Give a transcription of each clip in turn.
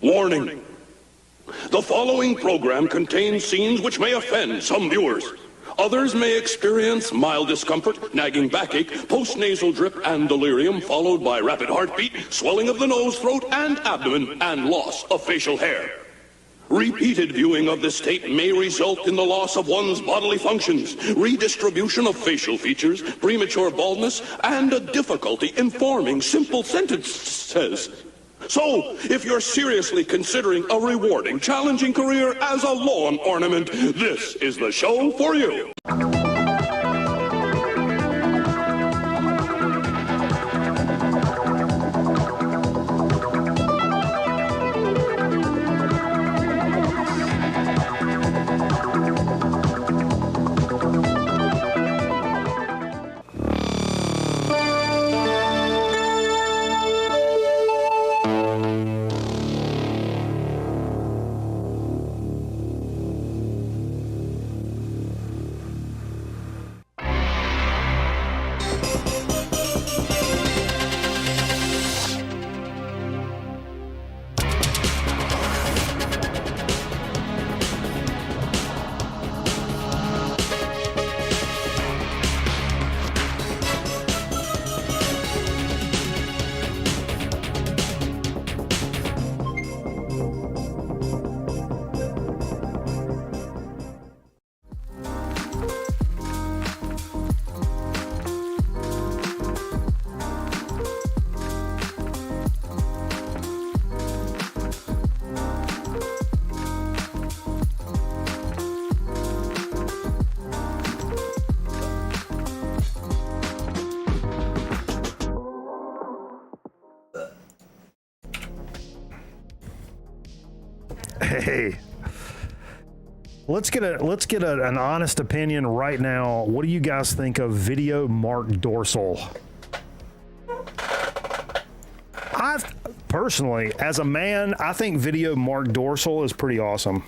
Warning. The following program contains scenes which may offend some viewers. Others may experience mild discomfort, nagging backache, postnasal drip, and delirium, followed by rapid heartbeat, swelling of the nose, throat, and abdomen, and loss of facial hair. Repeated viewing of this tape may result in the loss of one's bodily functions, redistribution of facial features, premature baldness, and a difficulty in forming simple sentences. So, if you're seriously considering a rewarding, challenging career as a lawn ornament, this is the show for you. Hey, let's get an honest opinion right now. What do you guys think of video Mark Dorsal? I personally, as a man, I think video Mark Dorsal is pretty awesome.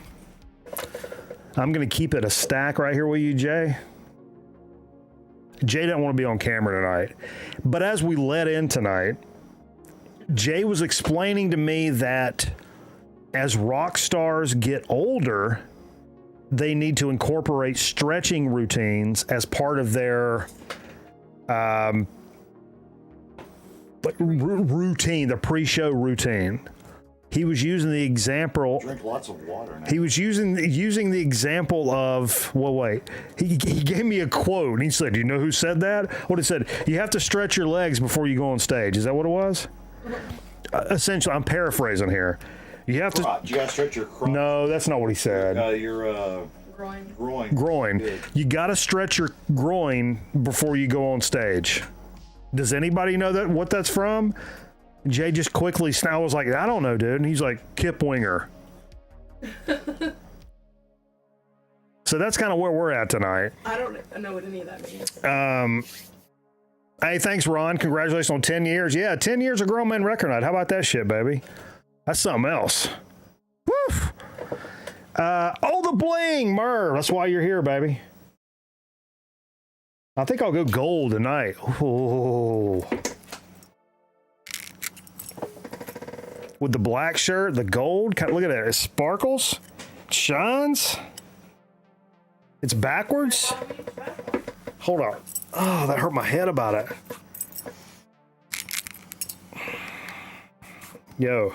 I'm gonna keep it a stack right here with you, Jay. Jay didn't want to be on camera tonight, but as we let in tonight, Jay was explaining to me that as rock stars get older, they need to incorporate stretching routines as part of their routine, the pre-show routine. He was using the example. Drink lots of water now. He was using the example of. Well, wait. He gave me a quote, and he said, "Do you know who said that?" What he said? You have to stretch your legs before you go on stage. Is that what it was? Essentially, I'm paraphrasing here. You have to. You gotta stretch your crotch. No, that's not what he said. Your Groin. Good. You got to stretch your groin before you go on stage. Does anybody know what that's from? Jay just quickly. I was like, I don't know, dude. And he's like, Kip Winger. So that's kind of where we're at tonight. I don't know what any of that means. Hey, thanks, Ron. Congratulations on 10 years. Yeah, 10 years of Grown Man Record Night. How about that shit, baby? That's something else. Woo! The bling, Merv. That's why you're here, baby. I think I'll go gold tonight. Ooh. With the black shirt, the gold. Look at that. It sparkles. It shines. It's backwards. Hold on. Oh, that hurt my head about it. Yo.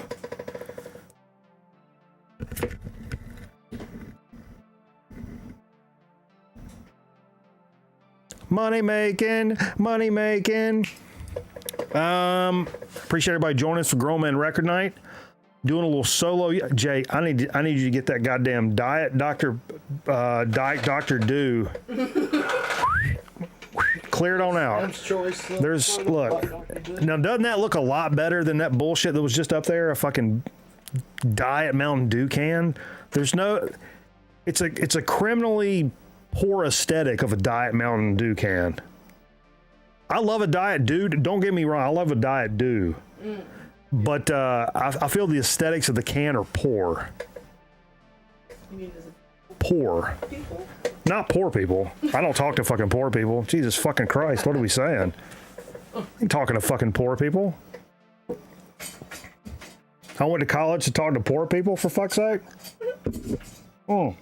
Money making. Appreciate everybody joining us for Grown Man Record Night. Doing a little solo. Jay, I need you to get that goddamn Diet Dr. Do. Clear it on out. Look. Now, doesn't that look a lot better than that bullshit that was just up there? A fucking Diet Mountain Dew can. There's no. It's a criminally poor aesthetic of a Diet Mountain Dew can. I love a Diet Dew. Don't get me wrong. I love a Diet Dew. But I feel the aesthetics of the can are poor. You mean Poor. people? Not poor people. I don't talk to fucking poor people. Jesus fucking Christ. What are we saying? I ain't talking to fucking poor people. I went to college to talk to poor people, for fuck's sake. Oh.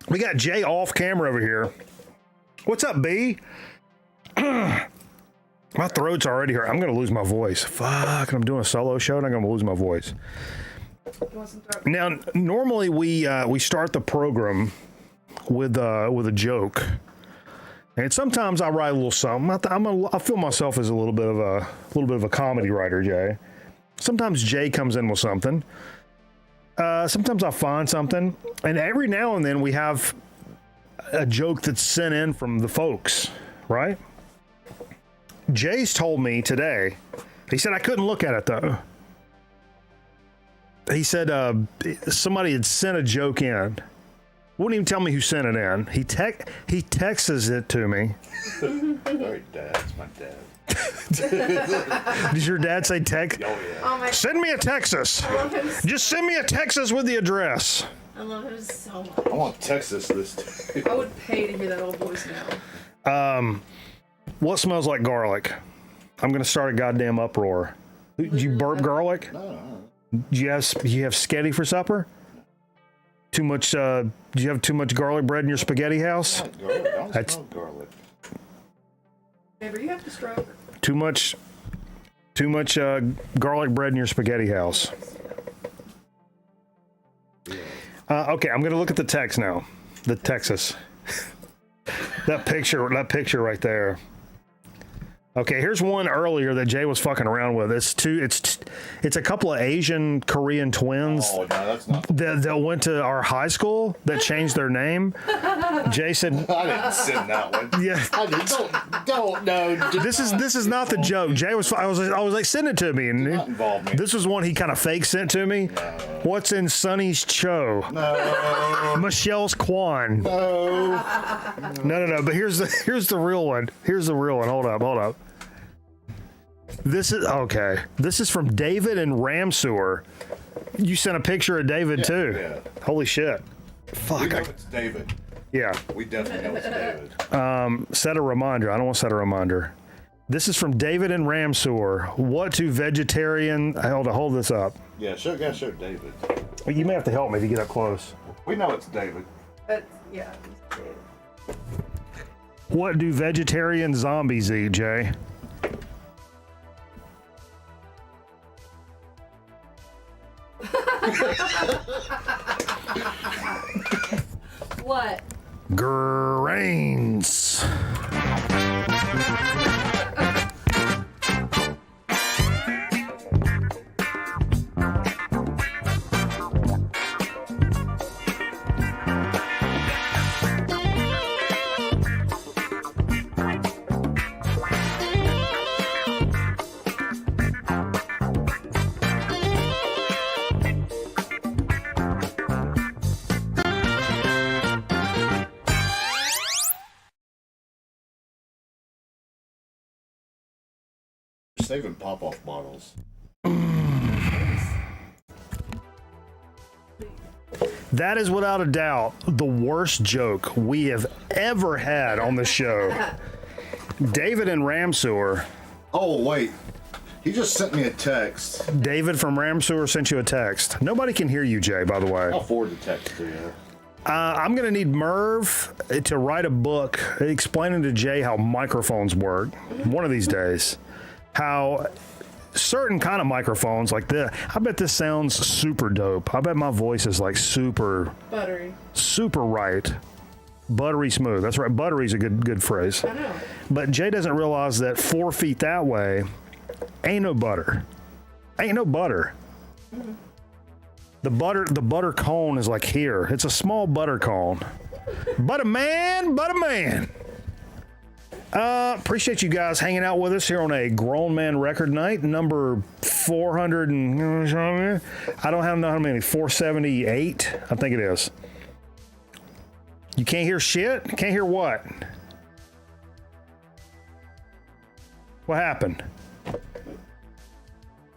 We got Jay off camera over here. What's up, B? My throat's already hurt. I'm going to lose my voice. Fuck, I'm doing a solo show and I'm going to lose my voice. Now, normally we start the program with a joke. And sometimes I write a little something. I feel myself as a little bit of a comedy writer, Jay. Sometimes Jay comes in with something. Sometimes I find something, and every now and then we have a joke that's sent in from the folks, right? Jay's told me today. He said I couldn't look at it though. He said somebody had sent a joke in. Wouldn't even tell me who sent it in. He texts it to me. Sorry, Dad. It's my dad. Does your dad say text? Oh, yeah. Oh my Send me a Texas. I love him. Just send me a Texas with the address. I love him so much. I want Texas this time. I would pay to hear that old voice now. What smells like garlic? I'm gonna start a goddamn uproar. Did you burp garlic? No. Do you have sketty for supper? Too much? Do you have too much garlic bread in your spaghetti house? Not garlic. I don't That's- smell garlic. Neighbor, you have to stroke. Too much garlic bread in your spaghetti house. Okay, I'm gonna look at the text now. The Texas. that picture right there. Okay, here's one earlier that Jay was fucking around with. It's a couple of Asian Korean twins Oh, no, that's not. that went to our high school that changed their name. Jay said, I didn't send that one. "Yeah, I didn't. Don't. No. this is not the joke." Jay was I was like, "Send it to me," and Not involve me. this was one he kind of fake sent to me. What's in Sonny's Cho? No. Michelle's Quan. No. No. But here's the real one. Here's the real one. Hold up. This is okay. This is from David and Ramsewer. You sent a picture of David too. Yeah. Holy shit. We Fuck. know it's David. Yeah. We definitely know it's David. Set a reminder. I don't want to set a reminder. This is from David and Ramsewer. What do vegetarian? Hold this up. Yeah, show David. You may have to help me to get up close. We know it's David. Yeah. What do vegetarian zombies eat, Jay? What? Grains. Saving pop-off bottles. That is without a doubt the worst joke we have ever had on the show. David and Ramsewer. Oh, wait. He just sent me a text. David from Ramsewer sent you a text. Nobody can hear you, Jay, by the way. I'll forward the text to you. I'm going to need Merv to write a book explaining to Jay how microphones work one of these days. How certain kind of microphones like this, I bet this sounds super dope. I bet my voice is like super right. Buttery smooth. That's right. Buttery's a good phrase. I know. But Jay doesn't realize that 4 feet that way ain't no butter. Ain't no butter. Mm-hmm. The butter cone is like here. It's a small butter cone. Butter man. Appreciate you guys hanging out with us here on a Grown Man Record Night, number 400 and I don't know how many, 478, I think it is. You can't hear shit? Can't hear what? What happened?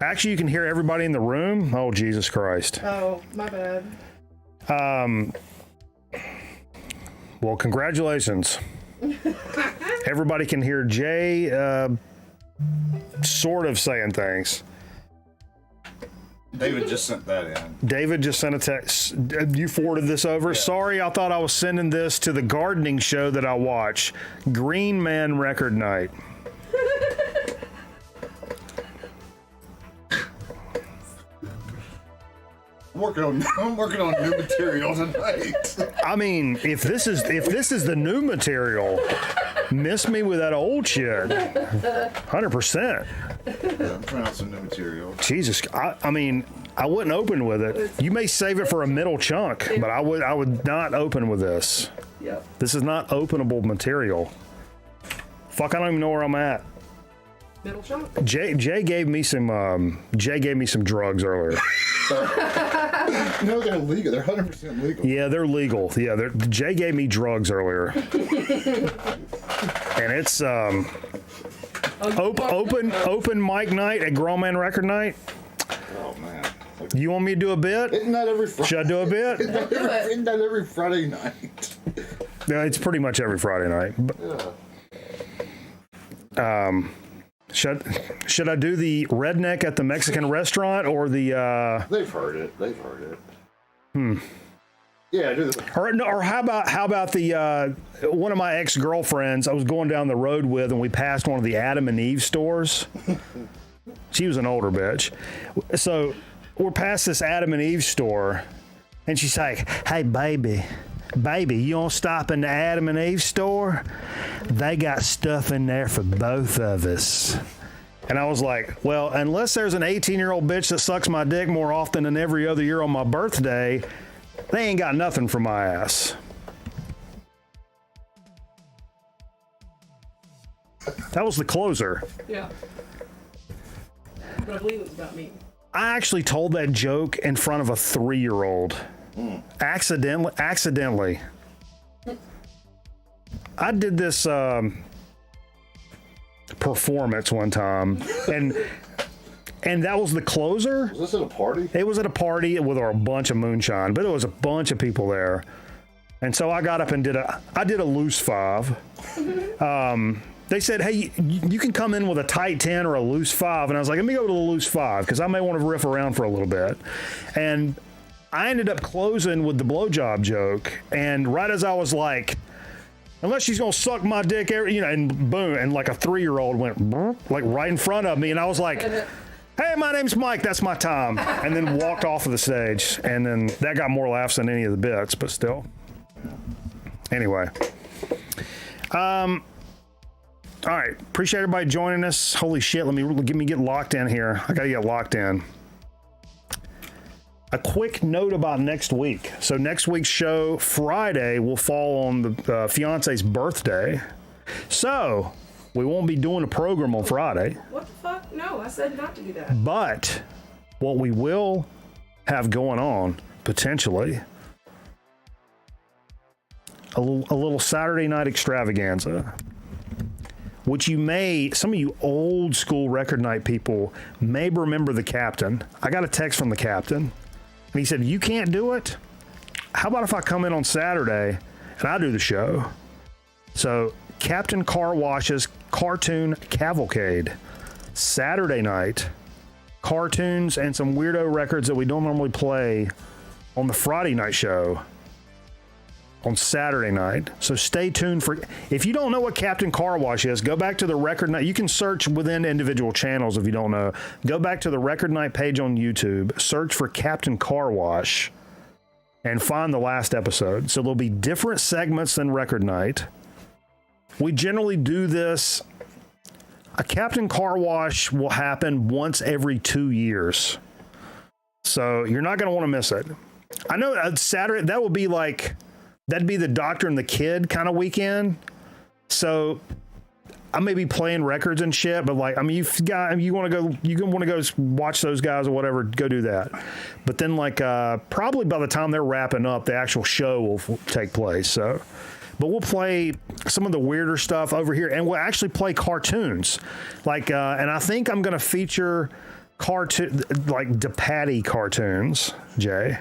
Actually, you can hear everybody in the room? Oh, Jesus Christ. Oh, my bad. Well, congratulations. Everybody can hear Jay. sort of saying things. David just sent that in. David just sent a text. You forwarded this over? Yeah. Sorry, I thought I was sending this to the gardening show that I watch. Green Man Record Night. I'm working on new material tonight. I mean, if this is the new material, miss me with that old shit. 100%. Yeah, I'm trying out some new material. Jesus, I mean, I wouldn't open with it. You may save it for a middle chunk, but I would not open with this. Yep. This is not openable material. Fuck, I don't even know where I'm at. Middle chunk. Jay gave me some drugs earlier. No, they're legal. They're 100% legal. Yeah, they're legal. Yeah, Jay gave me drugs earlier, and it's open mic night at Grown Man Record Night. Oh man! You want me to do a bit? Isn't that every Friday? Should I do a bit? Isn't that every Friday night? Yeah, it's pretty much every Friday night. Yeah. Should I do the redneck at the Mexican restaurant or the? They've heard it. Yeah, do the. Or how about the one of my ex-girlfriends I was going down the road with, and we passed one of the Adam and Eve stores. She was an older bitch, so we're past this Adam and Eve store, and she's like, "Hey, baby, you don't stop in the Adam and Eve store? They got stuff in there for both of us." And I was like, well, unless there's an 18-year-old bitch that sucks my dick more often than every other year on my birthday, they ain't got nothing for my ass. That was the closer. Yeah. But I believe it was about me. I actually told that joke in front of a 3-year-old. Accidentally. I did this performance one time, and that was the closer. Was this at a party? It was at a party with a bunch of moonshine, but there was a bunch of people there. And so I got up and did a loose 5. They said, hey, you can come in with a tight 10 or a loose 5. And I was like, let me go to the loose 5 because I may want to riff around for a little bit. And I ended up closing with the blowjob joke. And right as I was like, unless she's going to suck my dick, and boom, and like a 3-year-old went like right in front of me. And I was like, hey, my name's Mike. That's my time. And then walked off of the stage. And then that got more laughs than any of the bits, but still. Anyway. All right. Appreciate everybody joining us. Holy shit. Let me get locked in here. I got to get locked in. A quick note about next week. So next week's show, Friday, will fall on the fiance's birthday. So we won't be doing a program on Friday. What the fuck? No, I said not to do that. But what we will have going on, potentially, a little Saturday night extravaganza, which some of you old school record night people may remember the captain. I got a text from the captain, and he said, you can't do it? How about if I come in on Saturday and I do the show? So Captain Car Wash's Cartoon Cavalcade, Saturday night, cartoons and some weirdo records that we don't normally play on the Friday night show on Saturday night. So stay tuned for, if you don't know what Captain Car Wash is, go back to the Record Night. You can search within individual channels if you don't know. Go back to the Record Night page on YouTube, search for Captain Car Wash, and find the last episode. So there'll be different segments than Record Night. We generally do this. A Captain Car Wash will happen once every 2 years. So you're not going to want to miss it. I know Saturday, that'd be the doctor and the kid kind of weekend. So I may be playing records and shit, but you want to go watch those guys or whatever, go do that. But then probably by the time they're wrapping up, the actual show will take place. So, but we'll play some of the weirder stuff over here, and we'll actually play cartoons. And I think I'm going to feature DePatty cartoons, Jay.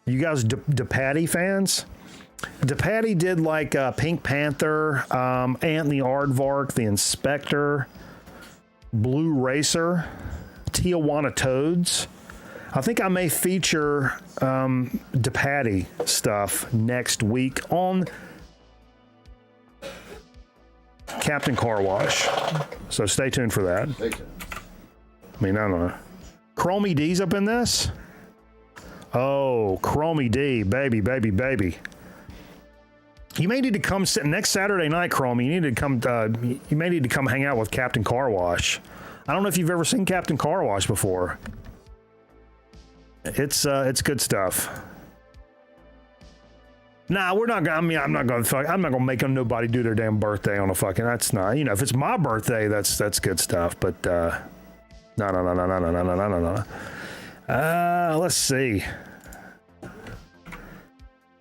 You guys DePatty fans? DePatty did Pink Panther, Ant the Aardvark, the Inspector. Blue Racer, Tijuana Toads. I think I may feature DePatty stuff next week on Captain Car Wash. So stay tuned for that. I mean, I don't know. Chromie D's up in this? Oh, Chromie D, baby, baby, baby. You may need to come sit next Saturday night, Chromie. You need to come. You may need to come hang out with Captain Car Wash. I don't know if you've ever seen Captain Car Wash before. It's good stuff. Nah, we're not gonna. I mean, I'm not gonna make nobody do their damn birthday on a fucking. That's not. You know, if it's my birthday, that's good stuff. But no. Let's see.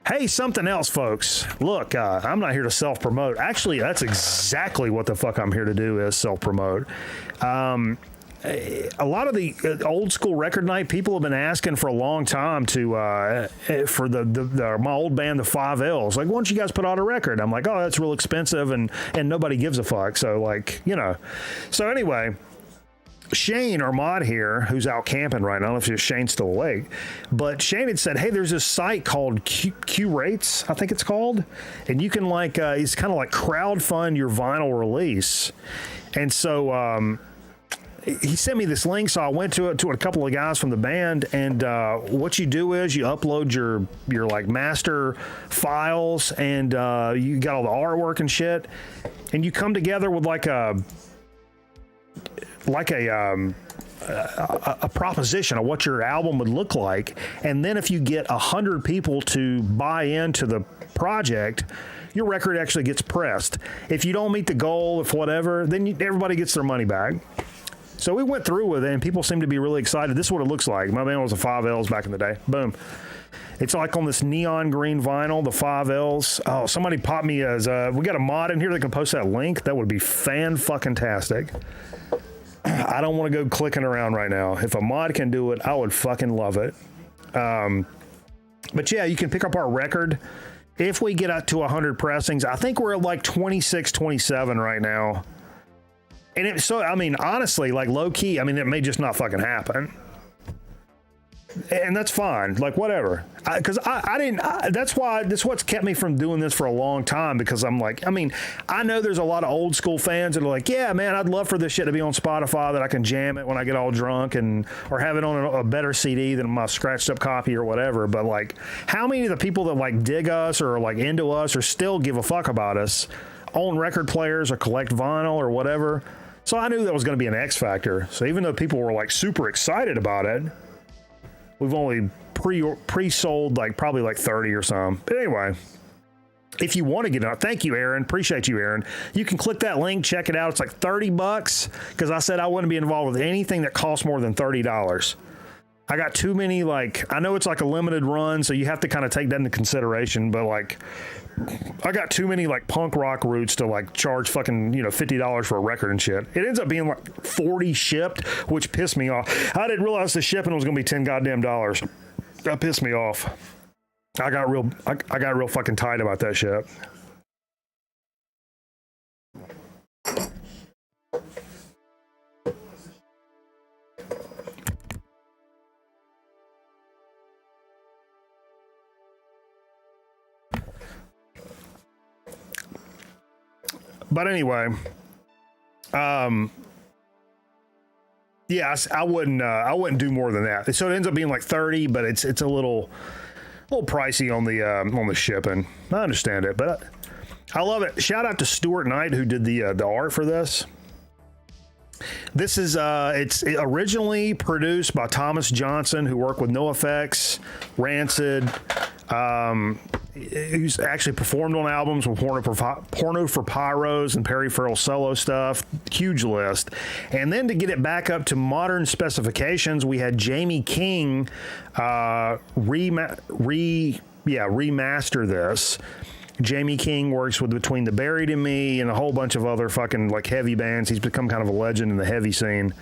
Hey, something else, folks. Look, I'm not here to self-promote. Actually, that's exactly what the fuck I'm here to do is self-promote. A lot of the old school record night people have been asking for a long time to for my old band, the 5Ls. Like, why don't you guys put out a record? I'm like, oh, that's real expensive, and nobody gives a fuck. So, like, you know. So anyway, Shane, our mod here, who's out camping right now, I don't know if Shane's still awake, but Shane had said, hey, there's this site called Q Rates, I think it's called, and you can like, it's kind of like crowdfund your vinyl release. And so he sent me this link, so I went to a couple of guys from the band, and what you do is you upload your like master files, and you got all the artwork and shit, and you come together with like a proposition of what your album would look like, and then if you get 100 people to buy into the project, your record actually gets pressed. If you don't meet the goal, if whatever, then everybody gets their money back. So we went through with it, and people seem to be really excited. This is what it looks like. My band was the 5Ls back in the day. Boom. It's like on this neon green vinyl, the 5Ls. Oh, somebody popped me as we got a mod in here that can post that link. That would be fan-fucking-tastic. I don't want to go clicking around right now. If a mod can do it, I would fucking love it. But yeah, you can pick up our record. If we get up to 100 pressings, I think we're at like 26, 27 right now. And so, I mean, honestly, like low key, I mean, it may just not fucking happen. And that's fine, like whatever. Because I didn't. That's what's kept me from doing this for a long time. Because I'm like, I mean, I know there's a lot of old school fans that are like, yeah, man, I'd love for this shit to be on Spotify that I can jam it when I get all drunk or have it on a better CD than my scratched up copy or whatever. But like, how many of the people that like dig us or like into us or still give a fuck about us own record players or collect vinyl or whatever? So I knew that was going to be an X factor. So even though people were like super excited about it, we've only pre-sold like probably like 30 or some. But anyway, if you want to get it, thank you, Aaron. Appreciate you, Aaron. You can click that link, check it out. It's like $30 because I said I wouldn't be involved with anything that costs more than $30. I got too many, like, I know it's like a limited run, so you have to kind of take that into consideration, but like, I got too many like punk rock roots to like charge fucking, you know, $50 for a record and shit. It ends up being like 40 shipped, which pissed me off. I didn't realize the shipping was gonna be $10 goddamn. That pissed me off. I got real fucking tight about that shit. But anyway, yes, I wouldn't do more than that. So it ends up being like 30, but it's a little pricey on the shipping. I understand it, but I love it. Shout out to Stuart Knight who did the art for this. This is it's originally produced by Thomas Johnson, who worked with NoFX, Rancid. Who's actually performed on albums with Porno for Pyros and Perry Farrell solo stuff. Huge list. And then to get it back up to modern specifications, we had Jamie King remaster this. Jamie King works with Between the Buried and Me and a whole bunch of other fucking like heavy bands. He's become kind of a legend in the heavy scene.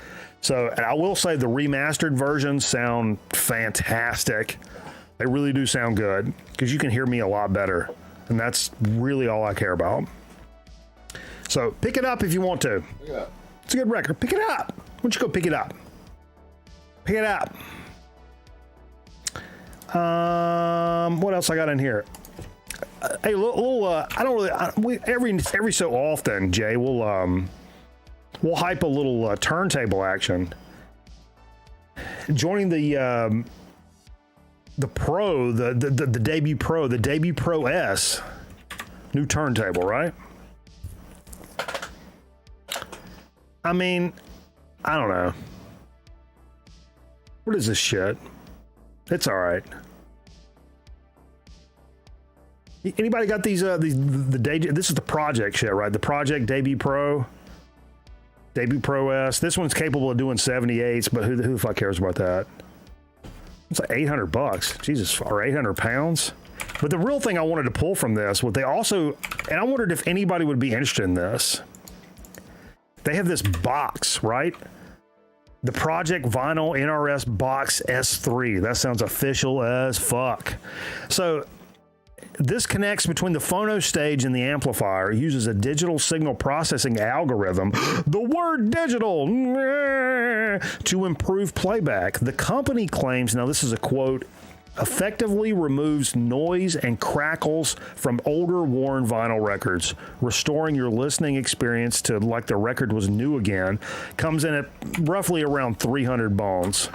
So I will say the remastered versions sound fantastic. They really do sound good because you can hear me a lot better. And that's really all I care about. So pick it up if you want to. It's a good record. Pick it up. Why don't you go pick it up? Pick it up. What else I got in here? Hey, I don't really. Every so often, Jay, we'll hype a little turntable action. Joining the Pro, the Debut Pro, the Debut Pro S, new turntable, right? I mean, I don't know. What is this shit? It's all right. Anybody got these this is the Project shit, right? The Project Debut Pro S. This one's capable of doing 78s, but who the fuck cares about that? It's like $800. Jesus, or 800 pounds. But the real thing I wanted to pull from this, what they also, and I wondered if anybody would be interested in this. They have this box, right? The Project Vinyl NRS Box S3. That sounds official as fuck. So this connects between the phono stage and the amplifier, uses a digital signal processing algorithm, the word digital, to improve playback. The company claims, now this is a quote, effectively removes noise and crackles from older worn vinyl records, restoring your listening experience to like the record was new again. Comes in at roughly around 300 bones.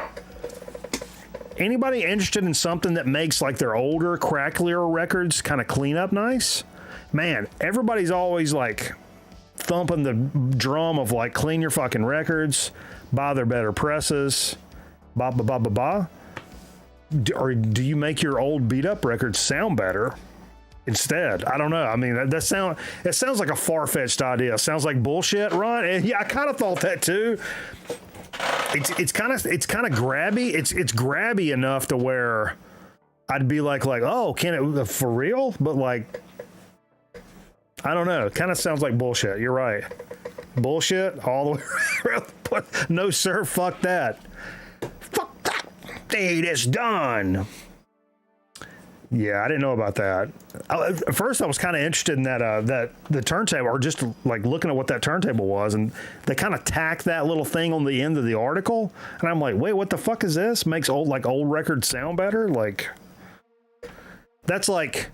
Anybody interested in something that makes like their older, cracklier records kind of clean up nice? Man, everybody's always like thumping the drum of like clean your fucking records, buy their better presses, ba ba ba ba ba. Or do you make your old beat up records sound better instead? I don't know. I mean, it sounds like a far-fetched idea. It sounds like bullshit, Ron. And yeah, I kind of thought that too. It's kind of grabby. It's grabby enough to where I'd be like, oh, can it for real? But like, I don't know. It kind of sounds like bullshit. You're right. Bullshit all the way around. No, sir. Fuck that. Fuck that. Dude, it's done. Yeah, I didn't know about that. At first, I was kind of interested in that the turntable, or just like looking at what that turntable was, and they kind of tacked that little thing on the end of the article, and I'm like, wait, what the fuck is this? Makes old records sound better? Like, that's like,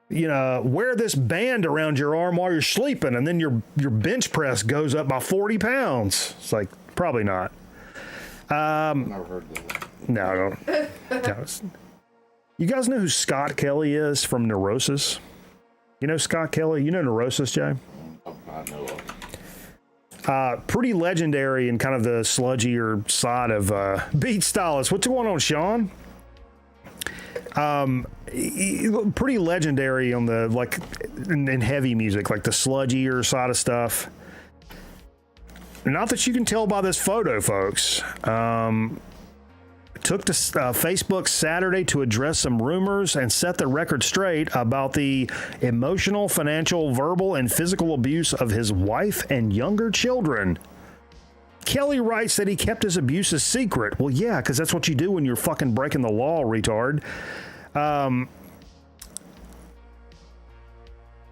you know, wear this band around your arm while you're sleeping, and then your bench press goes up by 40 pounds. It's like, probably not. Never heard of that. No, I don't. No, you guys know who Scott Kelly is from Neurosis? You know Scott Kelly? You know Neurosis, Jay? I know of. Pretty legendary in kind of the sludgier side of beat stylist. What's going on, Sean? Pretty legendary on the, like, in heavy music, like the sludgier side of stuff. Not that you can tell by this photo, folks. Took to Facebook Saturday to address some rumors and set the record straight about the emotional, financial, verbal, and physical abuse of his wife and younger children. Kelly writes that he kept his abuse a secret. Well, yeah, because that's what you do when you're fucking breaking the law, retard.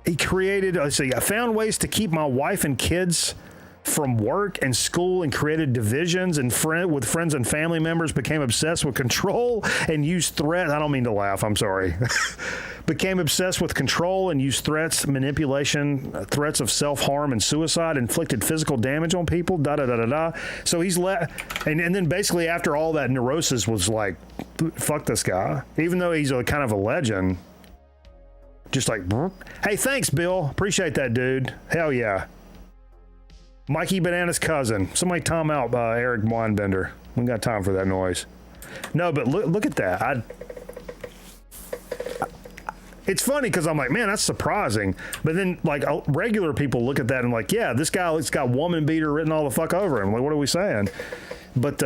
He created, I found ways to keep my wife and kids from work and school and created divisions, and with friends and family members, became obsessed with control and used threats. I don't mean to laugh, I'm sorry. Became obsessed with control and used threats, manipulation, threats of self-harm and suicide, inflicted physical damage on people, da-da-da-da-da. So he's and then basically after all that, Neurosis was like, fuck this guy. Even though he's a kind of a legend, just like, hey, thanks, Bill. Appreciate that, dude. Hell yeah. Mikey Banana's cousin. Somebody time out Eric Winebender. We got time for that noise. No, but look at that. It's funny because I'm like, man, that's surprising. But then, like, regular people look at that and like, yeah, this guy's got woman beater written all the fuck over him. Like, what are we saying? But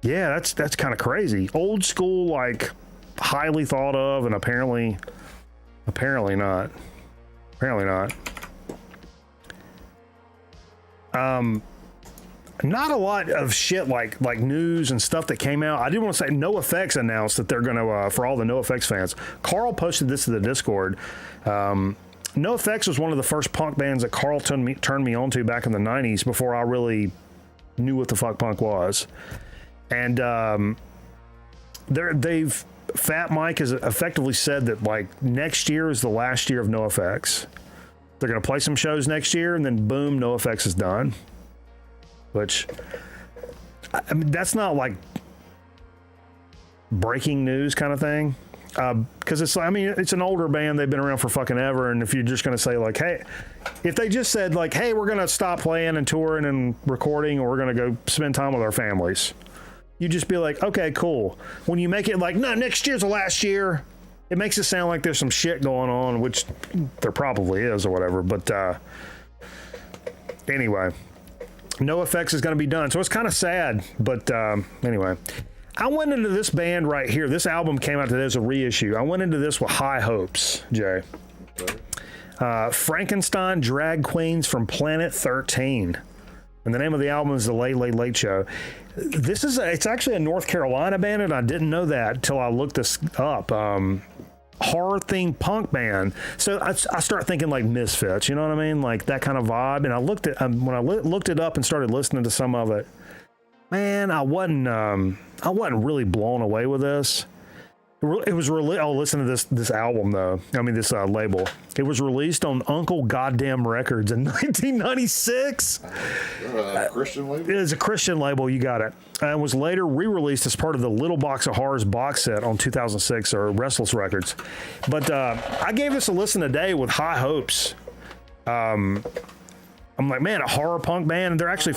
yeah, that's kind of crazy. Old school, like, highly thought of, and apparently not. Apparently not. Not a lot of shit like news and stuff that came out. I did want to say NoFX announced that they're going to, for all the NoFX fans, Carl posted this to the Discord. NoFX was one of the first punk bands that Carl turned me on to back in the 90s before I really knew what the fuck punk was. And Fat Mike has effectively said that like next year is the last year of NoFX. They're going to play some shows next year, and then boom, NoFX is done. Which, I mean, that's not like breaking news kind of thing. Because it's, I mean, it's an older band. They've been around for fucking ever. And if you're just going to say like, hey, if they just said like, hey, we're going to stop playing and touring and recording, or we're going to go spend time with our families, you just be like, okay, cool. When you make it like, no, next year's the last year, it makes it sound like there's some shit going on, which there probably is or whatever. But anyway, NoFX is going to be done. So it's kind of sad. But anyway, I went into this band right here. This album came out today as a reissue. I went into this with high hopes, Jay. Frankenstein Drag Queens from Planet 13. And the name of the album is The Late Late Late Show. It's actually a North Carolina band, and I didn't know that until I looked this up. Horror-themed punk band. So I start thinking like Misfits, you know what I mean? Like that kind of vibe. And I looked at when I looked it up and started listening to some of it, man, I wasn't really blown away with this. It was really. Oh, listen to this album though. I mean, this label. It was released on Uncle Goddamn Records in 1996. Christian label. It is a Christian label. You got it. And was later re-released as part of the Little Box of Horrors box set on 2006 or Restless Records. But I gave this a listen today with high hopes. I'm like, man, a horror punk band, and they're actually.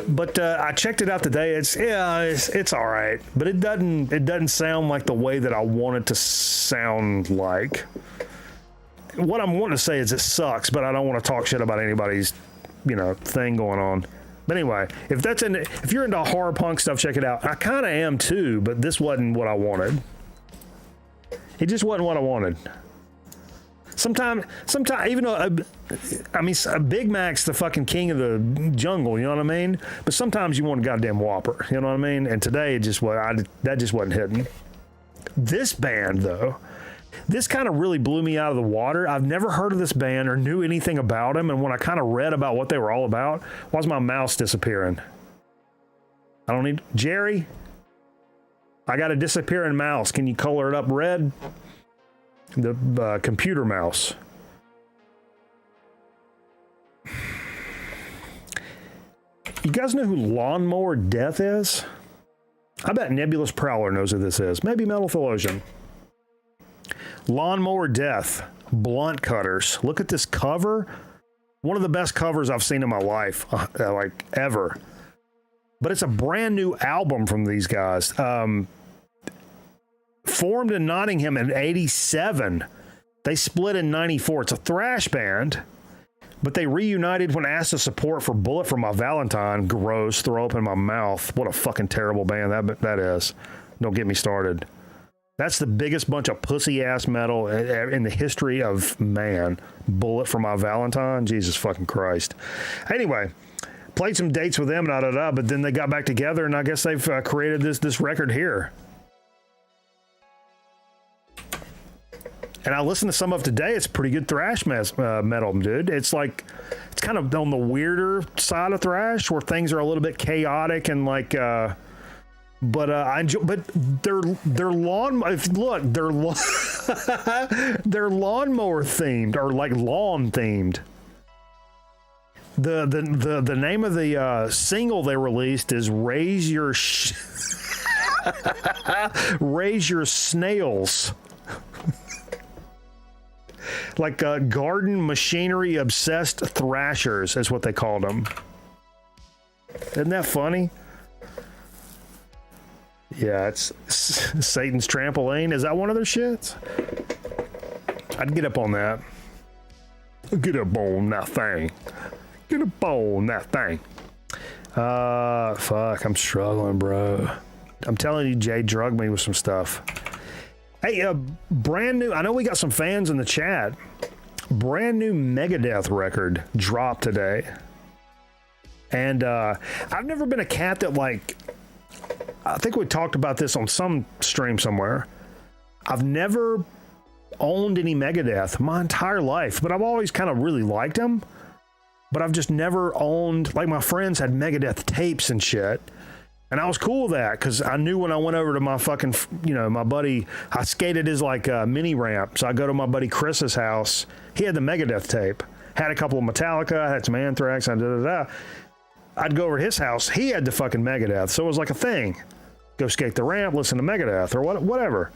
But I checked it out today. It's all right, but it doesn't sound like the way that I want it to sound like. What I'm wanting to say is it sucks, but I don't want to talk shit about anybody's, thing going on. But anyway, if you're into horror punk stuff, check it out. I kind of am too, but this wasn't what I wanted. It just wasn't what I wanted. Sometimes, even though, Big Mac's the fucking king of the jungle, you know what I mean? But sometimes you want a goddamn Whopper, you know what I mean? And today, that just wasn't hitting. This band, though, this kind of really blew me out of the water. I've never heard of this band or knew anything about them, and when I kind of read about what they were all about, why's my mouse disappearing? I don't need... Jerry? I got a disappearing mouse. Can you color it up red? The computer mouse. You guys know who Lawnmower Death is? I bet Nebulous Prowler knows who this is. Maybe Metal Theologian. Lawnmower Death. Blunt Cutters. Look at this cover. One of the best covers I've seen in my life. Like, ever. But it's a brand new album from these guys. Formed in Nottingham in 87. They split in 94. It's a thrash band, but they reunited when asked to support for Bullet for My Valentine. Gross, throw up in my mouth. What a fucking terrible band that is. Don't get me started. That's the biggest bunch of pussy-ass metal in the history of man. Bullet for My Valentine. Jesus fucking Christ. Anyway, played some dates with them, but then they got back together, and I guess they've created this record here. And I listened to some of today. It's pretty good thrash metal, dude. It's kind of on the weirder side of thrash, where things are a little bit chaotic and like. But I enjoy. But they're lawnmower themed, or like lawn themed. The name of the single they released is "Raise Your Raise Your Snails." Like garden machinery obsessed thrashers is what they called them. Isn't that funny? Yeah, it's Satan's Trampoline. Is that one of their shits? I'd get up on that. Get up on that thing. Get up on that thing. Fuck, I'm struggling, bro. I'm telling you, Jay drugged me with some stuff. Hey, brand new, I know we got some fans in the chat. Brand new Megadeth record dropped today. And I've never been a cat that, like, I think we talked about this on some stream somewhere. I've never owned any Megadeth my entire life, but I've always kind of really liked them. But I've just never owned, like my friends had Megadeth tapes and shit. And I was cool with that because I knew when I went over to my fucking, my buddy, I skated his like mini ramp. So I go to my buddy Chris's house. He had the Megadeth tape, had a couple of Metallica, had some Anthrax, and da-da-da. I'd go over to his house. He had the fucking Megadeth. So it was like a thing. Go skate the ramp, listen to Megadeth or whatever.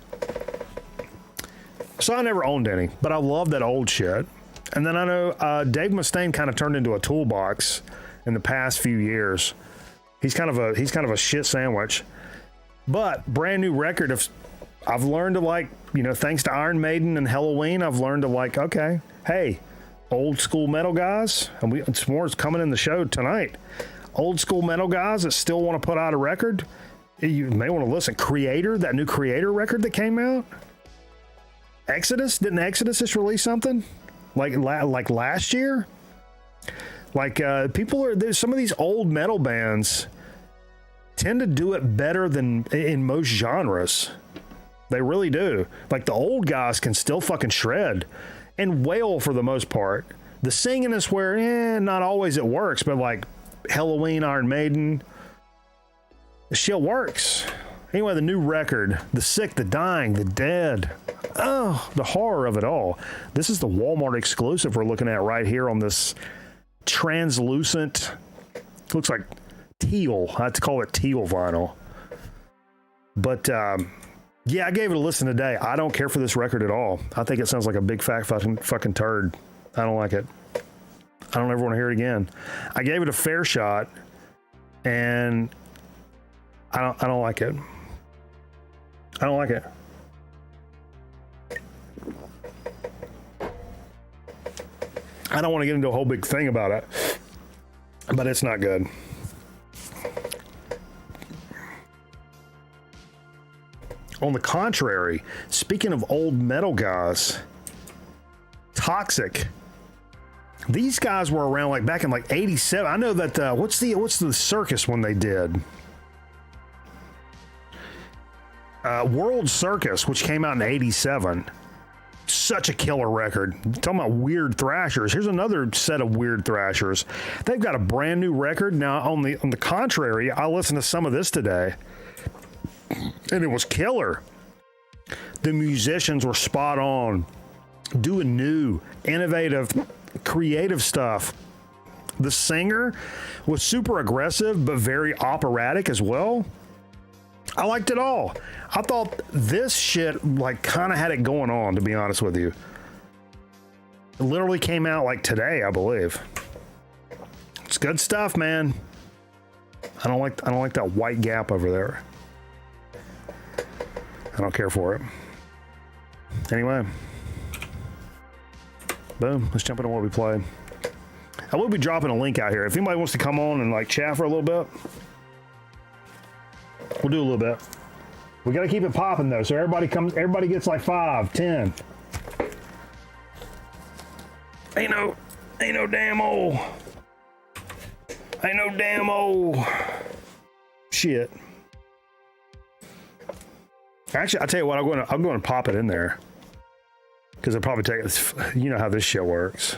So I never owned any, but I love that old shit. And then I know Dave Mustaine kind of turned into a toolbox in the past few years. He's kind of a shit sandwich. But brand new record of I've learned to like, thanks to Iron Maiden and Halloween, I've learned to like, okay, hey, old school metal guys, and it's more is coming in the show tonight. Old school metal guys that still want to put out a record, you may want to listen. Creator, that new Creator record that came out. Exodus, didn't Exodus just release something like last year? Like there's some of these old metal bands tend to do it better than in most genres. They really do. Like the old guys can still fucking shred and wail for the most part. The singing is where, not always it works, but like Halloween, Iron Maiden, the shit works. Anyway, the new record, The Sick, The Dying, The Dead. Oh, the horror of it all. This is the Walmart exclusive we're looking at right here on this translucent, looks like teal. I have to call it teal vinyl. But yeah, I gave it a listen today. I don't care for this record at all. I think it sounds like a big fat fucking turd. I don't like it. I don't ever want to hear it again. I gave it a fair shot, and I don't like it. I don't like it. I don't want to get into a whole big thing about it, but it's not good. On the contrary, speaking of old metal guys, Toxic. These guys were around like back in like 87. I know that what's the Circus one they did? World Circus, which came out in 87. Such a killer record. Talking about weird thrashers. Here's another set of weird thrashers. They've got a brand new record. Now, on the contrary, I listened to some of this today, and it was killer. The musicians were spot on, doing new, innovative, creative stuff. The singer was super aggressive, but very operatic as well. I liked it all. I thought this shit like kind of had it going on, to be honest with you. It literally came out like today, I believe. It's good stuff, man. I don't like that white gap over there. I don't care for it. Anyway. Boom. Let's jump into what we played. I will be dropping a link out here. If anybody wants to come on and like chat for a little bit, we'll do a little bit. We got to keep it popping though, so everybody gets like 5, 10. Ain't no damn old shit. Actually, I'll tell you what, I'm going to pop it in there because it'll probably take. You know how this shit works.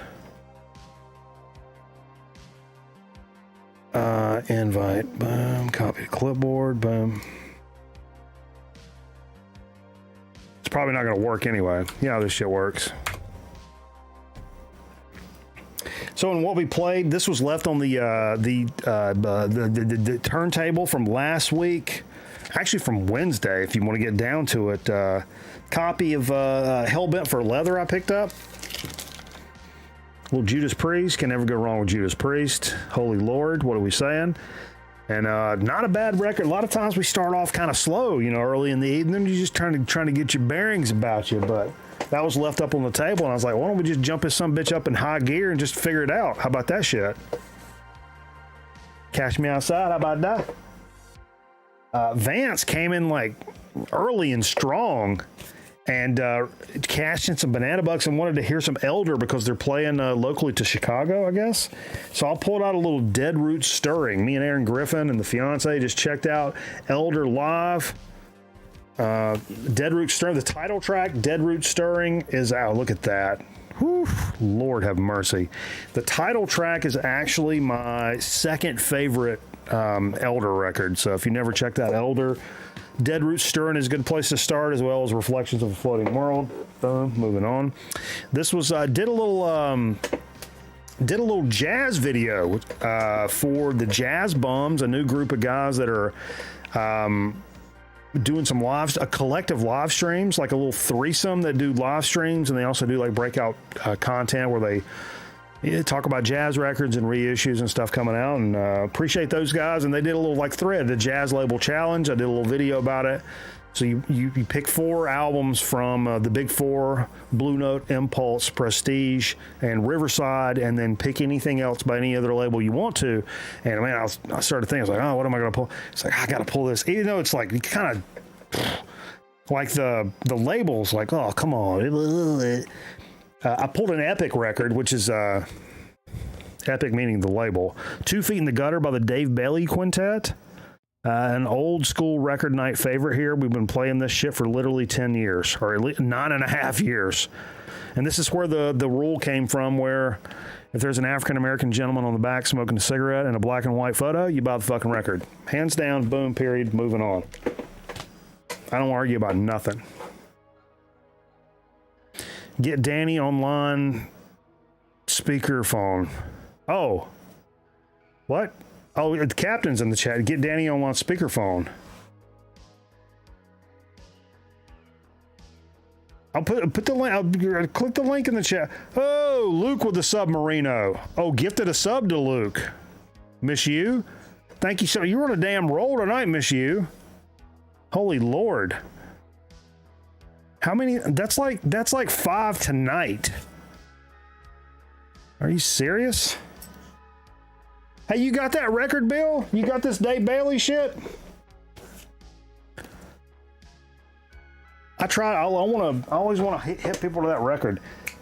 Invite, boom, copy to clipboard, boom. It's probably not going to work anyway. You know how this shit works. So in what we played, this was left on the turntable from last week. Actually from Wednesday, if you want to get down to it. Copy of Hellbent for Leather I picked up. Well, Judas Priest, can never go wrong with Judas Priest. Holy Lord, what are we saying? And not a bad record. A lot of times we start off kind of slow, early in the evening. You're just trying to get your bearings about you. But that was left up on the table, and I was like, why don't we just jump this some bitch up in high gear and just figure it out? How about that shit? Catch me outside. How about that? Vance came in like early and strong. And cashed in some banana bucks and wanted to hear some Elder because they're playing locally to Chicago, I guess. So I pulled out a little Dead Root Stirring. Me and Aaron Griffin and the fiance just checked out Elder live. Dead Root Stirring, the title track, Dead Root Stirring, is out. Look at that. Whew, Lord have mercy. The title track is actually my second favorite Elder record. So if you never checked out Elder, Dead Root Stirring is a good place to start, as well as Reflections of a Floating World. Moving on. This was did a little jazz video for the Jazz Bums, a new group of guys that are doing some a collective live streams, like a little threesome that do live streams, and they also do like breakout content where they talk about jazz records and reissues and stuff coming out, and appreciate those guys. And they did a little like thread, the Jazz Label Challenge. I did a little video about it. So you pick 4 albums from the Big Four: Blue Note, Impulse, Prestige, and Riverside, and then pick anything else by any other label you want to. And man, I started thinking, I was like, oh, what am I going to pull? It's like, I got to pull this. Even though it's like kind of like the labels, like, oh, come on. I pulled an Epic record, which is Epic meaning the label. 2 Feet in the Gutter by the Dave Bailey Quintet. An old school record night favorite here. We've been playing this shit for literally 10 years, or at least 9.5 years. And this is where the rule came from, where if there's an African-American gentleman on the back smoking a cigarette and a black and white photo, you buy the fucking record. Hands down, boom, period, moving on. I don't argue about nothing. Get Danny online speakerphone. Oh. What? Oh, the captain's in the chat. Get Danny on speakerphone. I'll put the link. I'll click the link in the chat. Oh, Luke with the Submarino. Oh, gifted a sub to Luke. Miss you. Thank you so much. You're on a damn roll tonight, Miss you. Holy Lord. How many? That's like 5 tonight. Are you serious? Hey, you got that record, Bill? You got this Dave Bailey shit? I always want to hit people to that record.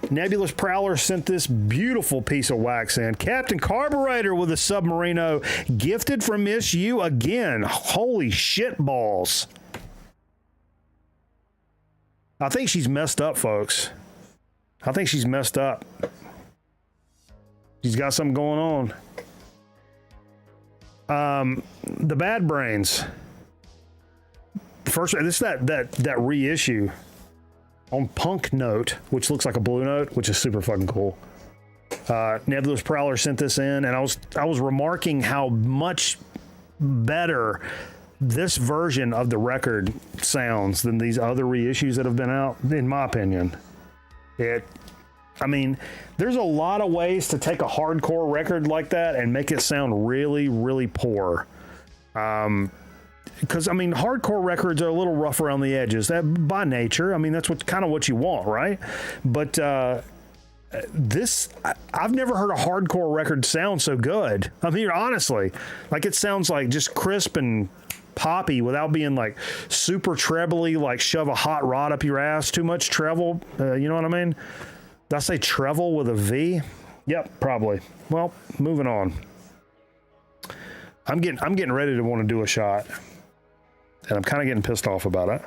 Nebulous Prowler sent this beautiful piece of wax in. Captain Carburetor with a Submarino, gifted from Miss You again. Holy shit balls. I think she's messed up, folks. I think she's messed up. She's got something going on. The Bad Brains. The first, this is that reissue on Punk Note, which looks like a Blue Note, which is super fucking cool. Nebulous Prowler sent this in, and I was remarking how much better this version of the record sounds than these other reissues that have been out, in my opinion. I mean, there's a lot of ways to take a hardcore record like that and make it sound really, really poor. Because, I mean, hardcore records are a little rough around the edges by nature. I mean, that's kind of what you want, right? But I've never heard a hardcore record sound so good. I mean, honestly, like it sounds like just crisp and poppy without being like super trebly, like shove a hot rod up your ass, too much treble. You know what I mean? Did I say treble with a V? Yep, probably. Well, moving on. I'm getting ready to want to do a shot, and I'm kind of getting pissed off about it.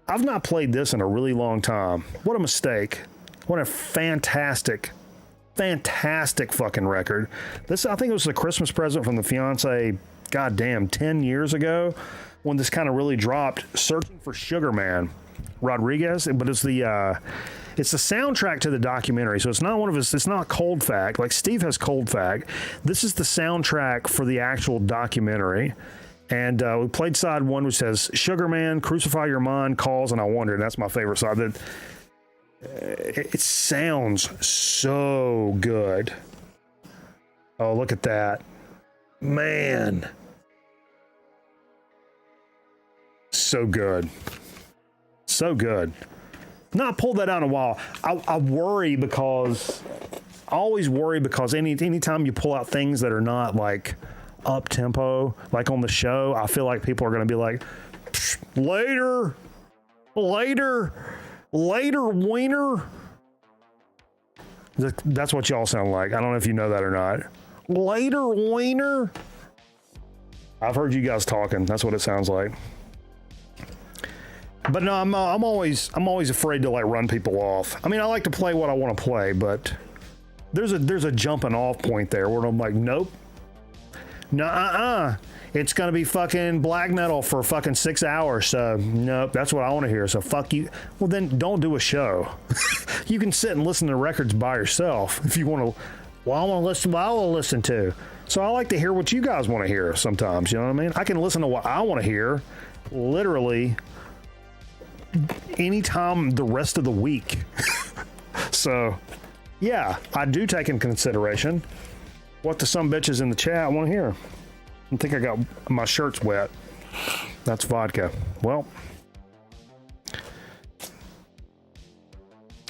I've not played this in a really long time. What a mistake. What a fantastic fucking record. This, I think it was a Christmas present from the fiance, goddamn, 10 years ago, when this kind of really dropped. Searching for Sugar Man Rodriguez, but it's the soundtrack to the documentary. So it's not it's not Cold Fact. Like Steve has Cold Fact. This is the soundtrack for the actual documentary. And we played side 1, which says Sugar Man, Crucify Your Mind, Calls, and I Wonder. And that's my favorite side. It sounds so good. Oh, look at that. Man. So good. So good. Not pulled that out in a while. I worry because I always worry because anytime you pull out things that are not like up tempo, like on the show, I feel like people are going to be like, later, wiener. That's what y'all sound like. I don't know if you know that or not. Later, wiener. I've heard you guys talking. That's what it sounds like. But no, I'm always afraid to like run people off. I mean, I like to play what I want to play, but there's a jumping off point there where I'm like, nope, it's gonna be fucking black metal for fucking 6 hours. So nope, that's what I want to hear. So fuck you. Well, then don't do a show. You can sit and listen to records by yourself if you want to. Well, I want to listen to what I want to listen to. So I like to hear what you guys want to hear sometimes. You know what I mean? I can listen to what I want to hear, literally anytime the rest of the week. So, yeah, I do take in consideration what the some bitches in the chat want to hear. I think I got my shirt's wet. That's vodka. Well,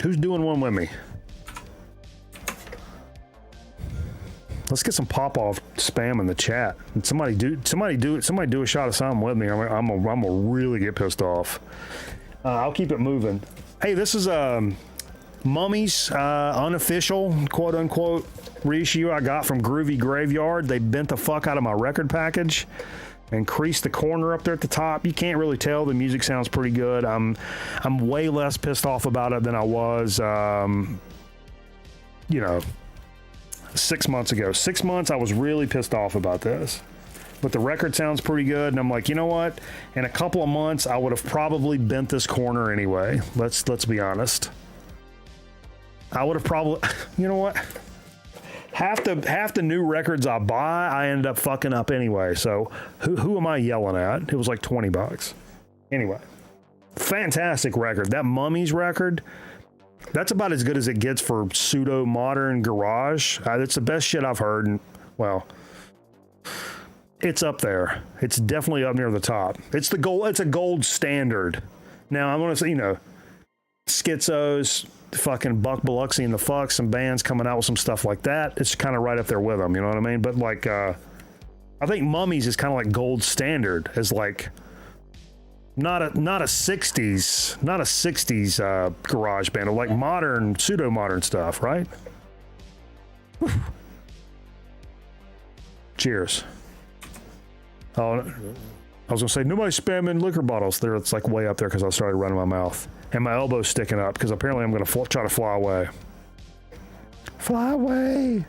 who's doing one with me? Let's get some pop-off spam in the chat. And somebody do a shot of something with me. I'm gonna really get pissed off. I'll keep it moving. Hey, this is Mummy's unofficial quote-unquote reissue I got from Groovy Graveyard. They bent the fuck out of my record package and creased the corner up there at the top. You can't really tell. The music sounds pretty good. I'm way less pissed off about it than I was, 6 months ago. 6 months, I was really pissed off about this. But the record sounds pretty good, and I'm like, you know what? In a couple of months, I would have probably bent this corner anyway. Let's be honest. I would have probably, you know what? Half the new records I buy, I end up fucking up anyway. So who am I yelling at? It was like $20. Anyway, fantastic record. That Mummies record, that's about as good as it gets for pseudo modern garage. It's the best shit I've heard, and well, it's up there. It's definitely up near the top. It's a gold standard. Now I'm gonna say, Schizos, fucking Buck Biloxi and the Fucks, some bands coming out with some stuff like that. It's kind of right up there with them. You know what I mean? But like, I think Mummies is kind of like gold standard as like not a 60s garage band, or like modern, pseudo modern stuff, right? Cheers. Oh, I was gonna say nobody's spamming liquor bottles there. It's like way up there because I started running my mouth and my elbow's sticking up because apparently I'm gonna try to fly away. Fly away.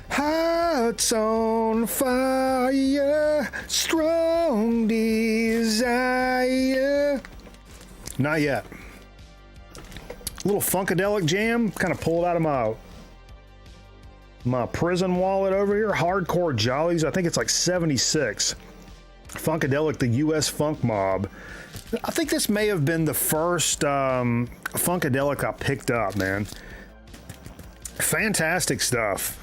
Hearts on fire, strong desire. Not yet. Little Funkadelic Jam, kind of pulled out of my prison wallet over here. Hardcore Jollies, I think it's like 76. Funkadelic, the U.S. Funk Mob. I think this may have been the first Funkadelic I picked up, man. Fantastic stuff.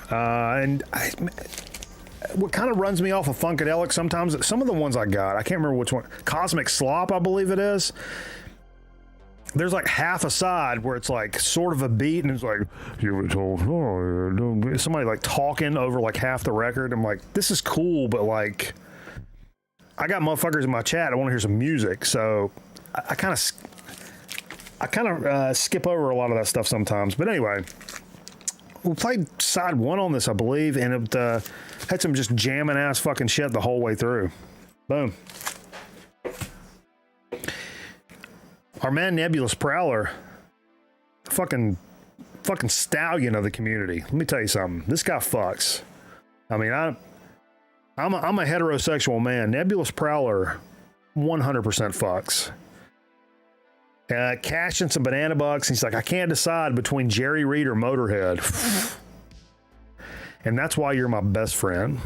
What kind of runs me off of Funkadelic sometimes, some of the ones I got, I can't remember which one. Cosmic Slop, I believe it is. There's like half a side where it's like sort of a beat and it's like, you were told, somebody like talking over like half the record. I'm like, this is cool, but like, I got motherfuckers in my chat. I want to hear some music. So I kind of skip over a lot of that stuff sometimes. But anyway, we played side one on this, I believe, and it had some just jamming ass fucking shit the whole way through. Boom. Our man Nebulous Prowler, fucking stallion of the community. Let me tell you something. This guy fucks. I mean, I'm a heterosexual man. Nebulous Prowler, 100% fucks. Cashing some banana bucks. He's like, I can't decide between Jerry Reed or Motorhead. And that's why you're my best friend.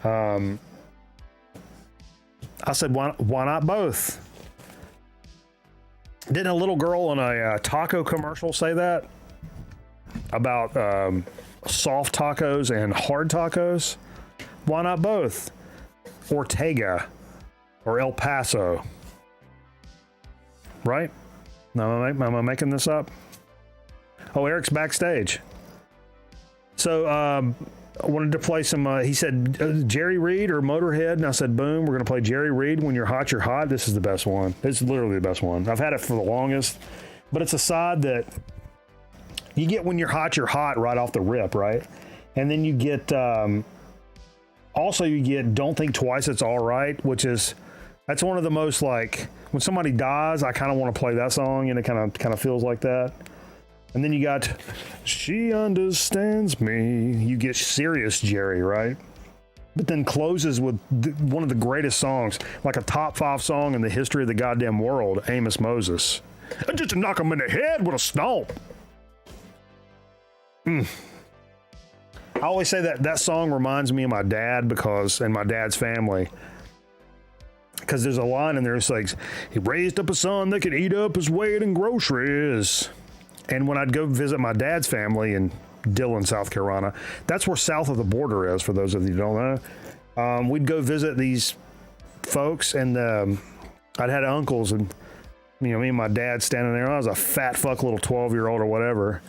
I said, why not both? Didn't a little girl in a taco commercial say that? About soft tacos and hard tacos? Why not both? Ortega or El Paso. Right? No, am I making this up? Oh, Eric's backstage. So I wanted to play some, he said, Jerry Reed or Motorhead. And I said, boom, we're going to play Jerry Reed. When you're hot, you're hot. This is the best one. It's literally the best one. I've had it for the longest. But it's a side that you get when you're hot right off the rip, right? And then you get, also you get Don't Think Twice, It's All Right, which is, that's one of the most like, when somebody dies, I kind of want to play that song, and it kind of feels like that. And then you got She Understands Me. You get Serious Jerry, right? But then closes with one of the greatest songs, like a top 5 song in the history of the goddamn world, Amos Moses. Just knock him in the head with a stomp. I always say that song reminds me of my dad and my dad's family. Because there's a line in there that's like, he raised up a son that could eat up his weight in groceries. And when I'd go visit my dad's family in Dillon, South Carolina, that's where south of the border is, for those of you who don't know. We'd go visit these folks, and I'd had uncles, and me and my dad standing there. I was a fat fuck little 12-year-old or whatever.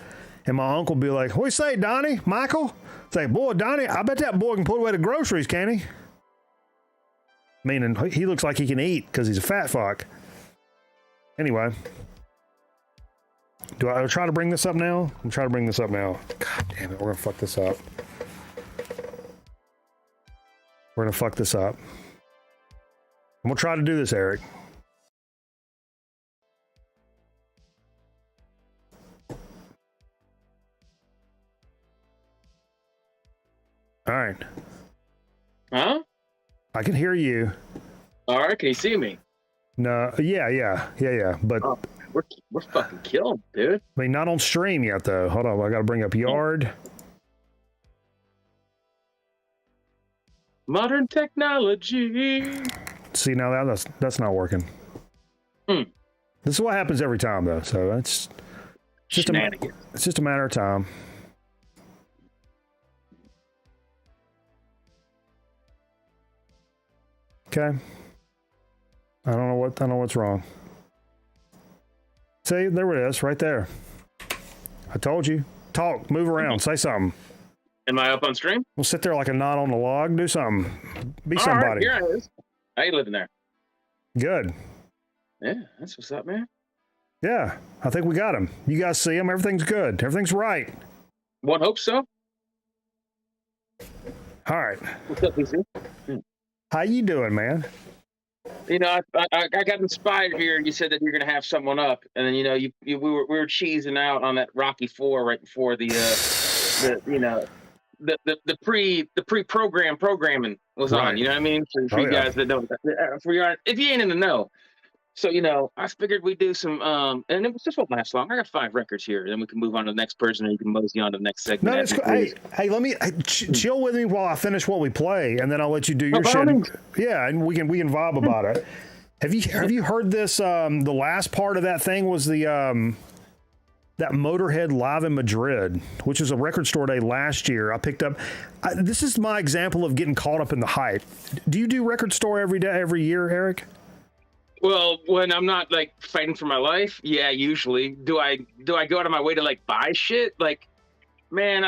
And my uncle would be like, what you say, Donnie? Michael? Say, boy, Donnie, I bet that boy can put away the groceries, can he? Meaning, he looks like he can eat because he's a fat fuck. Anyway. Do I try to bring this up now? I'm trying to bring this up now. God damn it, we're going to fuck this up. We're going to fuck this up. I'm going to try to do this, Eric. All right. Huh? I can hear you. All right, can you see me? No, yeah. But oh, we're fucking killed, dude. I mean, not on stream yet, though. Hold on, I got to bring up Yard. Modern technology. See, now that's not working. This is what happens every time, though. So it's just a matter of time. Okay. I don't know what's wrong. See, there it is, right there. I told you. Talk, move around, say something. Am I up on stream? We'll sit there like a knot on the log. Do something. Be somebody. Right, here I is. How you living there? Good. Yeah, that's what's up, man. Yeah, I think we got him. You guys see him? Everything's good. Everything's right. One hopes so. All right. What's up, PC? How you doing, man? You know, I got inspired here. You said that you're gonna have someone up, and then we were cheesing out on that Rocky 4 right before the programming was right on. You know what I mean? For you guys that don't, if you ain't in the know. So, I figured we'd do some, and this won't last long. I got 5 records here, then we can move on to the next person, and you can mosey on to the next segment. No, that's cool. Hey, let me chill with me while I finish what we play, and then I'll let you do your shit. Yeah, and we can vibe about it. Have you heard this? The last part of that thing was the that Motorhead Live in Madrid, which was a record store day last year. I picked up. This is my example of getting caught up in the hype. Do you do record store every year, Eric? Well, when I'm not like fighting for my life, yeah, usually. Do I go out of my way to like buy shit? Like, man,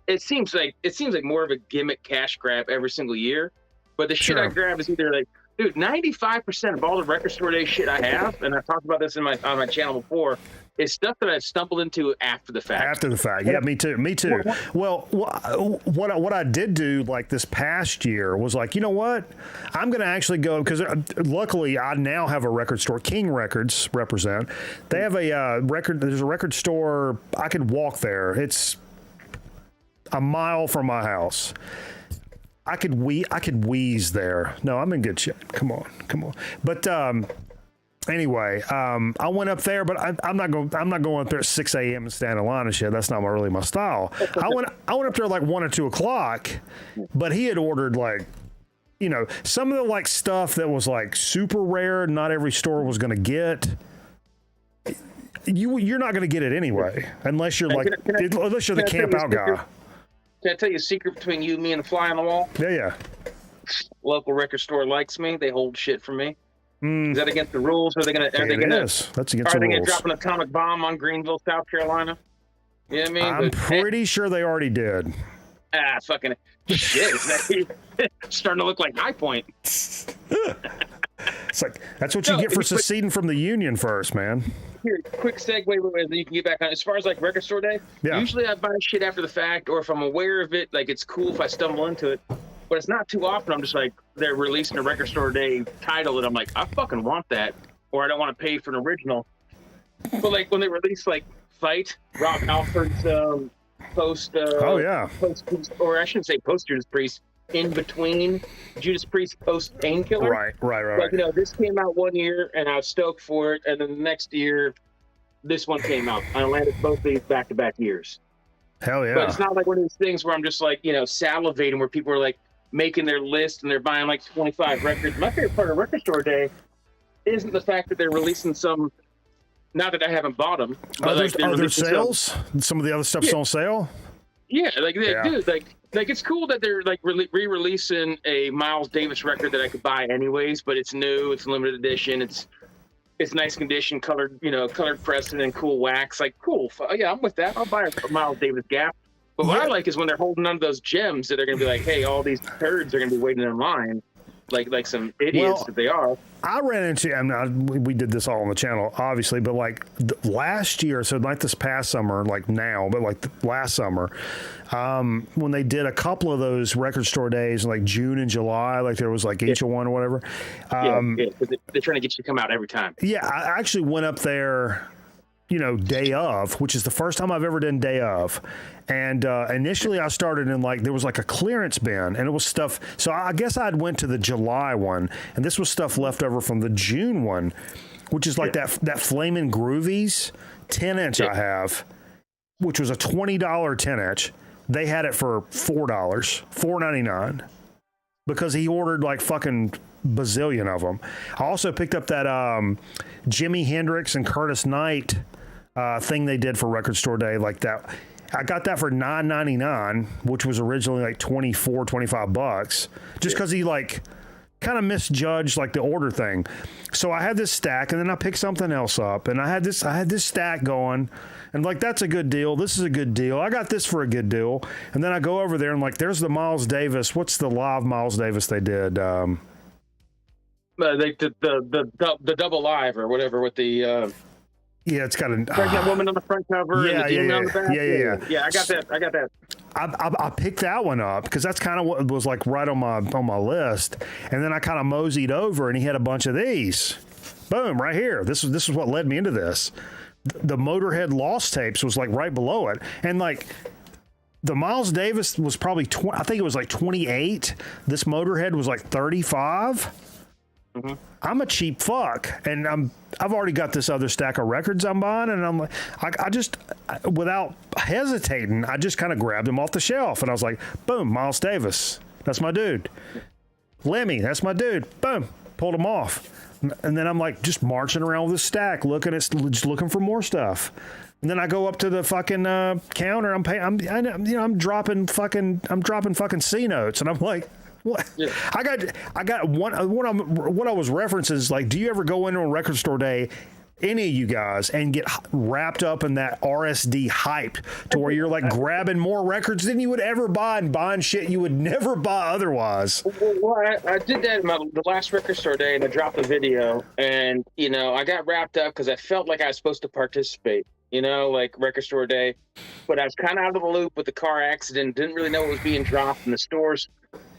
it seems like more of a gimmick cash grab every single year. But the shit I grab is either like, dude, 95% of all the record store day shit I have, and I've talked about this on my channel before, is stuff that I've stumbled into after the fact. After the fact, yeah, me too. Well, what I did do like this past year was like, you know what? I'm going to actually go, because luckily I now have a record store, King Records represent. They have a record. There's a record store. I could walk there. It's a mile from my house. I could wheeze there. No, I'm in good shape. Come on. But anyway, I went up there, but I'm not going up there at 6 a.m. and stand in line and shit. That's not really my style. I went up there like 1 or 2 o'clock, but he had ordered like, some of the like stuff that was like super rare. Not every store was going to get. You're not going to get it anyway, unless you're unless you're the camp out guy. Can I tell you a secret between you, me, and the fly on the wall? Yeah. Local record store likes me. They hold shit for me. Is that against the rules? Are they gonna? That's against the rules. Are they gonna drop an atomic bomb on Greenville, South Carolina? You know what I mean? I'm pretty sure they already did. Fucking shit! It's starting to look like High Point. It's like that's what you No, get for but- seceding from the union first, man. Here, quick segue where you can get back on. As far as like record store day, Yeah. usually I buy shit after the fact, or if I'm aware of it, like it's cool if I stumble into it. But it's not too often. I'm just like they're releasing a record store day title, and I'm like, I fucking want that, or I don't want to pay for an original. But like when they release like Fight, Rob Alford's post. Oh yeah. Post, or I shouldn't say post Judas Priest. In between Judas Priest post Painkiller. Right. Like, you know, this came out one year and I was stoked for it, and then the next year, this one came out. I landed both these back-to-back years. Hell yeah. But it's not like one of these things where I'm just like, you know, salivating, where people are like making their list and they're buying like 25 records. My favorite part of Record Store Day isn't the fact that they're releasing some. Not that I haven't bought them, but like they're are there releasing sales? Some of the other stuff's on sale. Yeah, like Yeah. dude, like it's cool that they're like re-releasing a Miles Davis record that I could buy anyways, but it's new, it's limited edition, it's nice condition, colored, you know, colored pressing and cool wax. Like, cool, yeah, I'm with that. I'll buy a Miles Davis Gap. But what I like is when they're holding on to those gems that are going to be like, hey, all these turds are going to be waiting in line, like some idiots that they are. I ran into, we did this all on the channel, obviously, but like last year, so like this past summer, like now, but like last summer, when they did a couple of those record store days in like June and July, like there was like each of one or whatever. They're trying to get you to come out every time. Yeah, I actually went up there, you know, day of, which is the first time I've ever done day of. And initially I started in like, there was like a clearance bin and it was stuff. So I guess I'd went to the July one and this was stuff left over from the June one, which is like that Flamin' Groovies 10-inch I have, which was a $20 10-inch. They had it for $4, $4.99, because he ordered like fucking bazillion of them. I also picked up that Jimi Hendrix and Curtis Knight thing they did for Record Store Day, like that. I got that for $9.99, which was originally like $25, just because he like kind of misjudged like the order thing. So I had this stack, and then I picked something else up, and I had this stack going, and like that's a good deal. This is a good deal. I got this for a good deal, and then I go over there and like there's the Miles Davis. What's the live Miles Davis they did? The double live or whatever with the. Yeah, it's got a pregnant woman on the front cover and the demon on the back. Yeah, I got that. I picked that one up because that's kind of what was like right on my list, and then I kind of moseyed over and he had a bunch of these. Boom, right here. This is what led me into this. The Motorhead Lost tapes was like right below it, and like the Miles Davis was probably I think it was like 28. This Motorhead was like 35. Mm-hmm. I'm a cheap fuck, and I've already got this other stack of records I'm buying, and I'm like, I just without hesitating, I just kind of grabbed them off the shelf, and I was like, boom, Miles Davis, that's my dude. Lemmy, that's my dude. Boom, pulled them off, and then I'm like just marching around with this stack, just looking for more stuff. And then I go up to the fucking counter. I'm dropping fucking C notes, and I'm like. What? Yeah. I got one. What I was referencing is like, do you ever go into a record store day, any of you guys, and get wrapped up in that RSD hype to where you're like grabbing more records than you would ever buy and buying shit you would never buy otherwise? Well, I did that in the last record store day, and I dropped a video, and you know I got wrapped up because I felt like I was supposed to participate. You know, like record store day, but I was kind of out of the loop with the car accident. Didn't really know what was being dropped, and the stores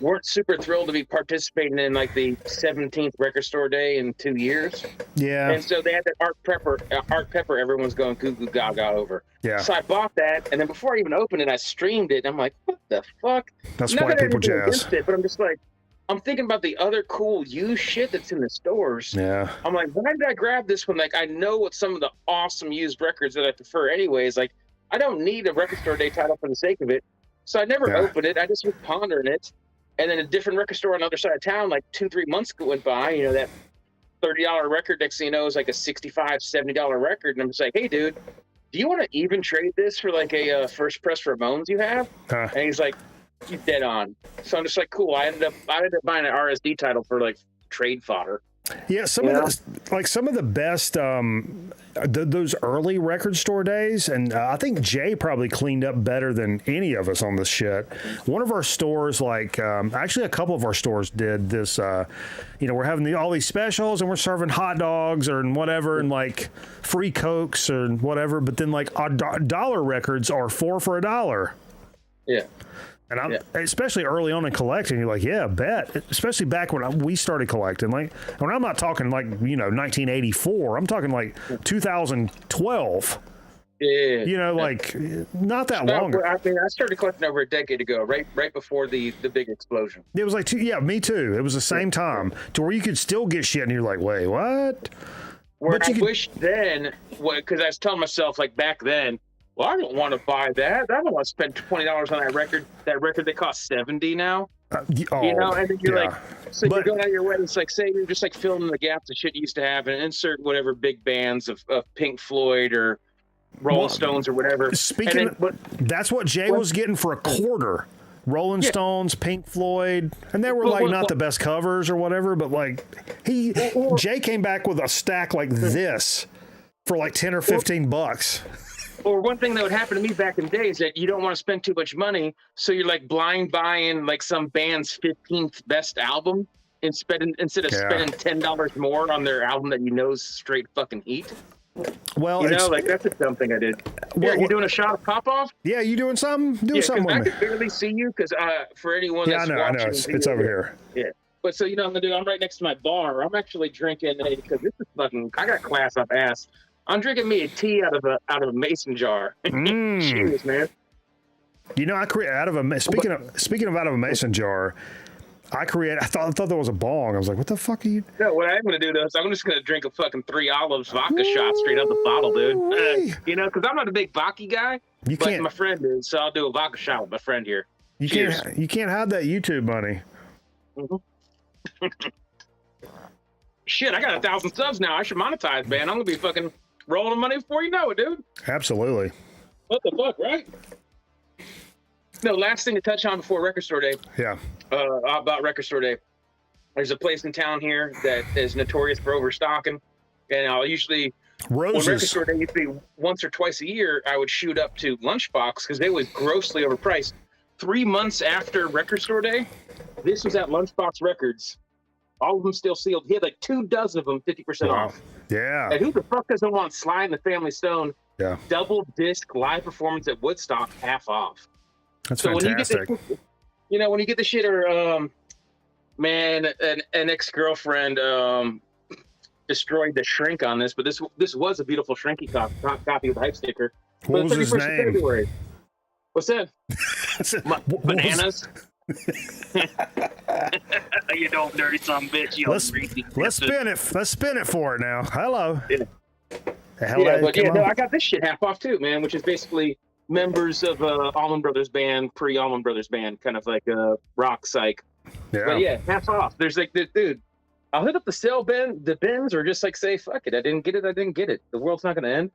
weren't super thrilled to be participating in like the 17th record store day in 2 years. Yeah. And so they had that Art Pepper everyone's going goo goo gaga over. Yeah. So I bought that, and then before I even opened it, I streamed it. And I'm like, what the fuck? That's why people jazz. But I'm just like, I'm thinking about the other cool used shit that's in the stores. Yeah. I'm like, why did I grab this one? Like, I know what some of the awesome used records that I prefer anyways. Like, I don't need a record store day title for the sake of it. So I never opened it. I just was pondering it. And then a different record store on the other side of town, like 2-3 months went by, you know, that $30 record, next thing you know, is like a $65, $70 record. And I'm just like, hey, dude, do you want to even trade this for like a first press Ramones you have? And he's like, you dead on. So I'm just like, cool. I ended up buying an RSD title for like trade fodder. Yeah, some of the best those early record store days, and I think Jay probably cleaned up better than any of us on this shit. One of our stores, actually a couple of our stores did this. We're having all these specials, and we're serving hot dogs or whatever, and like free Cokes or whatever. But then like our dollar records are 4 for $1. Yeah. And especially early on in collecting, you're like, yeah, bet. Especially back when we started collecting. Like, when I'm not talking 1984, I'm talking like 2012. Yeah. Not that long. I mean, I started collecting over a decade ago, right before the big explosion. It was like, me too. It was the same time to where you could still get shit, and you're like, wait, what? Wish then, because I was telling myself, like, back then, well, I don't want to buy that. I don't want to spend $20 on that record. That record that costs $70 now. And then you're like, so you're going out of your way. It's like, say you're just like filling in the gaps of shit you used to have, and insert whatever big bands of Pink Floyd or Rolling Stones or whatever. That's what Jay was getting for a quarter. Rolling Stones, Pink Floyd, and they were not the best covers or whatever, but like Jay came back with a stack like this for like $10 or $15. Or one thing that would happen to me back in the day is that you don't want to spend too much money, so you're like blind buying like some band's 15th best album instead of spending $10 more on their album that you know is straight fucking heat. Well, that's a dumb thing I did. Are you doing a shot of pop off? Yeah, you doing something? Do something with me. I could barely see you because for anyone that's watching, I know. It's over here. Yeah. But so, I'm right next to my bar. I'm actually drinking because this is fucking, I got class up ass. I'm drinking me a tea out of a mason jar. Cheers, man. I create speaking of out of a mason jar, I thought there was a bong. I was like, what the fuck are you? No, what I'm gonna do is I'm just gonna drink a fucking 3 olives vodka shot straight out the bottle, dude. Because I'm not a big vodka guy, but my friend is, so I'll do a vodka shot with my friend here. You can't hide that YouTube money. Mm-hmm. Shit, I got 1,000 subs now. I should monetize, man. I'm gonna be fucking rolling money before you know it, dude. Absolutely. What the fuck, right? No, last thing to touch on before Record Store Day. Yeah. About Record Store Day. There's a place in town here that is notorious for overstocking. And I'll usually, Roses. When Record Store Day used to be once or twice a year, I would shoot up to Lunchbox because they was grossly overpriced. 3 months after Record Store Day, this was at Lunchbox Records. All of them still sealed. He had like 24 of them 50% off. Yeah. And who the fuck doesn't want Sly and the Family Stone? Yeah. Double disc live performance at Woodstock, half off. That's fantastic. When you get the shit, or man, an ex-girlfriend destroyed the shrink on this, but this was a beautiful shrinky copy with the hype sticker. What was his name? February. What's that? Bananas. You don't dirty son bitch. Let's spin it for it now. Hello. Yeah. I got this shit half off too, man, which is basically members of Allman Brothers Band, pre-Allman Brothers Band, kind of like a rock psych. Yeah. But yeah, half off. There's like, dude, I'll hit up the bins, or just like say, fuck it, I didn't get it. The world's not gonna end.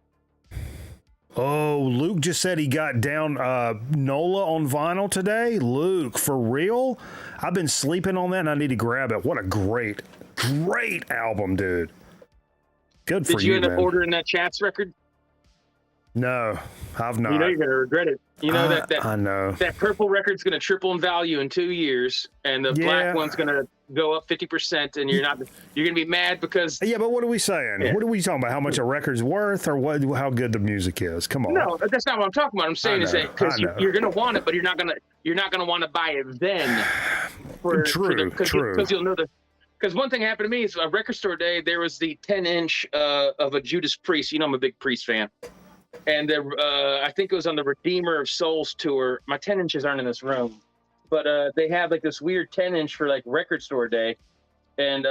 Oh, Luke just said he got down NOLA on vinyl today. Luke, for real? I've been sleeping on that and I need to grab it. What a great album, dude. Good for you, Did you end up man. ordering that Chats record? No, I've not. You're going to regret it. I know. That purple record's going to triple in value in 2 years, and the black one's going to go up 50%, and you're going to be mad because... Yeah, but what are we saying? Yeah. What are we talking about? How much a record's worth, or how good the music is? Come on. No, that's not what I'm talking about. I'm saying is that because you're going to want it, but you're not going to want to buy it then. True. Because you'll know Because one thing happened to me is a Record Store Day, there was the 10-inch of a Judas Priest. I'm a big Priest fan. And I think it was on the Redeemer of Souls tour. My 10 inches aren't in this room. But they had like this weird 10-inch for like Record Store Day. And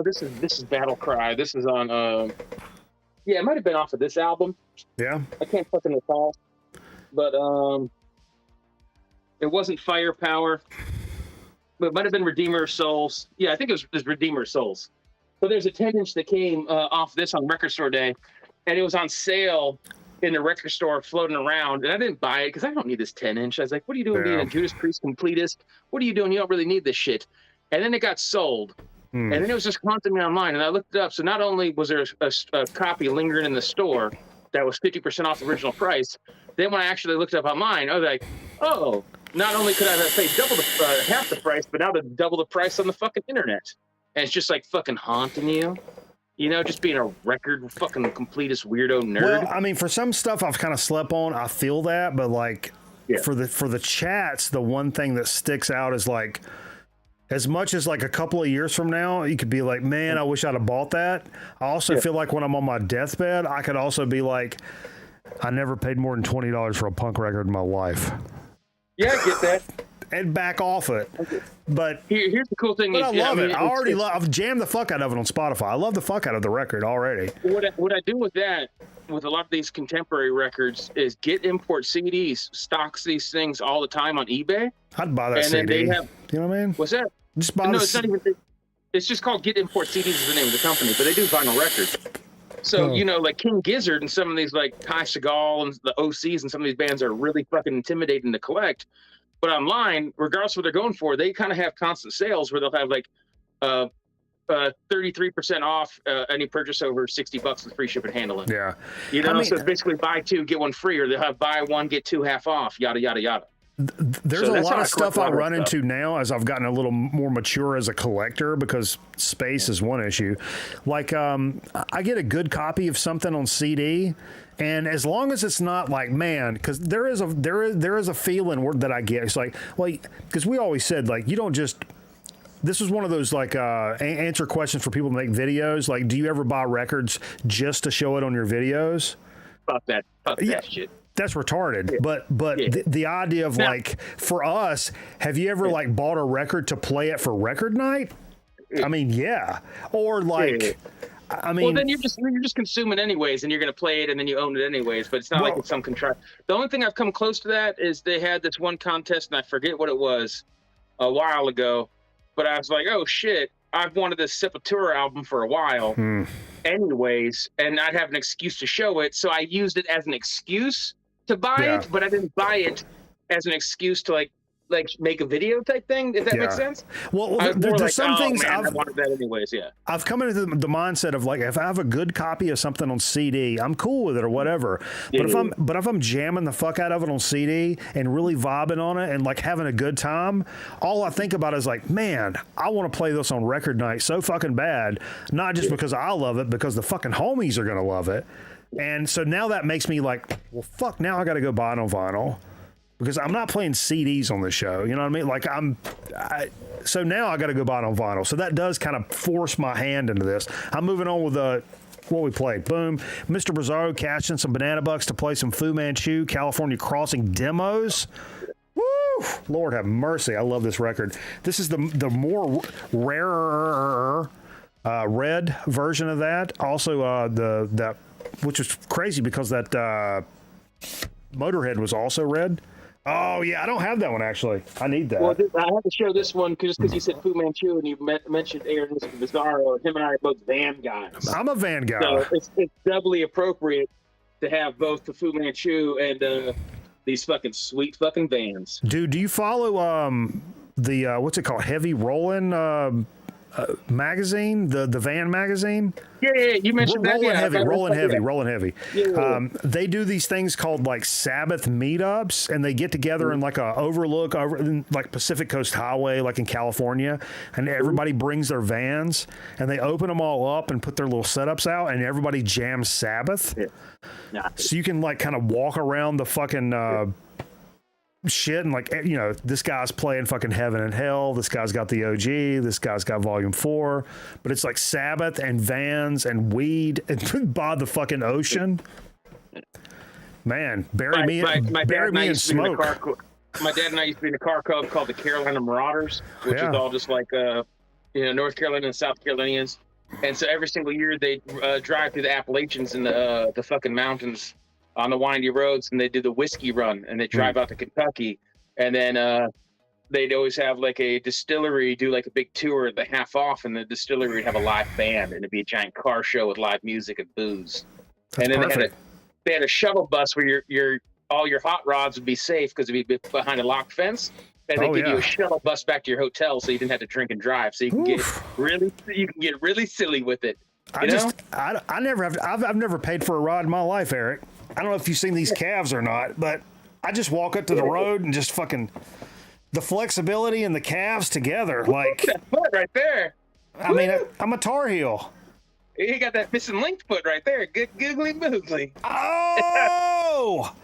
this is Battle Cry. This is on it might have been off of this album. Yeah. I can't fucking recall. But it wasn't Firepower. But it might have been Redeemer of Souls. Yeah, I think it was Redeemer of Souls. So there's a 10-inch that came off this on Record Store Day, and it was on sale in the record store floating around, and I didn't buy it because I don't need this 10-inch. I was like, what are you doing being a Judas Priest completist? What are you doing? You don't really need this shit. And then it got sold, And then it was just haunting me online, and I looked it up. So not only was there a copy lingering in the store that was 50% off the original price, then when I actually looked it up online, I was like, oh, not only could I have paid double half the price, but now double the price on the fucking internet. And it's just like fucking haunting you. You know, just being a record fucking completist weirdo nerd. Well, I mean, for some stuff I've kind of slept on. I feel that, but like for the chats, the one thing that sticks out is like, as much as like a couple of years from now, you could be like, man, I wish I'd have bought that. I also feel like when I'm on my deathbed, I could also be like, I never paid more than $20 for a punk record in my life. Yeah, I get that. And back off it. But here's the cool thing. But I love it. I've jammed the fuck out of it on Spotify. I love the fuck out of the record already. What I do with that, with a lot of these contemporary records, is get import CDs, stocks these things all the time on eBay. I'd buy that and CD. Then they have, you know what I mean? What's that? Just buy it's not even. It's just called Get Import CDs is the name of the company, but they do vinyl records. So, you know, like King Gizzard and some of these like Ty Segall and the OCs and some of these bands are really fucking intimidating to collect. But online, regardless of what they're going for, they kind of have constant sales where they'll have like 33% off any purchase over $60 with free shipping and handling. Yeah. You know, so it's basically buy two, get one free, or they'll have buy one, get two half off, yada, yada, yada. There's a lot of stuff I run into now as I've gotten a little more mature as a collector because space is one issue. Like, I get a good copy of something on CD, and as long as it's not like, man, because there is a feeling that I get. It's like, well, because we always said like you don't just. This is one of those like answer questions for people to make videos. Like, do you ever buy records just to show it on your videos? Fuck that shit. That's retarded. Yeah. But the idea of like, for us, have you ever like bought a record to play it for record night? I mean, yeah. Or like, I mean, well, then you're just consuming anyways, and you're gonna play it, and then you own it anyways. But it's not like it's some contrived. The only thing I've come close to that is they had this one contest, and I forget what it was, a while ago. But I was like, oh shit, I've wanted this Sepultura album for a while, anyways, and I'd have an excuse to show it, so I used it as an excuse to buy it, but I didn't buy it as an excuse to like make a video type thing, if that makes sense. Well, there's like, some things I wanted that anyways. I've come into the mindset of like, if I have a good copy of something on CD, I'm cool with it or whatever. But if I'm jamming the fuck out of it on CD and really vibing on it and like having a good time, all I think about is like, man, I want to play this on record night so fucking bad, not just because I love it, because the fucking homies are gonna love it. And so now that makes me like, well, fuck, now I got to go buy it on vinyl. Because I'm not playing CDs on the show, you know what I mean? Like so now I got to go buy it on vinyl. So that does kind of force my hand into this. I'm moving on with what we played. Boom, Mr. Bizarro cashed in some banana bucks to play some Fu Manchu California Crossing demos. Woo! Lord have mercy, I love this record. This is the more rarer red version of that. Also that which is crazy because that Motorhead was also red. Oh, yeah, I don't have that one, actually. I need that. Well, I have to show this one just because you said Fu Manchu and you mentioned Aaron Bizarro. Him and I are both van guys. I'm a van guy. So it's doubly appropriate to have both the Fu Manchu and these fucking sweet fucking vans. Dude, do you follow the, what's it called, Heavy Rollin' magazine, the van magazine? Yeah, you mentioned that. Rolling heavy. Yeah. They do these things called like Sabbath meetups, and they get together in like a overlook over like Pacific Coast Highway, like in California, and everybody brings their vans, and they open them all up and put their little setups out, and everybody jams Sabbath. Yeah. So you can like kind of walk around the fucking shit and like, you know, this guy's playing fucking Heaven and Hell, this guy's got the OG, this guy's got Volume 4, but it's like Sabbath and vans and weed and by the fucking ocean. Man, bury me in smoke. My dad and I used to be in a car club called the Carolina Marauders, which is all just like North Carolina and South Carolinians. And so every single year they drive through the Appalachians and the fucking mountains on the windy roads, and they do the whiskey run, and they drive out to Kentucky, and then they'd always have like a distillery do like a big tour at the half off, and the distillery would have a live band, and it'd be a giant car show with live music and booze. That's and then perfect. they had a shuttle bus where all your hot rods would be safe because it'd be behind a locked fence, And they Oh, give you yeah. a shuttle bus back to your hotel, so you didn't have to drink and drive. So you can get really silly with it. I've never paid for a ride in my life, Eric. I don't know if you've seen these calves or not, but I just walk up to the road and just fucking the flexibility and the calves together. Like, that foot right there. I mean, I'm a Tar Heel. You got that missing link foot right there. Good googly moogly. Oh,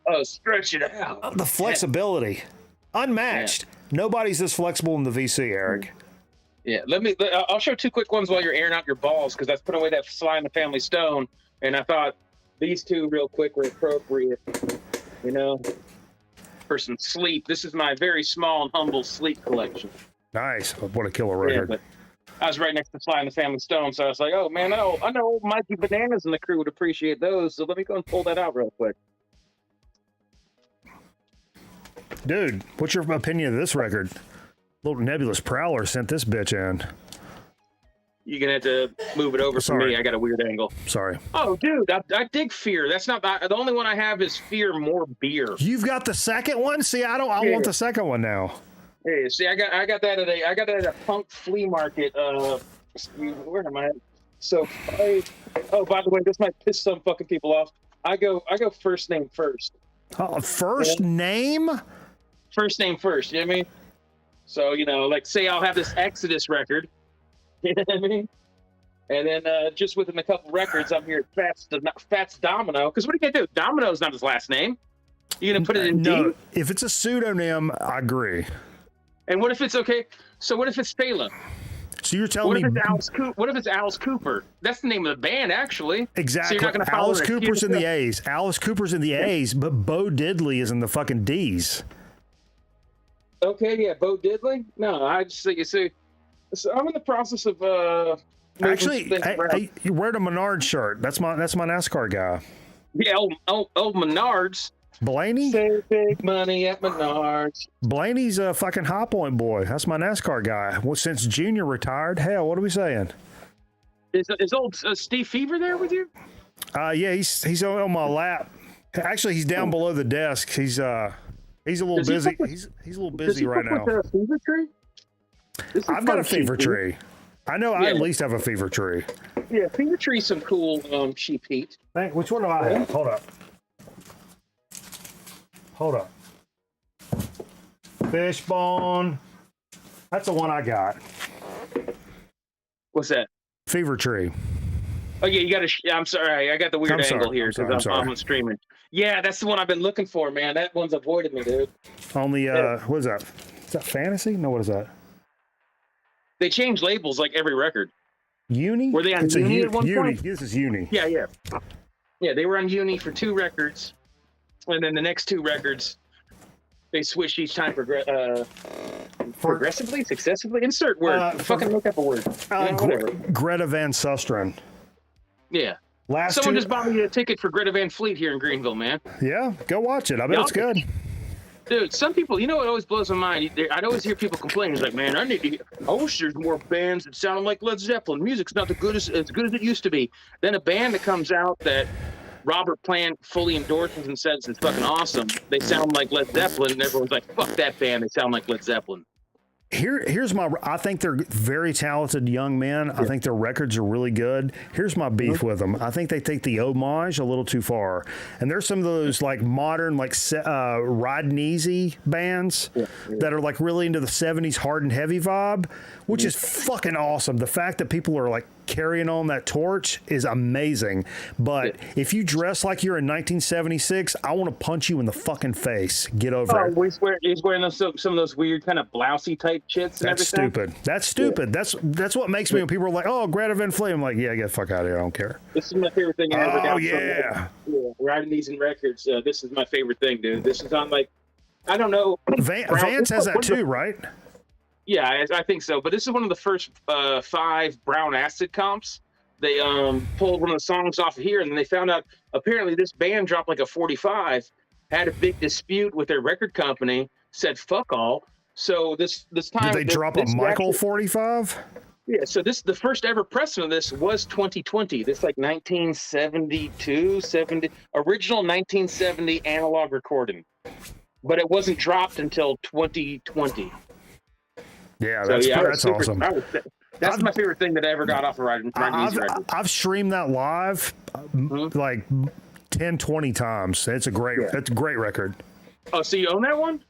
Oh, stretch it out. the flexibility, unmatched. Nobody's this flexible in the VC, Eric. Yeah, I'll show 2 quick ones while you're airing out your balls, because that's putting away that Sly and the Family Stone, and I thought these 2 real quick were appropriate, for some sleep. This is my very small and humble sleep collection. Nice. What a killer record. But I was right next to Sly and the Family Stone, so I was like, oh man, I know Mikey Bananas and the crew would appreciate those, so let me go and pull that out real quick. Dude, what's your opinion of this record? Little Nebulous Prowler sent this bitch in. You're gonna have to move it over for me. I got a weird angle. Sorry. Oh, dude, I dig Fear. That's not the only one I have is Fear More Beer. You've got the second one? See, I want the second one now. Hey, see, I got that at a punk flea market. Where am I? So, by the way, this might piss some fucking people off. I go first name first. First name? First name first. You know what I mean? So, like, say I'll have this Exodus record. You know what I mean? And then just within a couple records, I'm here at Fats Domino. Because what are you going to do? Domino's not his last name. You going to put it in No, D? if it's a pseudonym, I agree. And what if it's okay? So what if it's Fela? So you're telling me... What if it's Alice Cooper? That's the name of the band, actually. Exactly. So you're not gonna follow Alice Cooper's in the A's. Alice Cooper's in the A's, but Bo Diddley is in the fucking D's. Okay, yeah, Bo Diddley? No, I just think you see... So I'm in the process of actually, you wear the Menard shirt. That's my NASCAR guy. Yeah, old Menards. Blaney? Save big money at Menards. Blaney's a fucking High Point boy. That's my NASCAR guy. Well, since Junior retired, hell, what are we saying? Is old Steve Fever there with you? Yeah, he's on my lap. Actually, he's down below the desk. He's a little busy. He's a little busy right now. With a fever tree? I've got a fever tree. I know I at least have a fever tree. Yeah, fever tree's some cool cheap heat. Which one do I have? Hold up. Fishbone. That's the one I got. What's that? Fever tree. Oh yeah, you got to. I'm sorry, I got the weird angle here because I'm streaming. Yeah, that's the one I've been looking for, man. That one's avoided me, dude. On the what is that? Is that Fantasy? No, what is that? They change labels like every record. Uni? Were they on Uni at one point? This is Uni. Yeah. Yeah, they were on Uni for 2 records, and then the next 2 records, they switched each time progressively, successively. Insert word. Fucking look up a word. Whatever. Greta Van Susteren. Yeah. Someone just bought me a ticket for Greta Van Fleet here in Greenville, man. Yeah, go watch it. I bet it's good. Dude, some people, it always blows my mind. I'd always hear people complaining, like, man, I wish there's more bands that sound like Led Zeppelin. Music's not as good as it used to be. Then a band that comes out that Robert Plant fully endorses and says it's fucking awesome, they sound like Led Zeppelin, and everyone's like, fuck that band, they sound like Led Zeppelin. Here's my. I think they're very talented young men. Yeah. I think their records are really good. Here's my beef with them. I think they take the homage a little too far. And there's some of those like modern, like riding easy bands that are like really into the '70s hard and heavy vibe, which is fucking awesome. The fact that people are like carrying on that torch is amazing. But if you dress like you're in 1976, I want to punch you in the fucking face. Get over it. He's wearing some of those weird kind of blousey type shits. And That's everything. stupid. That's stupid. That's what makes me when people are like, "Oh, Greta Van Fleet." I'm like, "Yeah, get the fuck out of here. I don't care." This is my favorite thing I ever got. Oh yeah. Riding these in records. This is my favorite thing, dude. This is on like, I don't know. Vance has that too, right? Yeah, I think so. But this is one of the first 5 Brown Acid comps. They pulled one of the songs off of here, and then they found out apparently this band dropped like a 45, had a big dispute with their record company, said fuck all. So this time did they drop a Michael 45? Yeah, so the first ever pressing of this was 2020. This like 1972, original 1970 analog recording. but it wasn't dropped until 2020. Yeah, So, that's awesome. That's my favorite thing that I ever got off of Ride Easy record. I've streamed that live like 10, 20 times. It's a great record. Oh, so you own that one?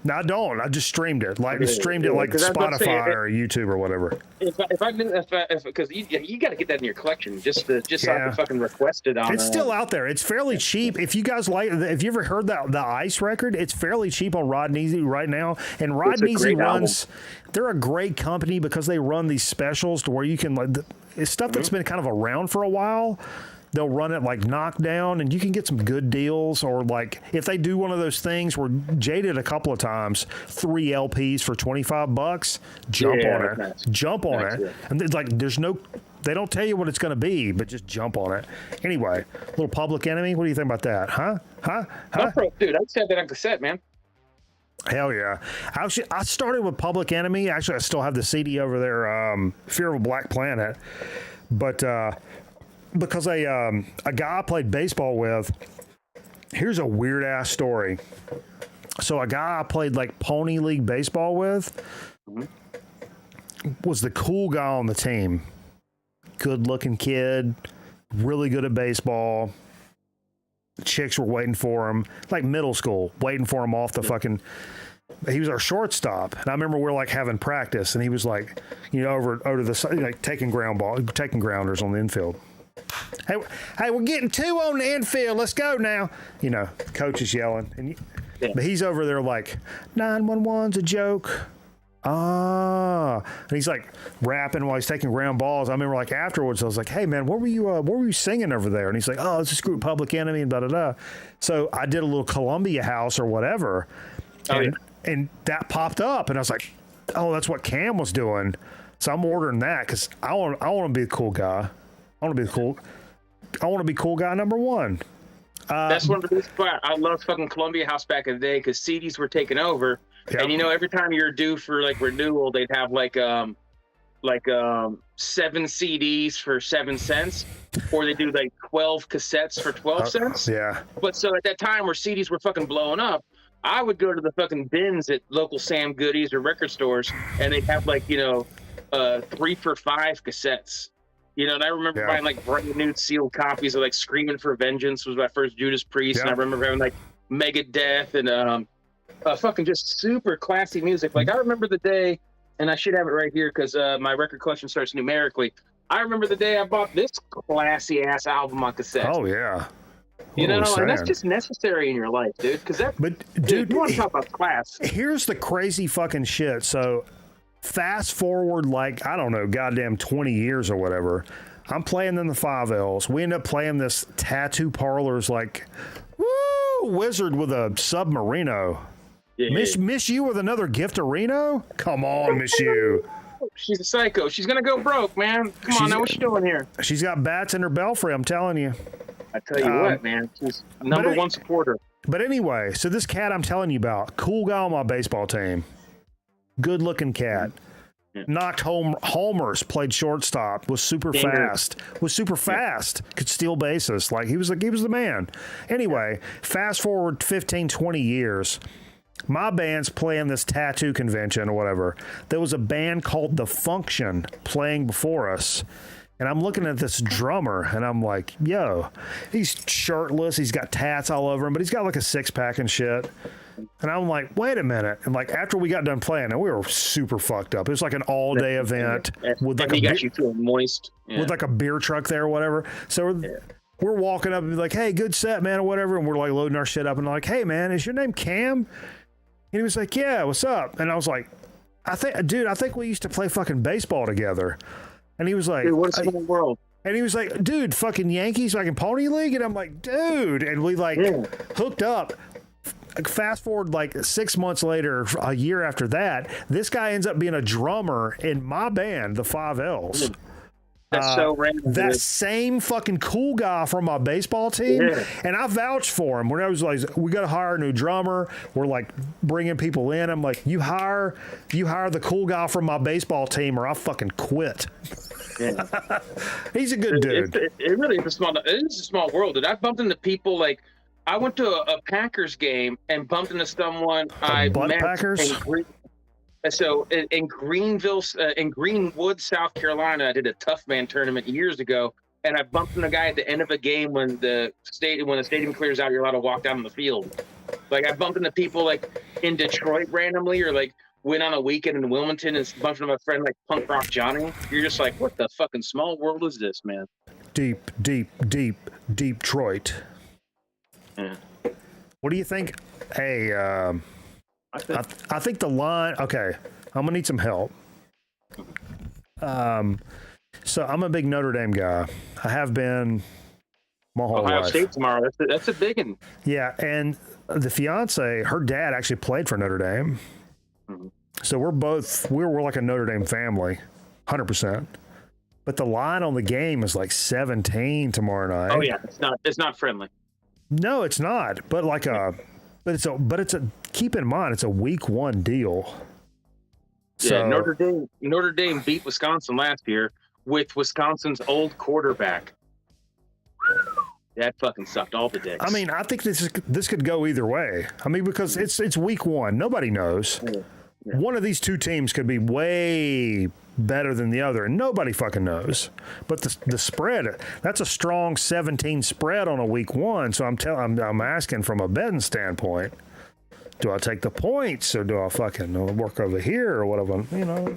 No, I don't. I just streamed it. Like streamed it like Spotify or YouTube or whatever. Because you got to get that in your collection just so I can fucking request it on. It's still out there. It's fairly cheap. If you guys if you ever heard the Ice record, it's fairly cheap on Rod and Easy right now. And Rod and Easy runs. They're a great company because they run these specials to where you can it's stuff that's been kind of around for a while. They'll run it like knockdown, and you can get some good deals. Or like if they do one of those things where Jay did a couple of times, 3 LPs for $25, jump on it. Nice. Jump on it. And it's like they don't tell you what it's going to be, but just jump on it. Anyway, little Public Enemy. What do you think about that? Huh? Dude, I just had that on cassette, man. Hell yeah. Actually, I started with Public Enemy. Actually, I still have the CD over there, Fear of a Black Planet. But because a guy I played baseball with, here's a weird ass story. So a guy I played like Pony League baseball with was the cool guy on the team. Good looking kid, really good at baseball. Chicks were waiting for him, like middle school, waiting for him off the fucking. He was our shortstop, and I remember we were like having practice, and he was like, over to the side, like taking grounders on the infield. Hey, we're getting 2 on the infield. Let's go now. Coach is yelling, but he's over there like 911's a joke. And he's like rapping while he's taking ground balls. I remember like afterwards, I was like, "Hey man, what were you singing over there?" And he's like, "Oh, it's this group Public Enemy and da da da." So I did a little Columbia House or whatever, and that popped up, and I was like, "Oh, that's what Cam was doing." So I'm ordering that because I want to be a cool guy. I want to be cool guy number 1. That's one of the reasons why I loved fucking Columbia House back in the day, because CDs were taking over. Yep. And every time you're due for like renewal, they'd have like 7 CDs for 7 cents, or they do like 12 cassettes for 12 cents. Yeah. But so at that time where CDs were fucking blowing up, I would go to the fucking bins at local Sam Goodies or record stores, and they'd have like 3 for $5 cassettes. And I remember buying like brand new sealed copies of like Screaming for Vengeance was my first Judas Priest, and I remember having like Megadeth and fucking just super classy music. Like I remember the day, and I should have it right here because my record collection starts numerically. I remember the day I bought this classy ass album on cassette. Oh yeah. And that's just necessary in your life, dude. Dude, you want to talk about class? Here's the crazy fucking shit. So fast forward like, I don't know, goddamn 20 years or whatever. I'm playing in the 5Ls. We end up playing this Tattoo Parlors like wizard with a Submarino. Yeah. Miss you with another Giftarino? Come on, Miss you. She's a psycho. She's gonna go broke, man. Come on, now what you doing here? She's got bats in her belfry, I'm telling you. I tell you what, man. She's number 1 supporter. But anyway, so this cat I'm telling you about, cool guy on my baseball team. Good looking cat. Yeah. Knocked homers, played shortstop, was super fast. Could steal bases. Like he was the man. Anyway, fast forward 15, 20 years. My band's playing this tattoo convention or whatever. There was a band called The Function playing before us. And I'm looking at this drummer, and I'm like, yo, he's shirtless. He's got tats all over him, but he's got like a 6-pack and shit. And I'm like, wait a minute. And like after we got done playing, and we were super fucked up. It was like an all-day event with like you feeling moist. Yeah. With like a beer truck there or whatever. So we're walking up and be like, hey, good set, man, or whatever. And we're like loading our shit up and like, hey, man, is your name Cam? And he was like, yeah, what's up? And I was like, I think we used to play fucking baseball together. And he was like, dude, what a small world. And he was like, dude, fucking Yankees, fucking Pony League. And I'm like, dude. And we like hooked up. Fast forward like 6 months later, a year after that, this guy ends up being a drummer in my band, the 5Ls. That's so random. That same fucking cool guy from my baseball team, and I vouched for him. When I was like, we got to hire a new drummer. We're like bringing people in. I'm like, you hire the cool guy from my baseball team, or I'll fucking quit. Yeah. He's a good dude. It really is a small world. Dude, I bumped into people like I went to a Packers game and bumped into someone I butt met Packers? in Greenville, in Greenwood, South Carolina. I did a Tough Man tournament years ago, and I bumped into a guy at the end of a game when the stadium clears out. You're allowed to walk down the field. Like I bumped into people like in Detroit randomly, or like went on a weekend in Wilmington and bumped into my friend like Punk Rock Johnny. You're just like, what the fucking small world is this, man? Deep Detroit. Yeah. What do you think? Hey, I think the line. Okay, I'm gonna need some help. So I'm a big Notre Dame guy. I have been my whole Ohio life. State tomorrow. That's a big one. Yeah, and the fiance, her dad actually played for Notre Dame. Mm-hmm. So we're like a Notre Dame family, 100%. But the line on the game is like 17 tomorrow night. Oh yeah, it's not friendly. No, it's not. But it's a keep in mind it's a week 1 deal. Yeah, Notre Dame beat Wisconsin last year with Wisconsin's old quarterback. That fucking sucked all the dicks. I mean, I think this could go either way. I mean, because it's week 1. Nobody knows. Yeah. One of these two teams could be way better than the other, and nobody fucking knows. But the spread, that's a strong 17 spread on a week 1. So I'm asking from a betting standpoint, do I take the points or do I fucking work over here or whatever? You know.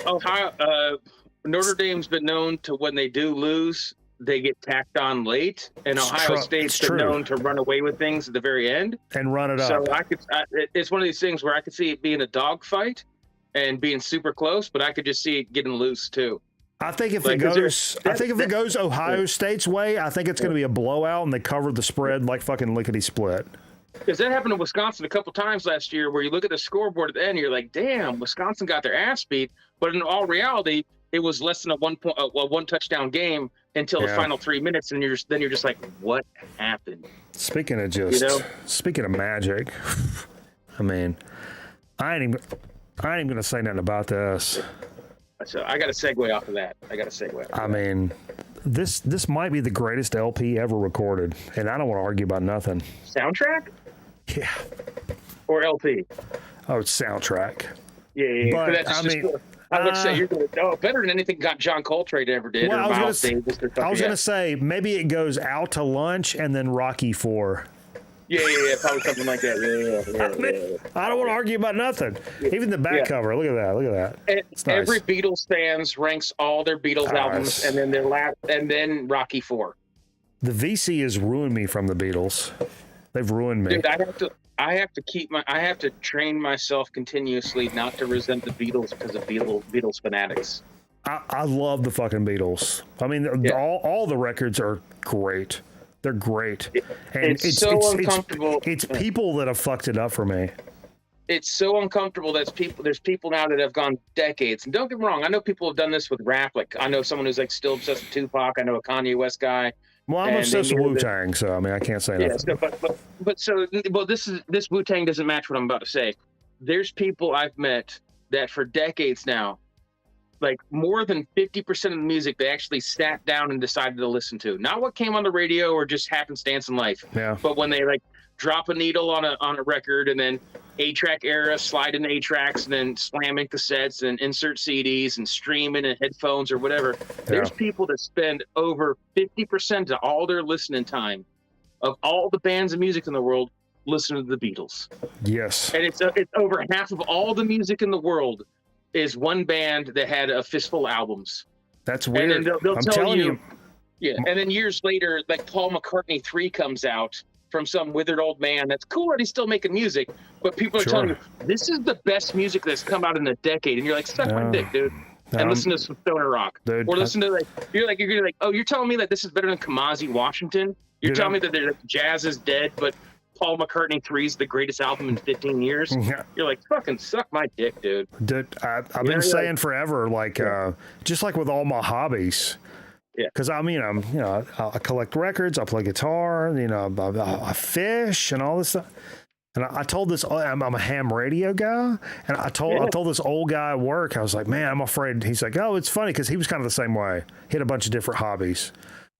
Ohio, Notre Dame's been known to, when they do lose, they get tacked on late, and Ohio State's been known to run away with things at the very end and run it up. So it's one of these things where I could see it being a dogfight and being super close, but I could just see it getting loose too. I think if it goes Ohio State's way, I think it's going to be a blowout, and they cover the spread like fucking lickety split. Because that happened to Wisconsin a couple times last year, where you look at the scoreboard at the end, and you're like, "Damn, Wisconsin got their ass beat," but in all reality, it was less than a one touchdown game until the final 3 minutes, and you're just like, what happened? Speaking of magic, I mean, I ain't even gonna say nothing about this. So I got to segue off of that. I mean, this might be the greatest LP ever recorded, and I don't want to argue about nothing. Soundtrack? Yeah. Or LP? Oh, it's soundtrack. Yeah. But I mean. I would say you're going to better than anything John Coltrane ever did. Well, or Miles Davis. I was going to say maybe it goes Out to Lunch and then Rocky 4. Yeah, probably something like that. Yeah. I don't want to argue about nothing. Even the back cover. Look at that. It's nice. Every Beatles fans ranks all their Beatles albums, and then Rocky 4. The VC has ruined me from the Beatles. They've ruined me. Dude, I have to train myself continuously not to resent the Beatles because of Beatles fanatics. I love the fucking Beatles. I mean, all the records are great. They're great. And it's so uncomfortable. It's people that have fucked it up for me. It's so uncomfortable that there's people now that have gone decades. And don't get me wrong, I know people have done this with rap. Like I know someone who's like still obsessed with Tupac. I know a Kanye West guy. Well, I'm obsessed with Wu-Tang, so I mean, I can't say nothing. This Wu-Tang doesn't match what I'm about to say. There's people I've met that for decades now, like more than 50% of the music they actually sat down and decided to listen to. Not what came on the radio or just happenstance in life. Yeah. But when they like drop a needle on a record and then 8-track era, slide into 8-tracks and then slam in cassettes and insert CDs and stream in headphones or whatever. There's people that spend over 50% of all their listening time of all the bands and music in the world listening to the Beatles. Yes. And it's over half of all the music in the world is one band that had a fistful of albums. That's weird. And then they'll I'm tell telling you. Yeah. And then years later, like Paul McCartney 3 comes out from some withered old man. That's cool that he's still making music, but people are telling you this is the best music that's come out in a decade, and you're like, suck my dick, dude. And listen to some stoner rock, dude, or listen to you're gonna like, oh, you're telling me that this is better than Kamasi Washington? You're telling me that jazz is dead, but Paul McCartney 3 is the greatest album in 15 years? Yeah. You're like, fucking suck my dick, dude. Dude, I've been saying forever, like, just like with all my hobbies. Yeah. Because I collect records, I play guitar, I fish and all this stuff. And I told this, I'm a ham radio guy, and I told this old guy at work, I was like, man, I'm afraid. He's like, oh, it's funny because he was kind of the same way. He had a bunch of different hobbies.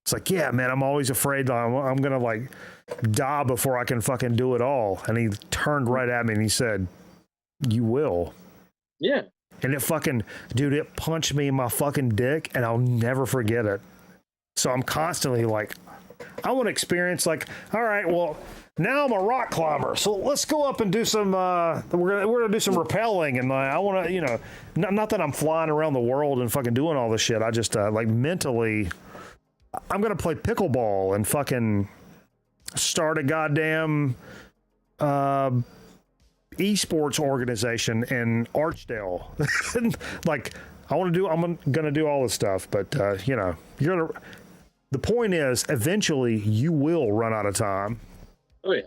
It's like, yeah, man, I'm always afraid that I'm gonna like die before I can fucking do it all. And he turned right at me and he said, you will. Yeah. And it fucking, dude, it punched me in my fucking dick and I'll never forget it. So I'm constantly like, I want to experience like, all right, well, now I'm a rock climber. So let's go up and do some, we're gonna do some rappelling. And I want to, you know, not that I'm flying around the world and fucking doing all this shit. I just like mentally, I'm going to play pickleball and fucking start a goddamn, esports organization in Archdale. Like I'm gonna do all this stuff, but you know, the point is eventually you will run out of time. Oh yeah.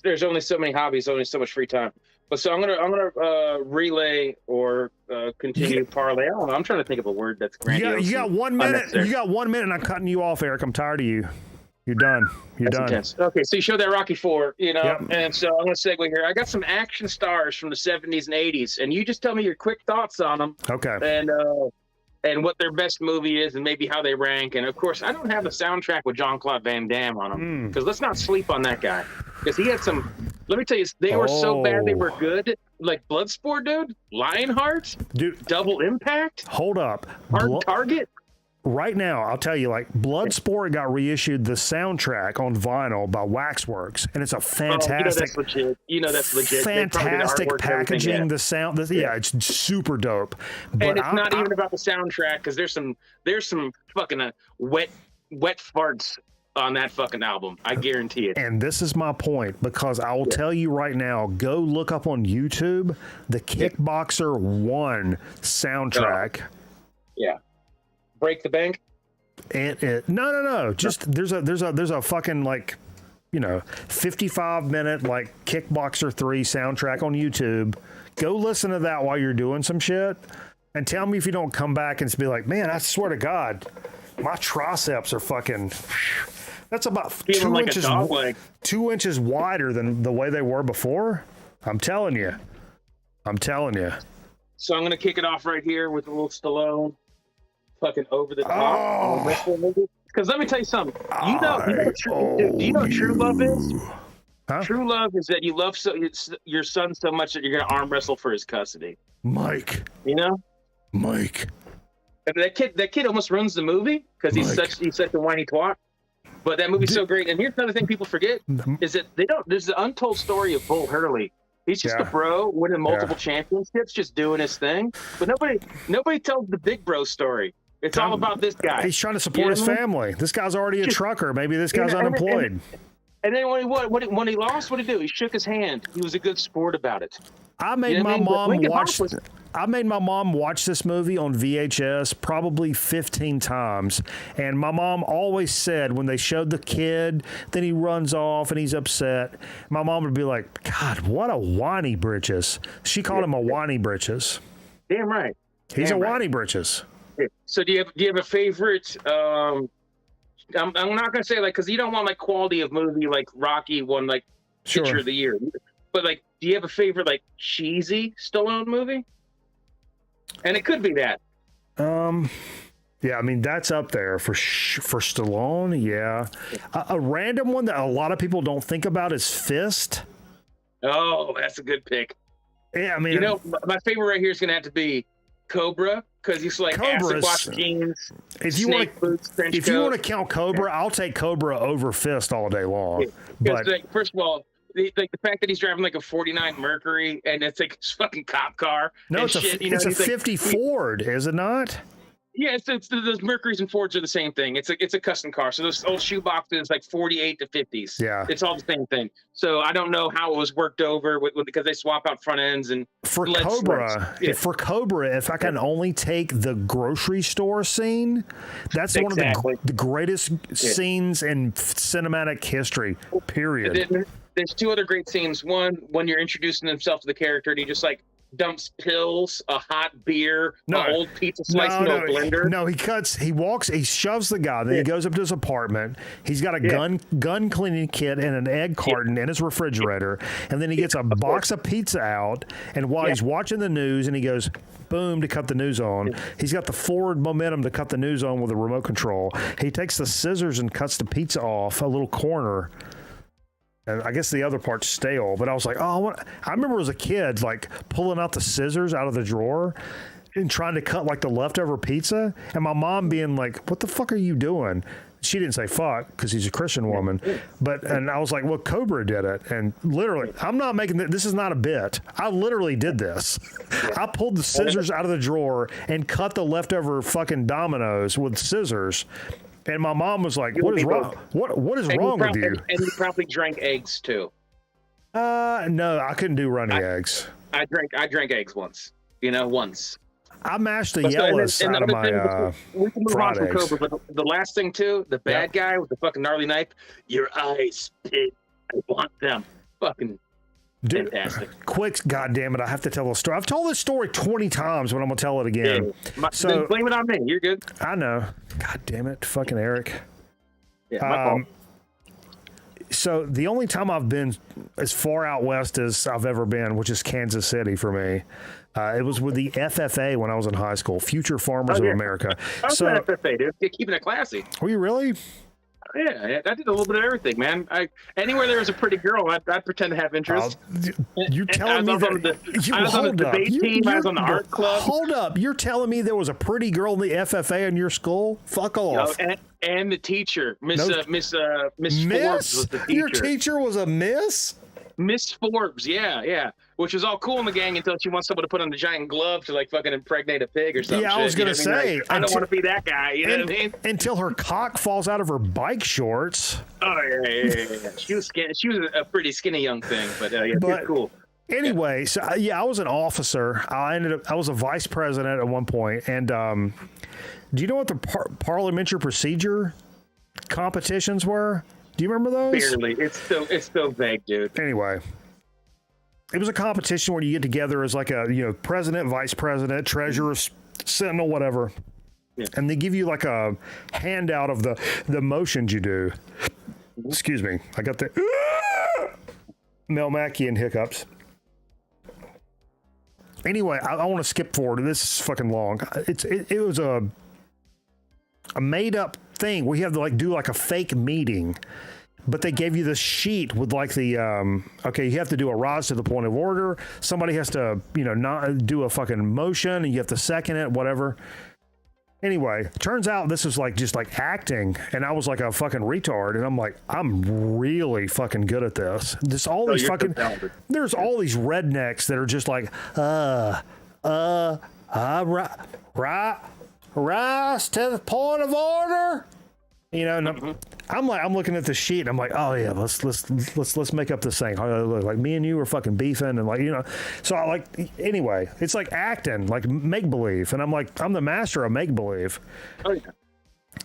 There's only so many hobbies, only so much free time. But so I'm gonna relay or continue parlay. I don't know. I'm trying to think of a word that's grandiose. You got 1 minute. You got 1 minute, and I'm cutting you off, Eric. I'm tired of you. You're done. You're done. Intense. Okay, so you showed that Rocky IV, you know, Yep. and so I'm going to segue here. I got some action stars from the 70s and 80s, and you just tell me your quick thoughts on them. Okay. And what their best movie is and maybe how they rank. And, of course, I don't have the soundtrack with Jean-Claude Van Damme on them because let's not sleep on that guy because he had some – let me tell you, they were so bad they were good. Like Bloodsport, dude, Lionheart, Dude, Double Impact, hold up. Hard Target. Right now, I'll tell you, like, Bloodsport got reissued the soundtrack on vinyl by Waxworks, and it's a fantastic, You know that's legit. Fantastic packaging. Yeah. The sound, it's super dope. But And it's not even about the soundtrack because there's some fucking wet farts on that fucking album. I guarantee it. And this is my point because I will tell you right now, go look up on YouTube the Kickboxer 1 soundtrack. Yeah. Break the Bank? No. Just there's a fucking like, you know, 55-minute like Kickboxer 3 soundtrack on YouTube. Go listen to that while you're doing some shit and tell me if you don't come back and be like, man, I swear to God, my triceps are fucking that's about 2 inches, 2 inches wider than the way they were before. I'm telling you. So I'm gonna kick it off right here with a little Stallone. Fucking over the top. Because let me tell you something. Do you know what true love is? Huh? True love is that you love your son so much that you're gonna arm wrestle for his custody. Mike. You know? Mike. And that kid almost ruins the movie because he's such a whiny twat. But that movie's so great. And here's another thing people forget is that there's the untold story of Bull Hurley. He's just a bro winning multiple championships, just doing his thing. But nobody tells the big bro story. It's all about this guy. He's trying to support his family. This guy's already a trucker. Maybe this guy's unemployed. And then when he lost, what did he do? He shook his hand. He was a good sport about it. I made my mom watch this movie on VHS probably 15 times. And my mom always said when they showed the kid, then he runs off and he's upset. My mom would be like, God, what a whiny britches. She called him a whiny britches. Damn right. He's a whiny britches. So do you have a favorite? I'm not gonna say like because you don't want like quality of movie like Rocky won like picture of the year, but like do you have a favorite like cheesy Stallone movie? And it could be that. Yeah, I mean that's up there for Stallone. Yeah, a random one that a lot of people don't think about is Fist. Oh, that's a good pick. Yeah, I mean, my favorite right here is gonna have to be Cobra. Because he's like acid wash jeans, if you want to count Cobra, I'll take Cobra over Fist all day long. Yeah. But like, first of all, the fact that he's driving like a '49 Mercury and it's like a fucking cop car. No, it's a 50 Ford, is it not? Yeah, it's those Mercuries and Fords are the same thing. It's a custom car. So those old shoe boxes like 48 to 50s. Yeah, it's all the same thing. So I don't know how it was worked over because they swap out front ends and for Cobra. If I can only take the grocery store scene, that's one of the greatest scenes in cinematic history. Period. There's two other great scenes. One when you're introducing himself to the character and he just like dumps pills, a hot beer, No. an old pizza slice into a blender. No, he shoves the guy, then he goes up to his apartment. He's got a gun cleaning kit and an egg carton in his refrigerator, and then he gets a box of pizza out, and while he's watching the news, and he goes, boom, to cut the news on. He's got the forward momentum to cut the news on with a remote control. He takes the scissors and cuts the pizza off a little corner. And I guess the other part's stale, but I was like, I remember as a kid, like pulling out the scissors out of the drawer and trying to cut like the leftover pizza. And my mom being like, what the fuck are you doing? She didn't say fuck because she's a Christian woman. And I was like, well, Cobra did it. And literally, I'm not making this is not a bit. I literally did this. I pulled the scissors out of the drawer and cut the leftover fucking Dominoes with scissors. And my mom was like, "What is wrong? What is wrong with you?" And you probably drank eggs too. No, I couldn't do runny eggs. I drank eggs once. Once. I mashed the yellows out of my we can move fried on from eggs. Cobra, but the last thing too, the bad guy with the fucking gnarly knife. Your eyes, pig. I want them. Fucking Dude, fantastic. Quick, goddamn it! I have to tell the story. I've told this story 20 times, but I'm gonna tell it again. Then blame it on me. You're good. I know. God damn it, fucking Eric. Yeah, my fault. So the only time I've been as far out west as I've ever been, which is Kansas City for me, it was with the FFA when I was in high school, Future Farmers of America. I was an FFA, dude. You're keeping it classy. Were you really? Yeah, I did a little bit of everything, man. Anywhere there was a pretty girl, I'd pretend to have interest. You're telling me I was on the debate team. I was on the art club. Hold up! You're telling me there was a pretty girl in the FFA in your school? Fuck off! And the teacher, Miss Forbes, was the teacher. Your teacher was a Miss? Miss Forbes, yeah. Which was all cool in the gang until she wants someone to put on the giant glove to like fucking impregnate a pig or something. Yeah, I was gonna say. I don't want to be that guy. You know what I mean? Until her cock falls out of her bike shorts. Oh yeah. She was skinny. She was a pretty skinny young thing, but she was cool. Anyway, so I was an officer. I was a vice president at one point, and do you know what the parliamentary procedure competitions were? Do you remember those? Barely. It's still vague, dude. Anyway, it was a competition where you get together as like a president, vice president, treasurer, sentinel, whatever, and they give you like a handout of the motions you do. Excuse me, I got the Melmacian hiccups. Anyway, I want to skip forward. This is fucking long. It was a made up thing. We have to like do like a fake meeting, but they gave you this sheet with like the okay, you have to do a rise to the point of order. Somebody has to not do a fucking motion, and you have to second it, whatever. Anyway, turns out this is like just like acting, and I was like a fucking retard, and I'm like, I'm really fucking good at this. There's all these rednecks that are just like, rise to the point of order. And I'm looking at the sheet and I'm like, oh yeah, let's make up this thing. Like me and you were fucking beefing and so I anyway, it's like acting, like make believe, and I'm like, I'm the master of make believe. Oh yeah.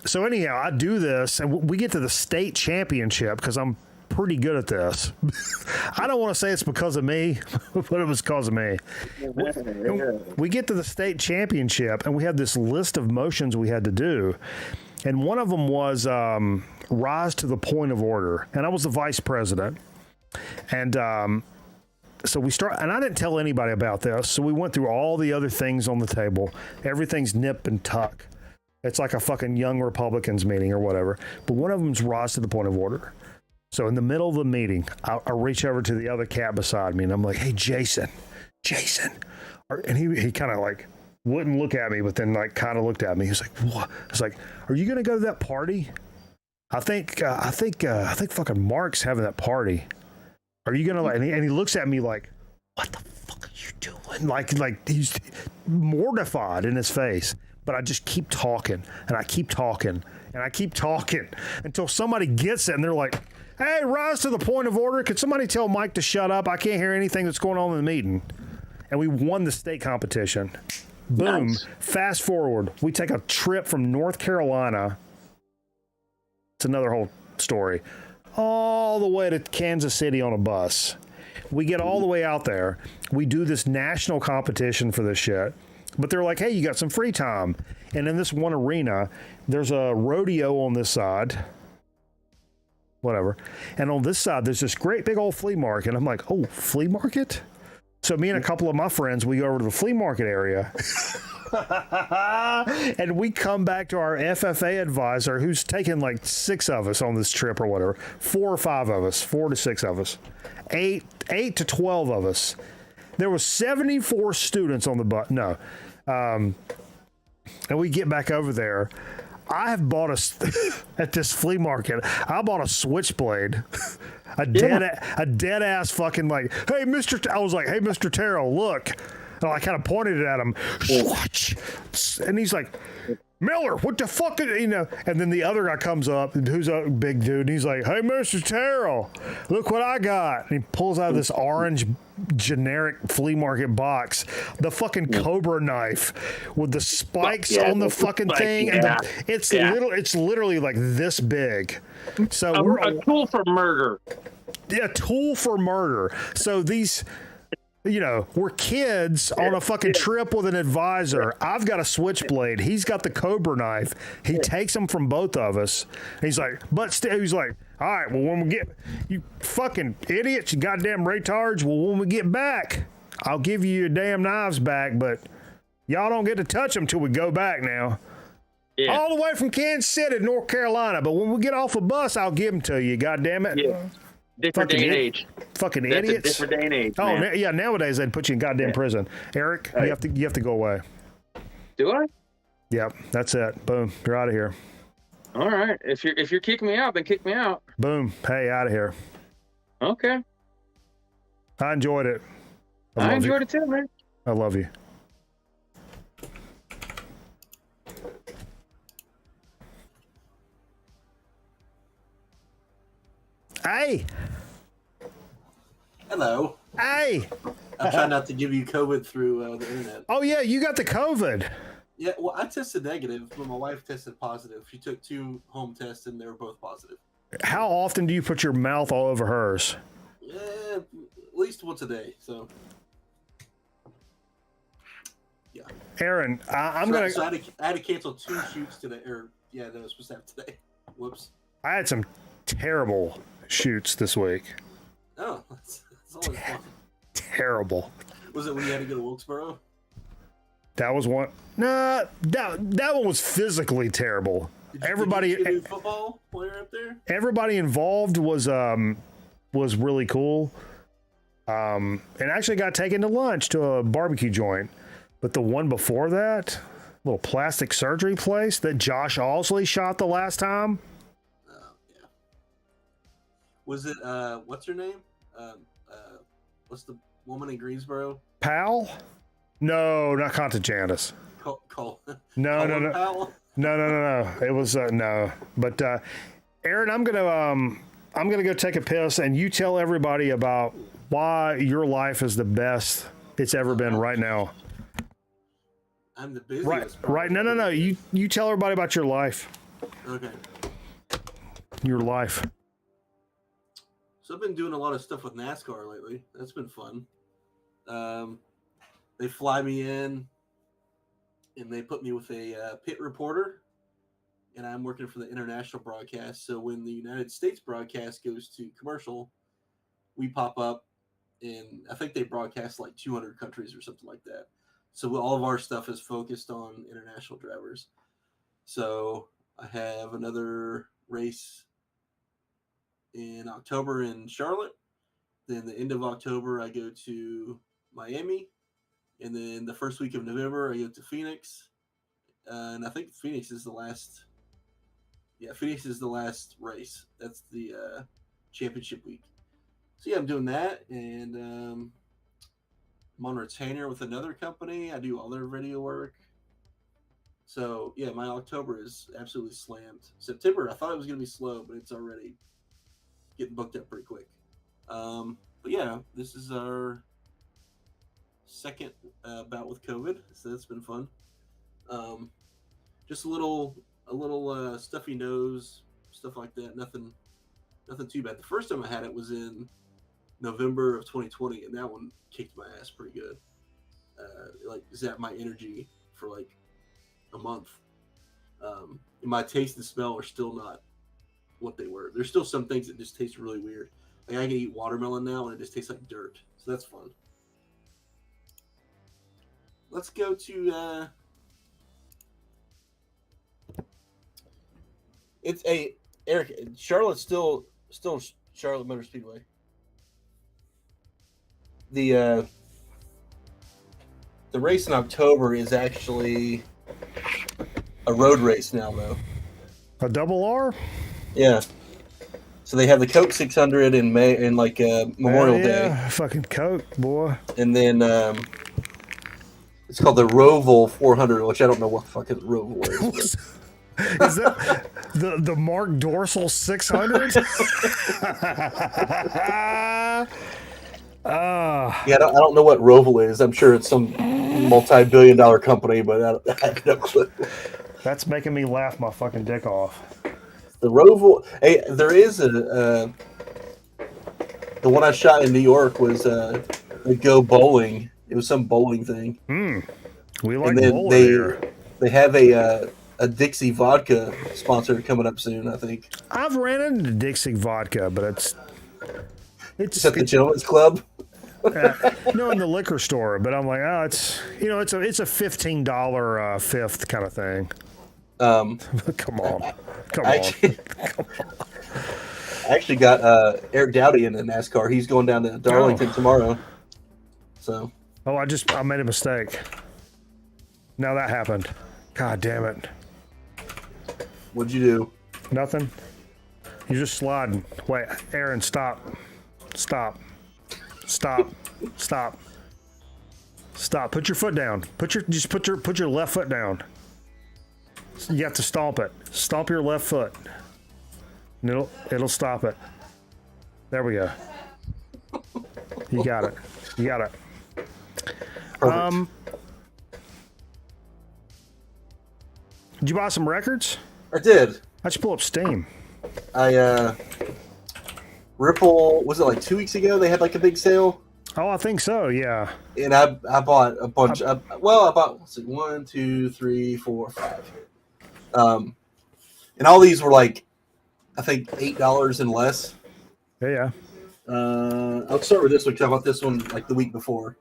So anyhow, I do this and we get to the state championship because I'm pretty good at this. I don't want to say it's because of me, but it was because of me. We get to the state championship and we had this list of motions we had to do. And one of them was rise to the point of order. And I was the vice president. And so we start, and I didn't tell anybody about this. So we went through all the other things on the table. Everything's nip and tuck. It's like a fucking young Republicans meeting or whatever. But one of them's rise to the point of order. So in the middle of the meeting, I reach over to the other cat beside me and I'm like, hey, Jason. And he kind of like wouldn't look at me, but then like kind of looked at me. He's like, what? I was like, are you going to go to that party? I think fucking Mark's having that party. Are you going to and he looks at me like, what the fuck are you doing? Like he's mortified in his face, but I just keep talking and I keep talking and I keep talking until somebody gets it and they're like, hey, rise to the point of order. Could somebody tell Mike to shut up? I can't hear anything that's going on in the meeting. And we won the state competition. Boom. Nice. Fast forward. We take a trip from North Carolina. It's another whole story. All the way to Kansas City on a bus. we get all the way out there. We do this national competition for this shit. But they're like, hey, you got some free time. And in this one arena, there's a rodeo on this side. Whatever. And on this side, there's this great big old flea market. I'm like, oh, flea market? So me and a couple of my friends, we go over to the flea market area. And we come back to our FFA advisor, who's taken like 6 of us on this trip or whatever. 4 or 5 of us, 4 to 6 of us, 8 to 12 of us. There was 74 students on the bus. No. And we get back over there. I have bought at this flea market, I bought a switchblade. A dead ass fucking like, hey, I was like, hey, Mr. Terrell, look. And I kind of pointed it at him. And he's like, Miller, what the fuck is, and then the other guy comes up, who's a big dude, and he's like, hey, Mr. Terrell, look what I got. And he pulls out this orange generic flea market box, the fucking Cobra knife with the spikes on the fucking thing. And it's literally like this big. So we're a tool for murder. Yeah, tool for murder. So these... we're kids on a fucking trip with an advisor. I've got a switchblade. He's got the Cobra knife. He takes them from both of us. He's like, but still, he's like, all right, well, when we get, you fucking idiots, you goddamn retards, well, when we get back, I'll give you your damn knives back, but y'all don't get to touch them till we go back now. Yeah. All the way from Kansas City to North Carolina, but when we get off a bus, I'll give them to you, goddamn it. Yeah. Different day and age. Fucking That's idiots. A different day and age. Oh, nowadays they'd put you in goddamn prison. Eric, you have to go away. Do I? Yep, that's it. Boom, you're out of here. All right. If you're kicking me out, then kick me out. Boom. Hey, out of here. Okay. I enjoyed it. I enjoyed it too, man. I love you. Hey. Hello. Hey. I'm trying not to give you COVID through the internet. Oh, yeah, you got the COVID. Yeah, well, I tested negative, but my wife tested positive. She took 2 home tests, and they were both positive. How often do you put your mouth all over hers? At least once a day, so... Yeah. Aaron, I had to cancel 2 shoots today, that I was supposed to have today. Whoops. I had some terrible shoots this week. Oh, that's always fun. Terrible. Was it when you had to go to Wilkesboro? That was one. Nah, that one was physically terrible. Did you do football while you were up there? Everybody involved was really cool. And actually got taken to lunch to a barbecue joint. But the one before that, little plastic surgery place that Josh Alsley shot the last time. Yeah. Was it what's her name? What's the woman in Greensboro? Powell? No, not Conta Janice. Cole. No. Powell? No. It was no. But Aaron, I'm gonna go take a piss, and you tell everybody about why your life is the best it's ever been right now. I'm the busiest. Right. No. You tell everybody about your life. Okay. Your life. So I've been doing a lot of stuff with NASCAR lately. That's been fun. They fly me in, and they put me with a pit reporter, and I'm working for the international broadcast. So when the United States broadcast goes to commercial, we pop up, and I think they broadcast like 200 countries or something like that. So all of our stuff is focused on international drivers. So I have another race in October in Charlotte. Then the end of October, I go to Miami. And then the first week of November, I go to Phoenix. And I think Phoenix is the last. Yeah, Phoenix is the last race. That's the championship week. So yeah, I'm doing that. And I'm on retainer with another company. I do all their video work. So yeah, my October is absolutely slammed. September, I thought it was going to be slow, but it's already getting booked up pretty quick. But yeah, this is our second bout with COVID, so that's been fun. Just a little stuffy nose, stuff like that. Nothing too bad. The first time I had it was in November of 2020, and that one kicked my ass pretty good. Like zapped my energy for like a month. And my taste and smell are still not what they were. There's still some things that just taste really weird. Like I can eat watermelon now and it just tastes like dirt. So that's fun. Let's go to it's a Eric. Charlotte's still Charlotte Motor Speedway. The race in October is actually a road race now, though. A double R? Yeah. So they have the Coke 600 in May, in like Memorial Day, fucking Coke, boy. and then it's called the Roval 400, which I don't know what the fuck is Roval is. Is that the Mark Dorsal 600? Yeah, I don't know what Roval is. I'm sure it's some multi-billion-dollar company, but I have no clue. That's making me laugh my fucking dick off. The Roval. Hey, there is the one I shot in New York was a Go Bowling. It was some bowling thing. We like And then bowling here. they have a Dixie vodka sponsor coming up soon, I think. I've ran into Dixie vodka, but it's Is that the Gentleman's Club? no, in the liquor store. But I'm like, oh, it's a $15 fifth kind of thing. Come on. I actually got Eric Dowdy in the NASCAR. He's going down to Darlington tomorrow. So. Oh, I made a mistake. Now that happened. God damn it. What'd you do? Nothing. You're just sliding. Wait, Aaron, stop. Stop. Put your foot down. Put your left foot down. You have to stomp it. Stomp your left foot. And it'll stop it. There we go. You got it. Perfect. Did you buy some records? I did. I should pull up Steam. Ripple, was it like 2 weeks ago? They had like a big sale. Oh, I think so. Yeah. And I bought a bunch. I bought 1, 2, 3, 4, 5. And all these were like, I think $8 and less. Yeah. I'll start with this one because I bought this one like the week before.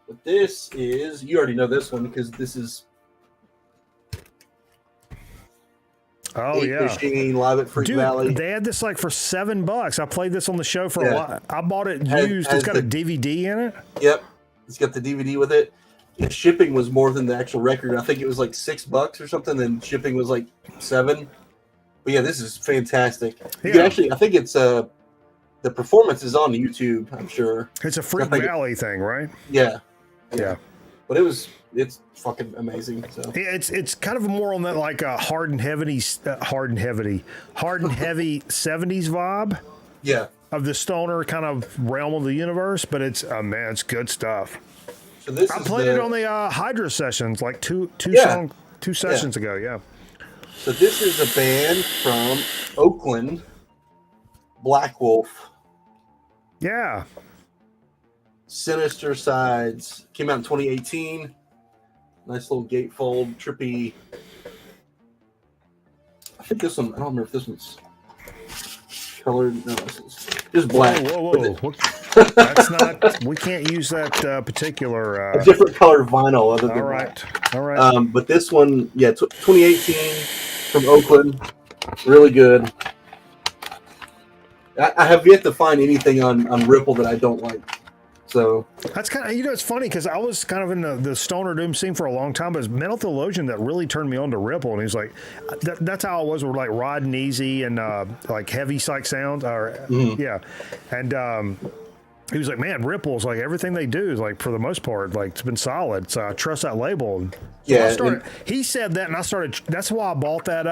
But this is, you already know this one because this is. Oh yeah, Machine live at Freak Dude, Valley. They had this like for $7. I played this on the show for a while. I bought it used. It's got a DVD in it. Yep, it's got the DVD with it. The shipping was more than the actual record. I think it was like $6 or something, and shipping was like $7. But yeah, this is fantastic. You can actually, I think it's the performance is on YouTube. I'm sure it's a Freak Valley thing, right? Yeah. But it's fucking amazing. So yeah, it's kind of more on that like hard and heavy 70s vibe. Yeah. Of the stoner kind of realm of the universe, but it's man, it's good stuff. So this I played it on the Hydra sessions like two sessions ago. Yeah. So this is a band from Oakland, Black Wolf. Yeah. Sinister Sides came out in 2018. Nice little gatefold, trippy. I think this one. I don't remember if this one's colored. No, this is just black. Whoa. That's not. We can't use that particular. A different color vinyl, other than all right. But this one, 2018 from Oakland, really good. I have yet to find anything on Ripple that I don't like. So that's kind of, it's funny because I was kind of in the stoner doom scene for a long time, but it's Mental Theologian that really turned me on to Ripple, and he's like, that's how I was with like Riding Easy and like heavy psych sounds, and he was like, man, Ripple's like everything they do is like for the most part like it's been solid, so I trust that label. And so he said that, and I started. That's why I bought that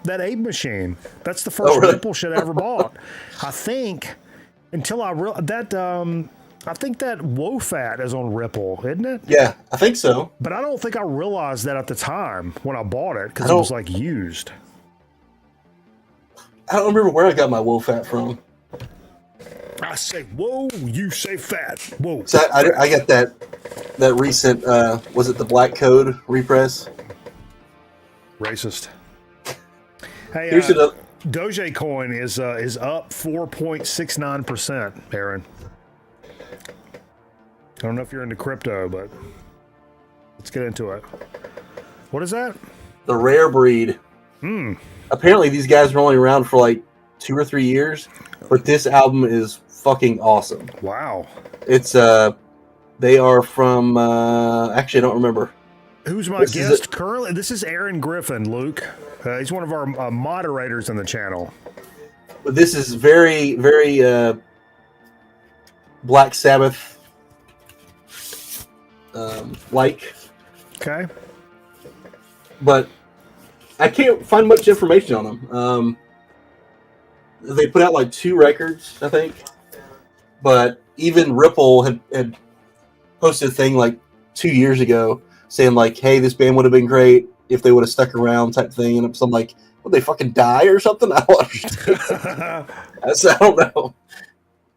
Ape machine. That's the first Ripple shit I ever bought. I think until I realized that. I think that WoFat is on Ripple, isn't it? Yeah, I think so. But I don't think I realized that at the time when I bought it because it was like used. I don't remember where I got my WoFat from. I say whoa, you say fat. Whoa. So I got that recent, was it the Black Code repress? Racist. Hey, Here's another. Dogecoin is up 4.69%, Aaron. I don't know if you're into crypto, but let's get into it. What is that? The Rare Breed. Apparently, these guys were only around for like 2 or 3 years, but this album is fucking awesome. Wow. It's they are from actually I don't remember. Who's my guest currently? This is Aaron Griffin, Luke. He's one of our moderators on the channel. But this is very, very Black Sabbath like. Okay. But I can't find much information on them. They put out like 2 records, I think. But even Ripple had posted a thing like 2 years ago saying like, hey, this band would have been great if they would have stuck around type thing. And I'm like, would they fucking die or something? I don't understand. I don't know.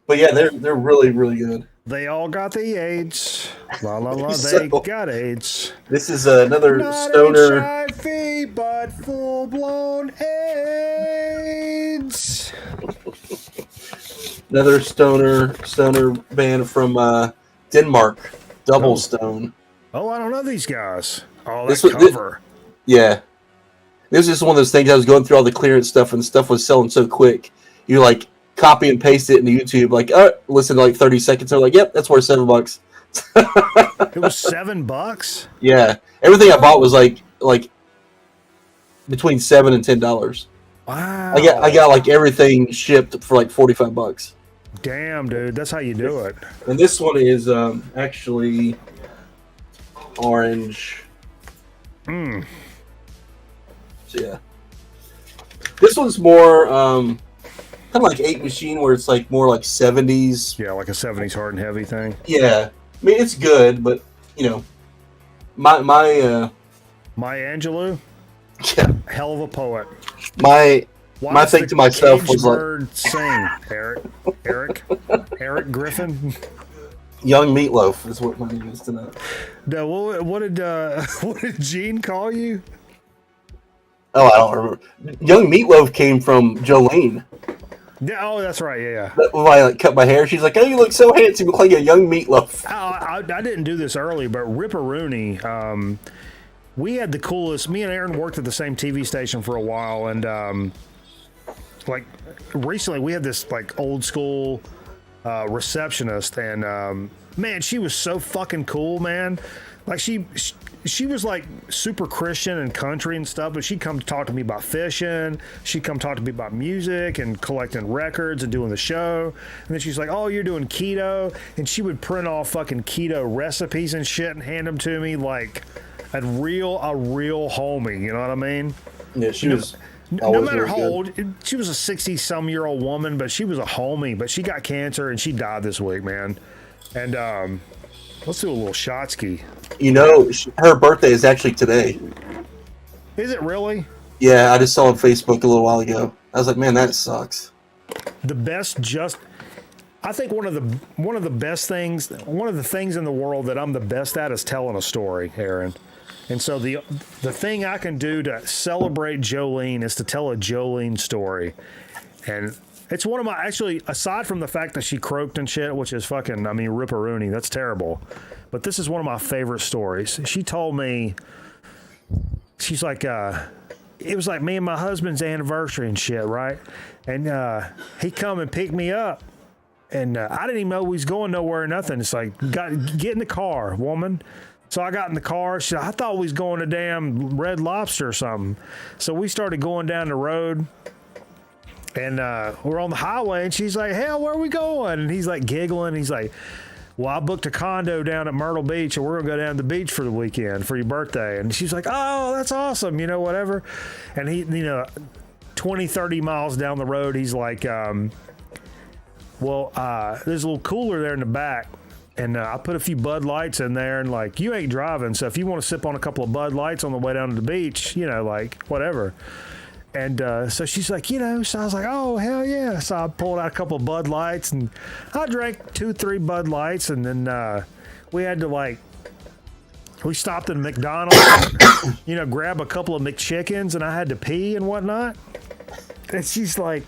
But yeah, they're really, really good. They all got the AIDS. La la la, So, they got AIDS. This is another Not stoner. HIV, but full blown AIDS. Another stoner band from Denmark, Double Stone. Oh, I don't know these guys. Oh, that This was- cover. Yeah. This is one of those things I was going through all the clearance stuff and the stuff was selling so quick. You like copy and paste it into YouTube, like, listen to like 30 seconds. They're like, yep, that's worth $7. It was $7. Yeah. Everything I bought was like between $7 and $10. Wow. I got like everything shipped for like $45. Damn, dude, that's how you do it. And this one is actually orange. So yeah. This one's more kind of like 8 Machine, where it's like more like 70s. Yeah, like a 70s hard and heavy thing. Yeah. I mean, it's good, but you know, my Maya Angelou, yeah, hell of a poet. my Why thing does to the myself caged was like, bird sing, Eric Griffin. Young Meatloaf is what my name is tonight. No, what did Gene call you? Oh, I don't remember. Young Meatloaf came from Jolene. Yeah, oh, that's right. Yeah. When I like cut my hair, she's like, "Oh, you look so handsome, you look like a young Meatloaf." I didn't do this early, but Ripperoonie, we had the coolest. Me and Aaron worked at the same TV station for a while, and like recently we had this like old school receptionist, and man, she was so fucking cool, man. Like she was like super Christian and country and stuff, but she'd come to talk to me about fishing. She'd come talk to me about music and collecting records and doing the show. And then she's like, "Oh, you're doing keto," and she would print off fucking keto recipes and shit and hand them to me like a real homie. You know what I mean? Yeah, she was. No matter how old, she was a 60-some-year-old woman, but she was a homie. But she got cancer and she died this week, man. And let's do a little shot ski. You know, her birthday is actually today. Is it really? Yeah, I just saw on Facebook a little while ago. I was like, man, that sucks. The best, I think one of the best things, one of the things in the world that I'm the best at is telling a story, Aaron. And so the thing I can do to celebrate Jolene is to tell a Jolene story. And it's one of my, actually, aside from the fact that she croaked and shit, which is fucking, I mean, Ripperoonie, that's terrible. But this is one of my favorite stories. She told me, she's like, it was like me and my husband's anniversary and shit, right? And he come and picked me up. And I didn't even know we was going nowhere or nothing. It's like, get in the car, woman. So I got in the car. I thought we was going to damn Red Lobster or something. So we started going down the road. And we're on the highway. And she's like, hell, where are we going? And he's like giggling. He's like, well, I booked a condo down at Myrtle Beach. And we're going to go down to the beach for the weekend for your birthday. And she's like, oh, that's awesome. You know, whatever. And he, 20, 30 miles down the road, he's like, there's a little cooler there in the back. And I put a few Bud Lights in there, and like, you ain't driving, so if you want to sip on a couple of Bud Lights on the way down to the beach, like, whatever. And so she's like, so I was like, oh, hell yeah. So I pulled out a couple of Bud Lights, and I drank 2-3 Bud Lights, and then we had to, we stopped at McDonald's, and, grab a couple of McChickens, and I had to pee and whatnot. And she's like,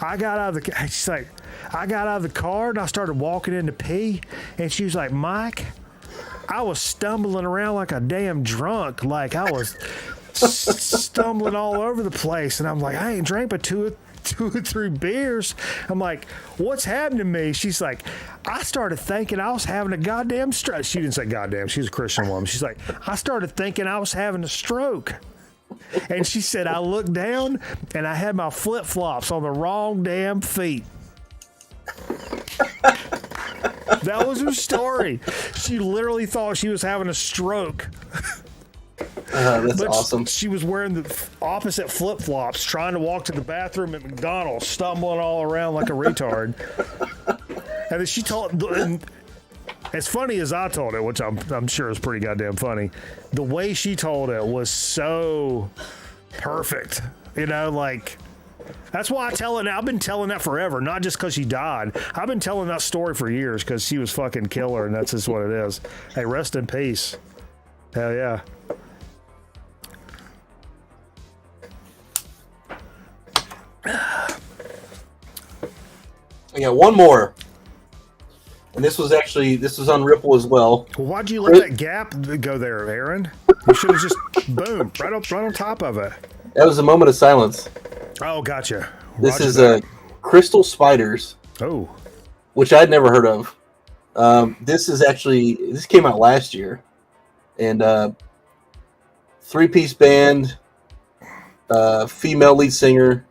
I got out of the car, and I started walking in to pee, and she was like, Mike, I was stumbling around like a damn drunk. Like, I was stumbling all over the place, and I'm like, I ain't drank but two or three beers. I'm like, what's happened to me? She's like, I started thinking I was having a goddamn stroke. She didn't say goddamn. She's a Christian woman. She's like, I started thinking I was having a stroke. And she said, I looked down and I had my flip-flops on the wrong damn feet. That was her story. She literally thought she was having a stroke. That's awesome. She was wearing the opposite flip-flops, trying to walk to the bathroom at McDonald's, stumbling all around like a retard. And then she told, and as funny as I told it, which I'm sure is pretty goddamn funny, the way she told it was so perfect. That's why I tell it now. I've been telling that forever, not just because she died. I've been telling that story for years because she was fucking killer, and that's just what it is. Hey, rest in peace. Hell yeah. I got one more, and this was on Ripple as well. Well, why'd you let that gap go there, Aaron? You should have just boom right on top of it. That was a moment of silence. Oh, gotcha. This Roger is that. Crystal Spiders. Oh, which I'd never heard of. This came out last year, and 3-piece band, female lead singer,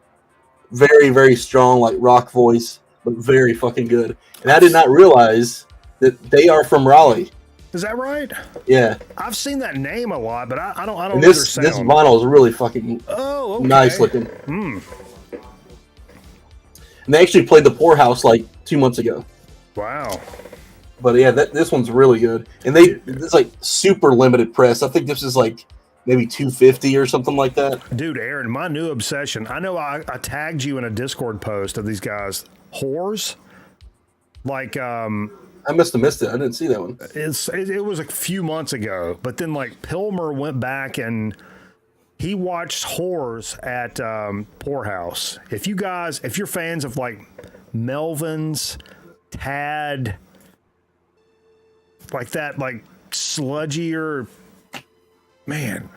very, very strong, like rock voice, but very fucking good. And I did not realize that they are from Raleigh. Is that right? Yeah. I've seen that name a lot, but I don't And know their this sound. vinyl is really fucking okay. nice looking. Hmm. And they actually played the Poorhouse like 2 months ago. Wow. But yeah, this one's really good. And it's like super limited press. I think this is like maybe 250 or something like that. Dude, Aaron, my new obsession. I know I tagged you in a Discord post of these guys. Whores. Like, I must have missed it. I didn't see that one. It was a few months ago, but then like Pilmer went back and he watched Whores at Poorhouse. If you're fans of like Melvins, Tad, like that, like sludgier, man.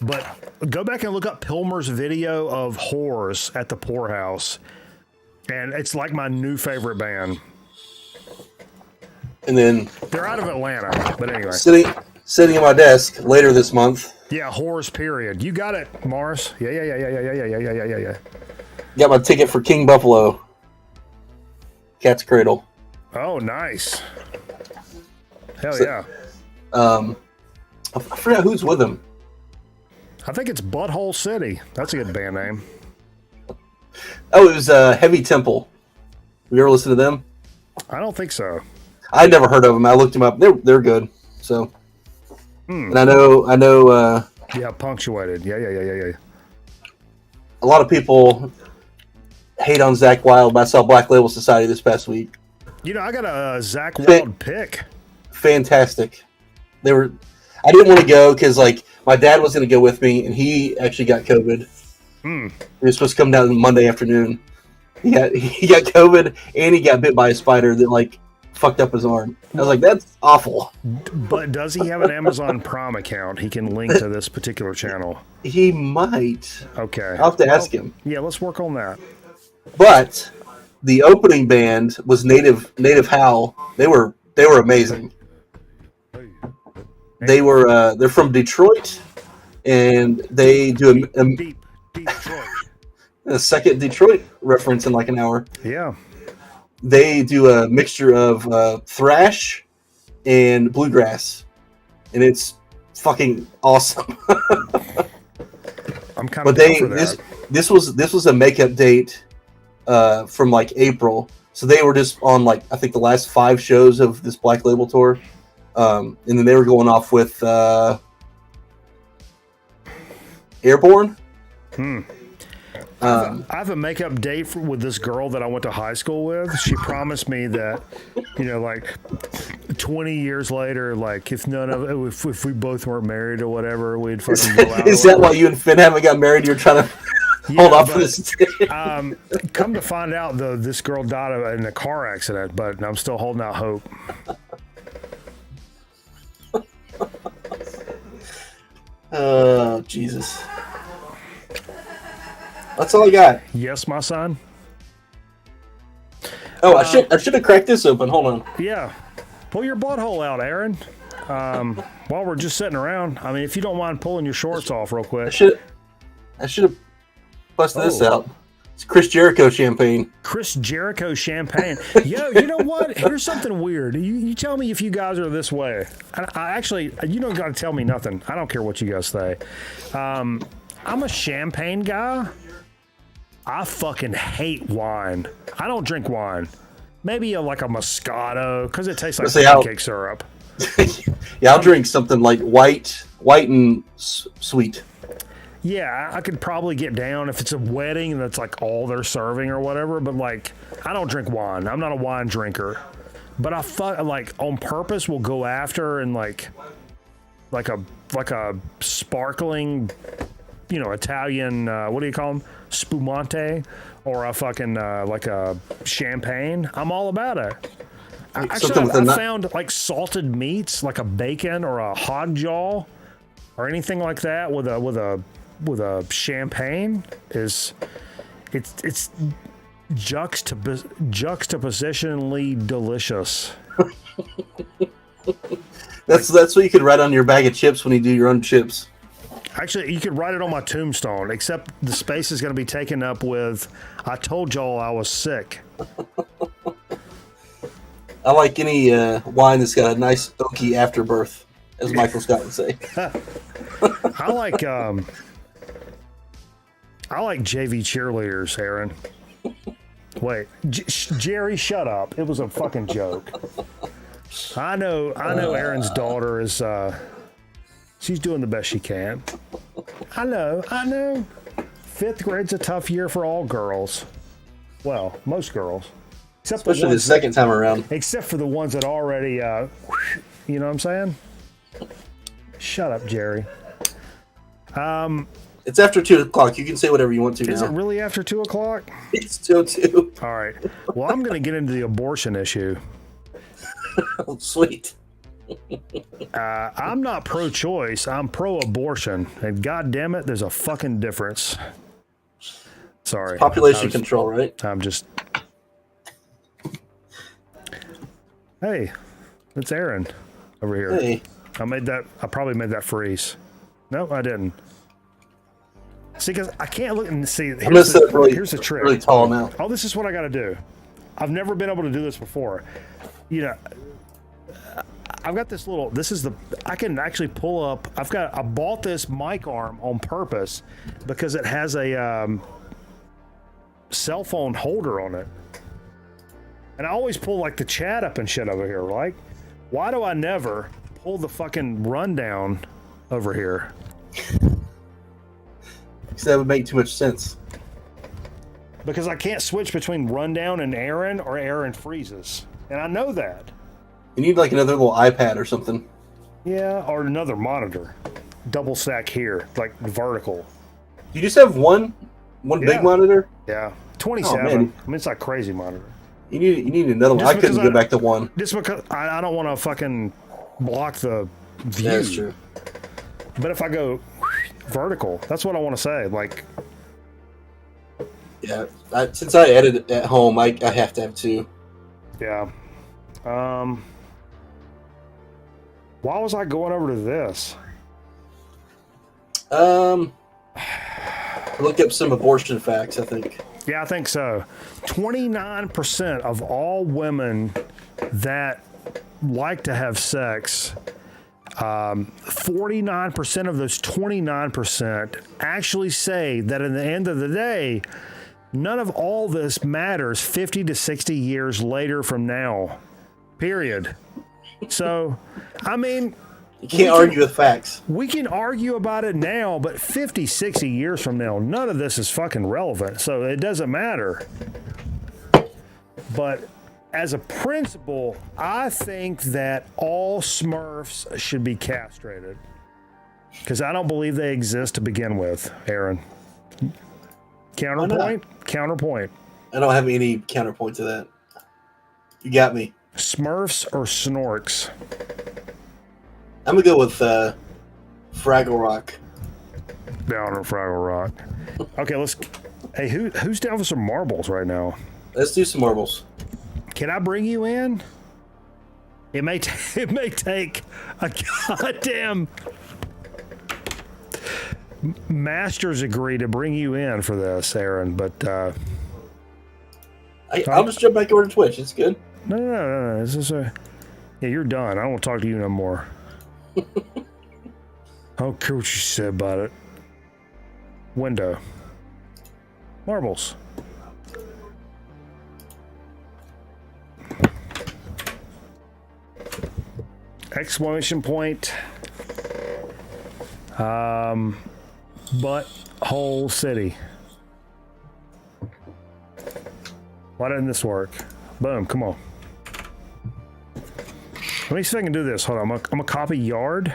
But go back and look up Pilmer's video of Whores at the Poorhouse, and it's like my new favorite band. And then They're out of Atlanta, but anyway. Sitting at my desk later this month. Yeah, Whores, period. You got it, Mars. Yeah. Got my ticket for King Buffalo. Cat's Cradle. Oh, nice. Hell So- yeah. I forgot who's with him. I think it's Butthole City. That's a good band name. Oh, it was Heavy Temple. Have you ever listened to them? I don't think so. I never heard of them. I looked them up. They're good. So, and I know. Yeah, punctuated. Yeah. A lot of people hate on Zach Wild, but I saw Black Label Society this past week. You know, I got a Zach Wild pick. Fantastic. I didn't want to go because like my dad was going to go with me, and he actually got COVID. He was supposed to come down Monday afternoon. He got COVID, and he got bit by a spider that like fucked up his arm. I was like, that's awful. But does he have an Amazon Prime account he can link to this particular channel? He might. Okay. I'll have to ask him. Yeah, let's work on that. But the opening band was Native Howl. They were amazing. They're from Detroit, and they do Deep Detroit. a second Detroit reference in like an hour. Yeah. They do a mixture of thrash and bluegrass, and it's fucking awesome. I'm kind But of for that. this was a makeup date from like April, so they were just on like I think the last 5 shows of this Black Label tour, and then they were going off with Airborne. I have a makeup date with this girl that I went to high school with. She promised me that, like 20 years later, like if we both weren't married or whatever, we'd fucking go out. Is that why you and Finn haven't got married? You're trying to hold off for this date? Come to find out, though, this girl died in a car accident, but I'm still holding out hope. Oh, Jesus. That's all I got. Yes, my son. Oh, I should have cracked this open. Hold on. Yeah. Pull your butthole out, Aaron. While we're just sitting around. I mean, if you don't mind pulling your shorts off real quick. I should have busted this out. It's Chris Jericho champagne. Chris Jericho champagne. Yo, you know what? Here's something weird. You tell me if you guys are this way. I actually, you don't got to tell me nothing. I don't care what you guys say. I'm a champagne guy. I fucking hate wine. I don't drink wine. Maybe like a Moscato because it tastes like pancake syrup. Yeah, I'll drink something like white and sweet. Yeah, I could probably get down if it's a wedding and that's like all they're serving or whatever. But like, I don't drink wine. I'm not a wine drinker. But I like on purpose will go after and like a sparkling, Italian. What do you call them? Spumante, or a fucking like a champagne. I'm all about it. Actually, I found like salted meats, like a bacon or a hog jaw, or anything like that with a champagne is it's juxtapositionally delicious. That's what you could write on your bag of chips when you do your own chips. Actually, you could write it on my tombstone, except the space is going to be taken up with, I told y'all I was sick. I like any wine that's got a nice oaky afterbirth, as Michael Scott would say. I like JV cheerleaders, Aaron. Wait, Jerry, shut up. It was a fucking joke. I know Aaron's daughter is... she's doing the best she can. I know. 5th grade's a tough year for all girls. Well, most girls. Especially the second time around. Except for the ones that already, you know what I'm saying? Shut up, Jerry. It's after 2 o'clock. You can say whatever you want to now. Is it really after 2 o'clock? It's still 2. All right. Well, I'm going to get into the abortion issue. Oh, sweet. I'm not pro-choice. I'm pro-abortion. And God damn it, there's a fucking difference. Sorry. Population control, right? I'm just... Hey, it's Aaron over here. Hey. I probably made that freeze. No, I didn't. See, because I can't look and see. Here's the trick. Really tall now. Oh, this is what I got to do. I've never been able to do this before. I've got this little, I can actually pull up, I bought this mic arm on purpose because it has a cell phone holder on it. And I always pull like the chat up and shit over here, right? Why do I never pull the fucking rundown over here? Because that would make too much sense. Because I can't switch between rundown and Aaron or Aaron freezes. And I know that. You need like another little iPad or something. Yeah, or another monitor. Double stack here, like vertical. You just have one big monitor? Yeah. 27. Oh, man. I mean, it's like crazy monitor. You need another one. I couldn't go back to one. Just because I don't want to fucking block the view. That's true. But if I go vertical, that's what I want to say. Like, yeah, since I edit at home, I have to have 2. Yeah. Why was I going over to this? Look up some abortion facts, I think. Yeah, I think so. 29% of all women that like to have sex, 49% of those 29% actually say that in the end of the day, none of all this matters 50 to 60 years later from now. Period. So, I mean, You can't argue with facts. We can argue about it now, but 50, 60 years from now, none of this is fucking relevant. So it doesn't matter. But as a principle, I think that all Smurfs should be castrated. Because I don't believe they exist to begin with, Aaron. Counterpoint? Counterpoint. I don't have any counterpoint to that. You got me. Smurfs or Snorks? I'm going to go with Fraggle Rock. Down on Fraggle Rock. Okay, let's... Hey, who's down for some marbles right now? Let's do some marbles. Can I bring you in? It may take a goddamn master's degree to bring you in for this, Aaron, but... I'll just jump back over to Twitch. It's good. No. This is yeah, you're done. I don't want to talk to you no more. I don't care what you said about it. Window. Marbles. Exclamation point. Butthole City. Why didn't this work? Boom, come on. Let me see if I can do this. Hold on, I'm gonna copy yard.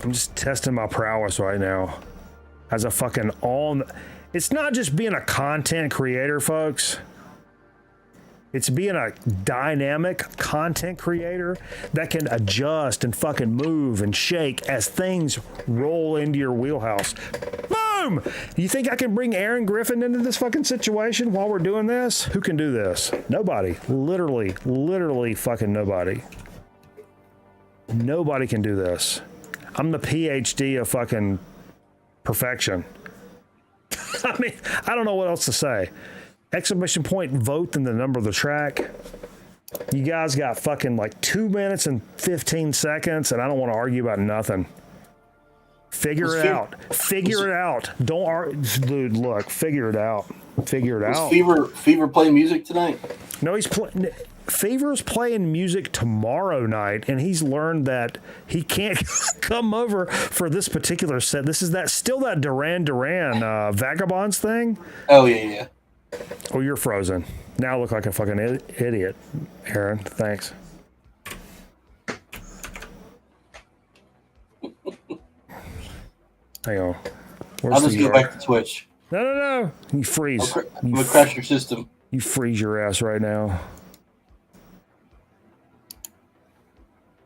I'm just testing my prowess right now. As a fucking it's not just being a content creator, folks. It's being a dynamic content creator that can adjust and fucking move and shake as things roll into your wheelhouse. Boom! You think I can bring Aaron Griffin into this fucking situation while we're doing this? Who can do this? Nobody. Literally fucking nobody. Nobody can do this. I'm the PhD of fucking perfection. I mean, I don't know what else to say. Exclamation point vote and the number of the track. You guys got fucking like 2 minutes and 15 seconds, and I don't want to argue about nothing. Figure it out. Don't argue. Dude, look, figure it out. Is Fever playing music tonight? No, Fever's playing music tomorrow night, and he's learned that he can't come over for this particular set. This is still that Duran Duran Vagabonds thing. Oh, yeah. Oh, you're frozen. Now I look like a fucking idiot, Aaron. Thanks. Hang on. I'll just go back to Twitch. No. You freeze. I'm going to crash your system. You freeze your ass right now.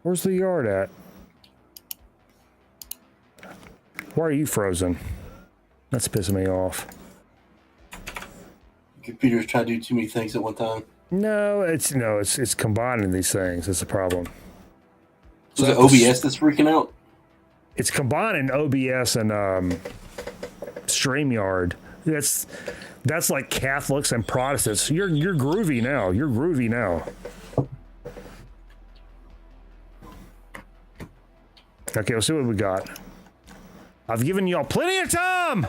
Where's the yard at? Why are you frozen? That's pissing me off. Computer's trying to do too many things at one time. No, it's combining these things. It's a problem. Is it OBS that's freaking out? It's combining OBS and StreamYard. That's like Catholics and Protestants. You're groovy now. Okay, let's see what we got. I've given y'all plenty of time.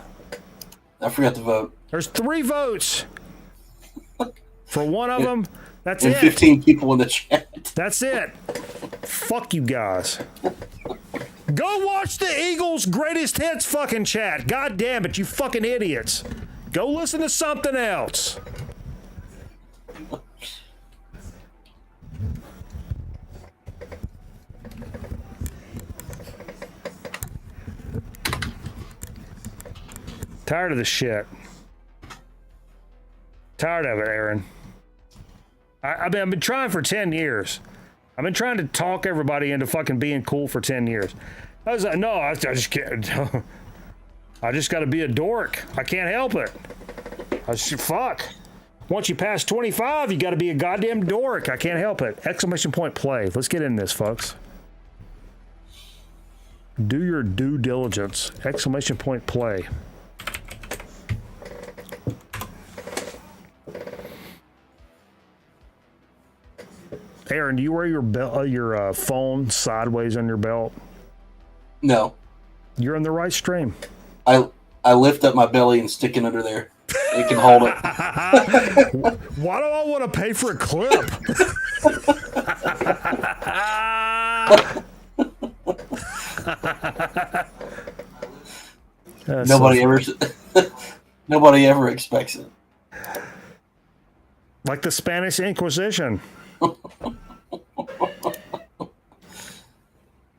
I forgot to vote. There's 3 votes. For one of them, that's and it. 15 people in the chat. That's it. Fuck you guys. Go watch the Eagles' greatest hits fucking chat. God damn it, you fucking idiots. Go listen to something else. Tired of the shit. Tired of it, Aaron. I've been trying for 10 years. I've been trying to talk everybody into fucking being cool for 10 years. I was like, no, I just can't. I just got to be a dork. I can't help it. Fuck. Once you pass 25, you got to be a goddamn dork. I can't help it. Exclamation point play. Let's get in this, folks. Do your due diligence. Exclamation point play. Aaron, do you wear your phone sideways on your belt? No. You're on the right stream. I lift up my belly and stick it under there. It can hold it. Why do I want to pay for a clip? Nobody ever expects it. Like the Spanish Inquisition.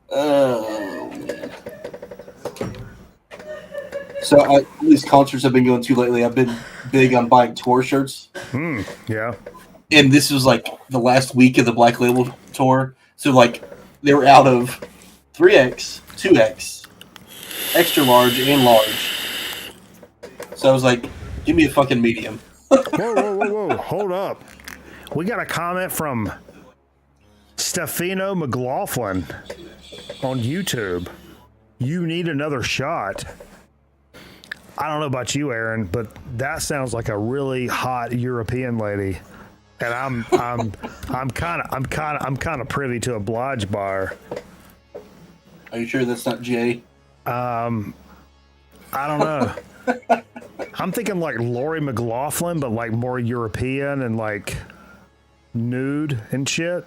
Oh man. So these concerts I've been going to lately, I've been big on buying tour shirts. Yeah. And this was like the last week of the Black Label tour. So like they were out of 3X, 2X, extra large, and large. So I was like, give me a fucking medium. Whoa. Hold up. We got a comment from Stefano McLaughlin on YouTube. You need another shot. I don't know about you, Aaron, but that sounds like a really hot European lady. And I'm kind of privy to oblige by her. Are you sure that's not Jay? I don't know. I'm thinking like Lori McLaughlin, but like more European and like nude and shit.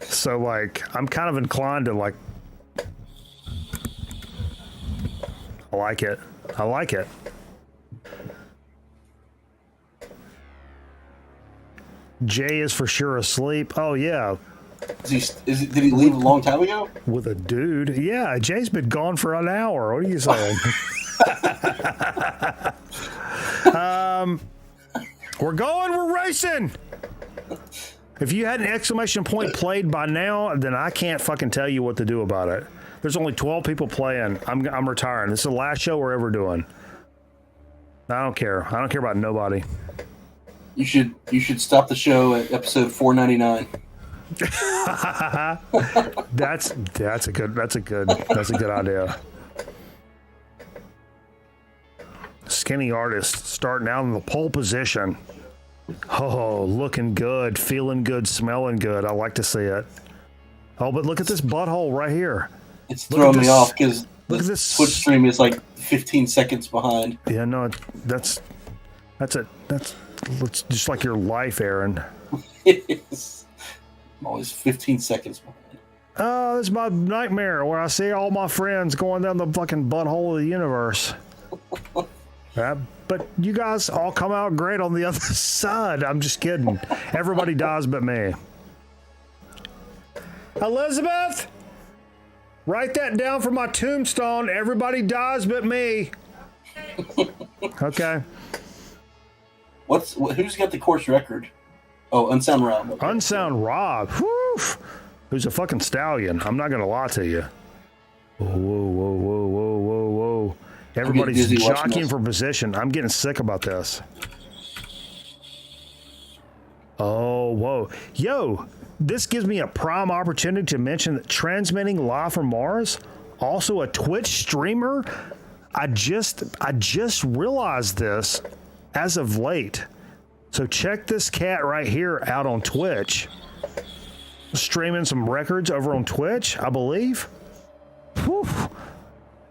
So like I'm kind of inclined to like. I like it. Jay is for sure asleep. Oh yeah. Did he leave a long time ago? With a dude. Yeah, Jay's been gone for an hour. What are you saying? We're racing. If you had an exclamation point played by now, then I can't fucking tell you what to do about it. There's only 12 people playing. I'm retiring. This is the last show we're ever doing. I don't care. I don't care about nobody. You should stop the show at episode 499. That's a good idea. Skinny artist starting out in the pole position. Oh, looking good, feeling good, smelling good. I like to see it. Oh, but look at this butthole right here. It's throwing me off because look at this Twitch stream is like 15 seconds behind. Yeah, no, that's just like your life, Aaron. It is. I'm always 15 seconds behind. Oh, this is my nightmare where I see all my friends going down the fucking butthole of the universe. But you guys all come out great on the other side. I'm just kidding. Everybody dies but me. Elizabeth, write that down for my tombstone. Everybody dies but me. Okay. Who's got the course record? Oh, Unsound Rob. Okay. Unsound Rob. Whew. Who's a fucking stallion. I'm not gonna lie to you. Whoa. Everybody's jockeying for position. I'm getting sick about this. Oh, whoa. Yo, this gives me a prime opportunity to mention that transmitting live from Mars, also a Twitch streamer. I just realized this as of late. So check this cat right here out on Twitch. Streaming some records over on Twitch, I believe. Whew.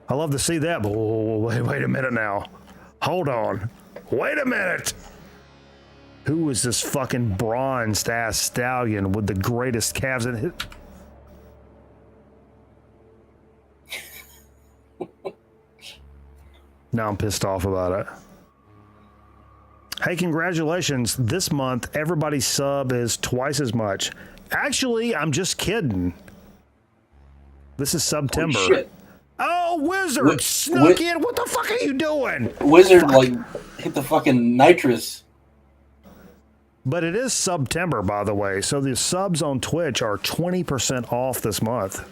I love to see that, but wait a minute now. Hold on. Wait a minute. Who is this fucking bronzed ass stallion with the greatest calves in it? Now I'm pissed off about it. Hey, congratulations. This month, everybody's sub is twice as much. Actually, I'm just kidding. This is September. Oh, shit. Oh, Wizard snuck in. What the fuck are you doing? Wizard, hit the fucking nitrous. But it is September, by the way. So the subs on Twitch are 20% off this month.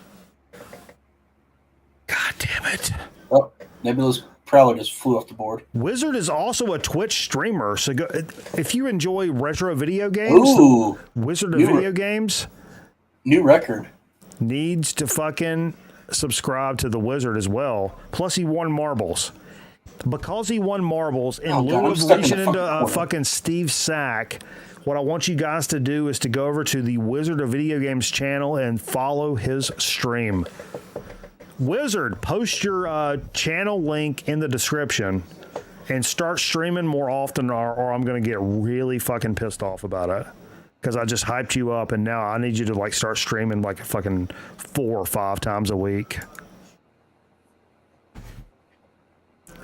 God damn it. Oh, Nebulous Prowler just flew off the board. Wizard is also a Twitch streamer. So go, if you enjoy retro video games, ooh, Wizard of Video Games, new record, needs to fucking subscribe to the Wizard as well. Plus, he won marbles. Because he won marbles, in lieu of reaching into fucking Steve Sack, what I want you guys to do is to go over to the Wizard of Video Games channel and follow his stream. Wizard, post your channel link in the description and start streaming more often, or I'm gonna get really fucking pissed off about it. Because I just hyped you up, and now I need you to like start streaming like fucking 4 or 5 times a week.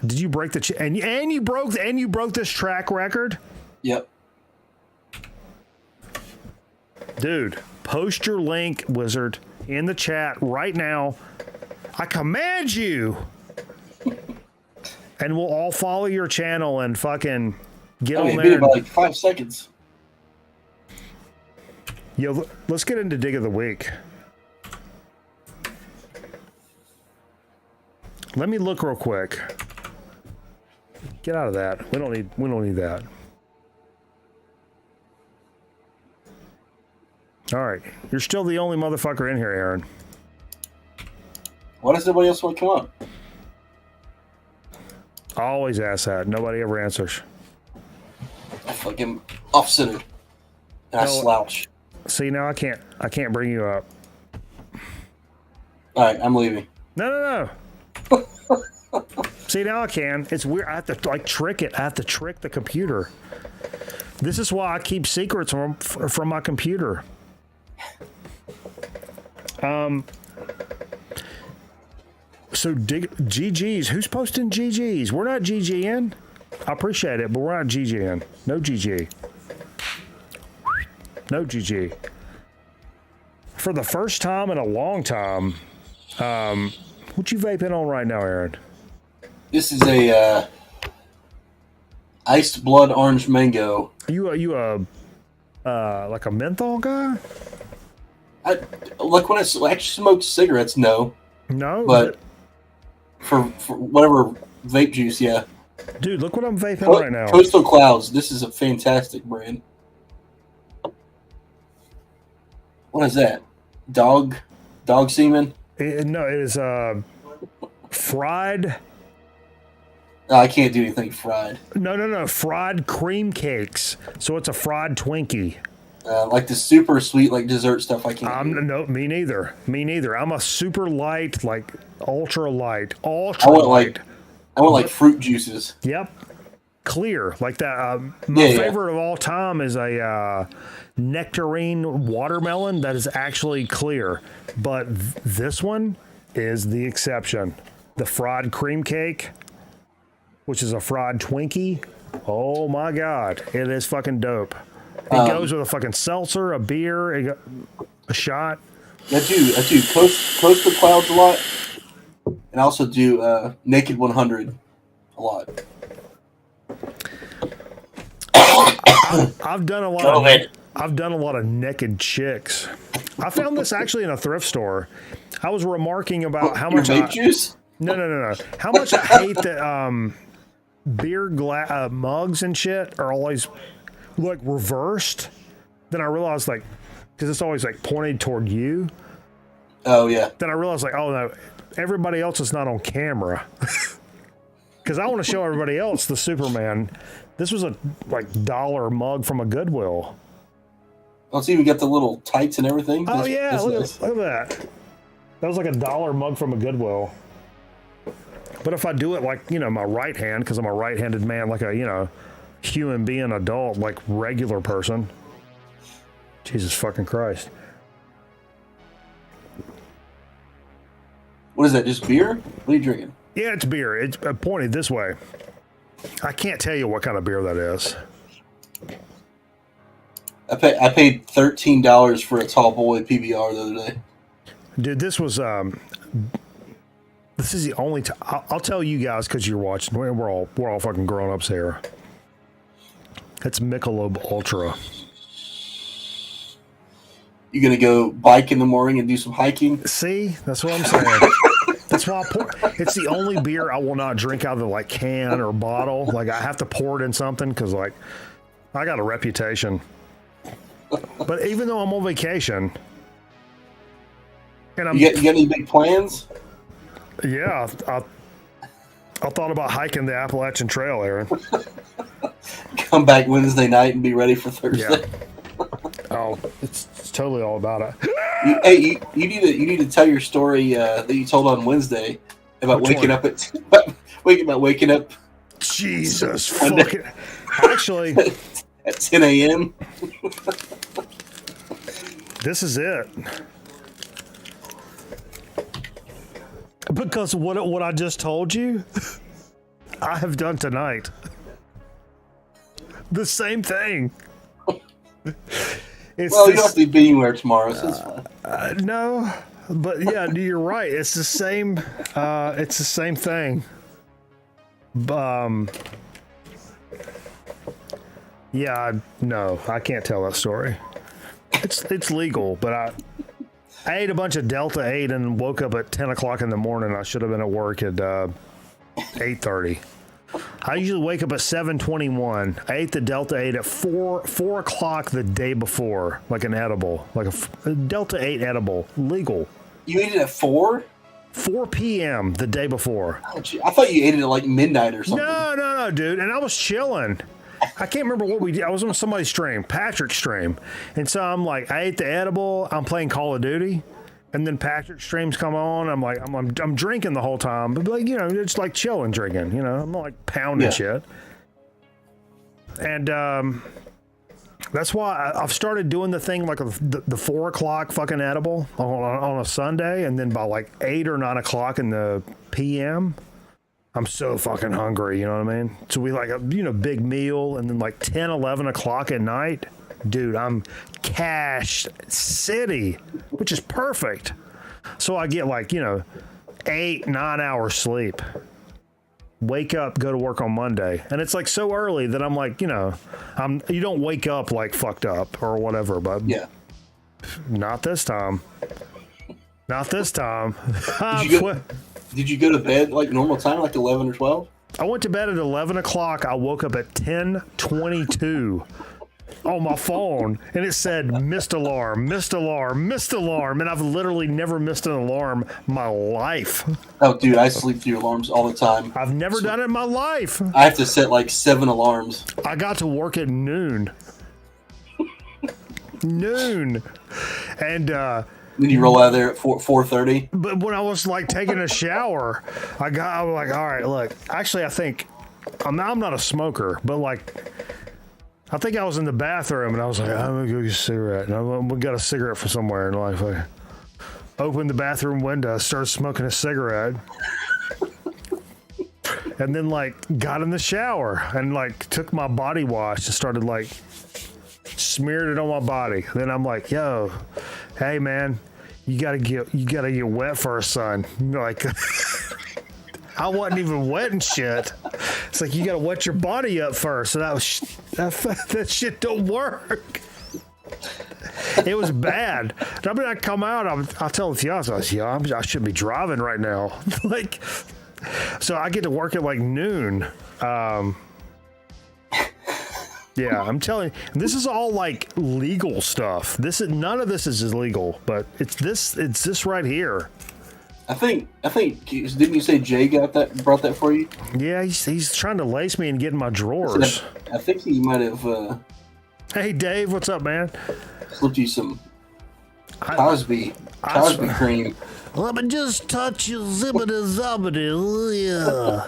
Did you break the and you broke this track record? Yep. Dude, post your link, Wizard, in the chat right now. I command you. And we'll all follow your channel and fucking get on Beat there. it by like 5 seconds. Yo, let's get into Dig of the Week. Let me look real quick. Get out of that. We don't need that. All right. You're still the only motherfucker in here, Aaron. Why does nobody else want to come up? I always ask that. Nobody ever answers. I fucking off-centered. And I slouch. See, now I can't bring you up. All right, I'm leaving. No. See, now I can. It's weird. I have to like trick it. I have to trick the computer. This is why I keep secrets from my computer. So GG's. Who's posting GG's? We're not GGing. I appreciate it, but we're not GGing. No GG. No GG. For the first time in a long time, what you vaping on right now, Aaron? This is a iced blood orange mango. You like a menthol guy? Like when I actually smoke cigarettes, no. No, but for whatever vape juice, yeah. Dude, look what I'm vaping right now. Coastal Clouds. This is a fantastic brand. What is that? Dog semen? No, it is fried. I can't do anything fried. No. Fried cream cakes. So it's a fried Twinkie. Like the super sweet, like dessert stuff. I can't. No, me neither. I'm a super light, like ultra light. I want like fruit juices. Yep. Clear like that. My favorite of all time is a nectarine watermelon that is actually clear, but this one is the exception. The fried cream cake, which is a fried Twinkie. Oh my god, it is fucking dope. It goes with a fucking seltzer, a beer, a shot. I do Coastal Clouds a lot, and I also do Naked 100 a lot. I've done a lot of naked chicks. I found this actually in a thrift store. I was remarking about how much vape juice? No. How much I hate that beer mugs and shit are always like reversed. Then I realized like because it's always like pointed toward you. Oh yeah. Then I realized like, oh no, everybody else is not on camera. Because I want to show everybody else the Superman. This was a like $1 mug from a Goodwill. Oh, it's even got the little tights and everything. Oh yeah, look at that. That was like a $1 mug from a Goodwill. But if I do it like, my right hand, because I'm a right-handed man, like a, human being, adult, like regular person. Jesus fucking Christ. What is that, just beer? What are you drinking? Yeah, it's beer. It's pointed this way. I can't tell you what kind of beer that is. I paid $13 for a tall boy PBR the other day. Dude, this was this is the only time I'll tell you guys because you're watching. We're all fucking grown ups here. It's Michelob Ultra. You gonna go bike in the morning and do some hiking? See, that's what I'm saying. That's why it's the only beer I will not drink out of the like can or bottle. Like I have to pour it in something because like I got a reputation. But even though I'm on vacation, and you got any big plans? Yeah, I thought about hiking the Appalachian Trail, Aaron. Come back Wednesday night and be ready for Thursday. Yeah. Oh, it's totally all about it. You need to tell your story that you told on Wednesday about waking up Jesus fucking. Actually, at 10 a.m. this is it. Because what I just told you, I have done tonight. The same thing. You don't have to be anywhere tomorrow, so it's fine. No, but yeah, you're right. It's the same. It's the same thing. Yeah, no, I can't tell that story. It's legal, but I ate a bunch of Delta 8 and woke up at 10 o'clock in the morning. I should have been at work at 8:30. I usually wake up at 7:21. I ate the Delta 8 at 4 o'clock the day before, like an edible, like a Delta 8 edible, legal. You ate it at 4? 4 p.m. the day before. Oh, gee, I thought you ate it at like midnight or something. No, dude. And I was chilling. I can't remember what we did. I was on somebody's stream, Patrick's stream. And so I'm like, I ate the edible. I'm playing Call of Duty. And then Patrick's streams come on. I'm like, I'm drinking the whole time. But like, it's like chilling drinking. I'm not like pounding shit. And that's why I've started doing the thing like the 4 o'clock fucking edible on a Sunday. And then by like 8 or 9 o'clock in the PM, I'm so fucking hungry, you know what I mean? So we like a big meal, and then like 10, 11 o'clock at night, dude, I'm cash city, which is perfect. So I get like, 8, 9 hours sleep. Wake up, go to work on Monday. And it's like so early that I'm like, you don't wake up like fucked up or whatever, but not this time. Not this time. Did you go to bed like normal time, like 11 or 12? I went to bed at 11 o'clock. I woke up at 10:22 on my phone, and it said, missed alarm, missed alarm, missed alarm. And I've literally never missed an alarm my life. Oh, dude, I sleep through alarms all the time. I've never done it in my life. I have to set like 7 alarms. I got to work at noon. And, then you roll out of there at 4:30. But when I was like taking a shower, I was like, all right, look. Actually, I think I'm not a smoker, but like, I think I was in the bathroom and I was like, I'm gonna go get a cigarette. And I got a cigarette from somewhere, and like, I opened the bathroom window, started smoking a cigarette, and then like got in the shower and like took my body wash and started like smeared it on my body. Then I'm like, yo, hey man, you gotta get wet first, son. Like, I wasn't even wet and shit. It's like, you gotta wet your body up first. So that shit don't work. It was bad. I mean, I come out, I'll tell the fiance, I should be driving right now. Like, so I get to work at like noon. Yeah, I'm telling you, this is all like legal stuff. None of this is illegal, but it's this right here. I think didn't you say Jay brought that for you? Yeah, he's trying to lace me and get in my drawers. I think he might have Hey Dave, what's up, man? Slipped you some Cosby cream. Let me just touch your zippity zobbity.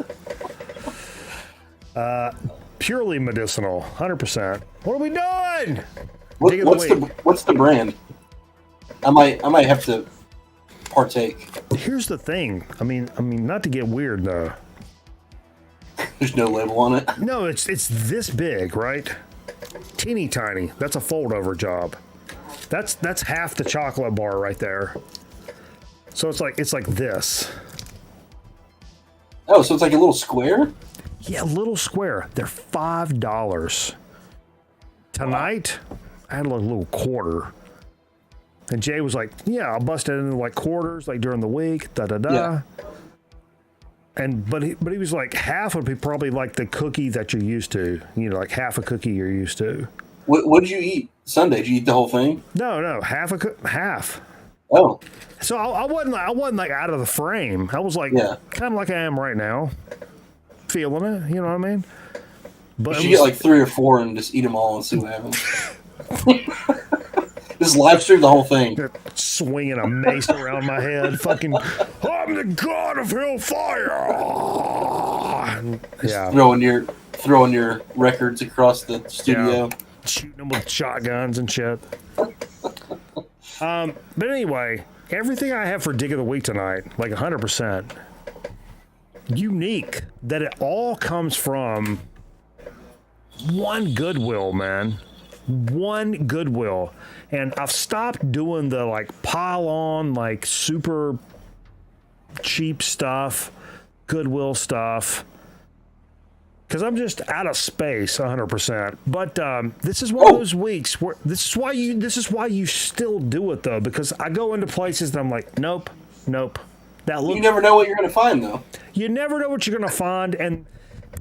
Yeah. Purely medicinal, 100%. What are we doing? What's the brand? I might have to partake. Here's the thing. I mean, not to get weird though. There's no label on it. No, it's this big, right? Teeny tiny. That's a fold over job. That's half the chocolate bar right there. So it's like this. Oh, so it's like a little square? Yeah, a little square. They're $5. Tonight, I had a little quarter. And Jay was like, yeah, I'll bust it into like quarters, like during the week, Yeah. But he was like, half would be probably like the cookie that you're used to. Like half a cookie you're used to. What did you eat Sunday? Did you eat the whole thing? No, half. Oh. So I wasn't like out of the frame. I was like, kind of like I am right now. Feeling it, you know what I mean? But you should get like 3 or 4 and just eat them all and see what happens. Just live stream the whole thing. Swinging a mace around my head. Fucking, I'm the god of hellfire. Yeah. Throwing your records across the studio. Yeah. Shooting them with shotguns and shit. But anyway, everything I have for Dig of the Week tonight, like 100%, unique, that it all comes from one Goodwill, man. One Goodwill. And I've stopped doing the like pile on, like super cheap stuff, Goodwill stuff, because I'm just out of space 100%. But this is one of those weeks where this is why you still do it though, because I go into places that I'm like, nope. That looks, you never know what you're going to find though. you never know what you're going to find. And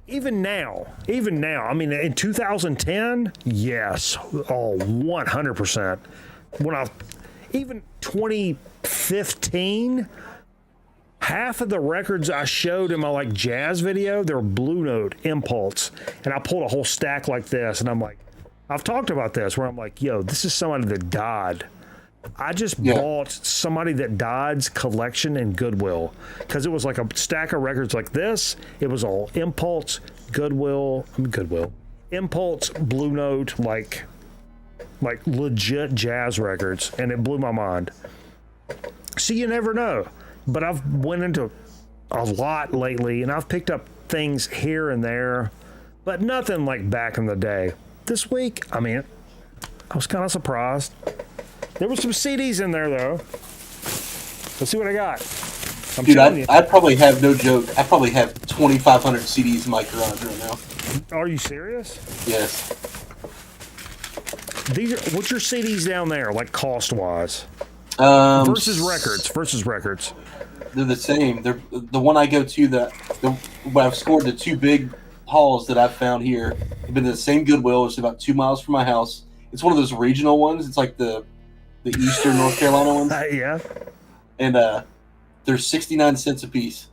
even now, I mean, in 2010, yes, 100%. Even 2015, half of the records I showed in my like jazz video, they're Blue Note Impulse, and I pulled a whole stack like this, and I'm like, I've talked about this, where I'm like, yo, this is somebody that died. I just bought somebody that died's collection in Goodwill, because it was like a stack of records like this. It was all Impulse, Goodwill, Impulse, Blue Note, like legit jazz records, and it blew my mind. So you never know. But I've went into a lot lately, and I've picked up things here and there, but nothing like back in the day. This week, I mean, I was kind of surprised. There were some CDs in there, though. Let's see what I got. Dude, I probably have, no joke, I probably have 2,500 CDs in my garage right now. Are you serious? Yes. What's your CDs down there, like cost-wise? Versus records. They're the same. They're the one I go to. When I've scored the two big hauls that I've found here have been the same Goodwill. It's about 2 miles from my house. It's one of those regional ones. It's like the Eastern North Carolina ones. Yeah. And they're 69 cents a piece.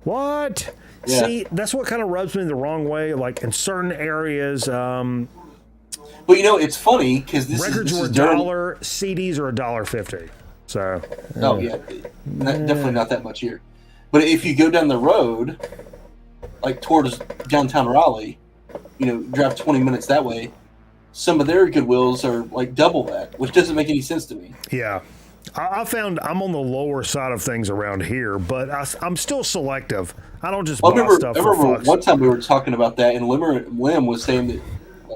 What? Yeah. See, that's what kind of rubs me the wrong way. Like in certain areas, But you know, it's funny because records were $1, CDs are $1.50. So. Oh yeah, definitely not that much here. But if you go down the road, like towards downtown Raleigh, drive 20 minutes that way, some of their Goodwills are like double that, which doesn't make any sense to me. Yeah. I found I'm on the lower side of things around here, but I'm still selective. I don't just buy stuff for I remember fucks. one time we were talking about that, and Lim was saying that,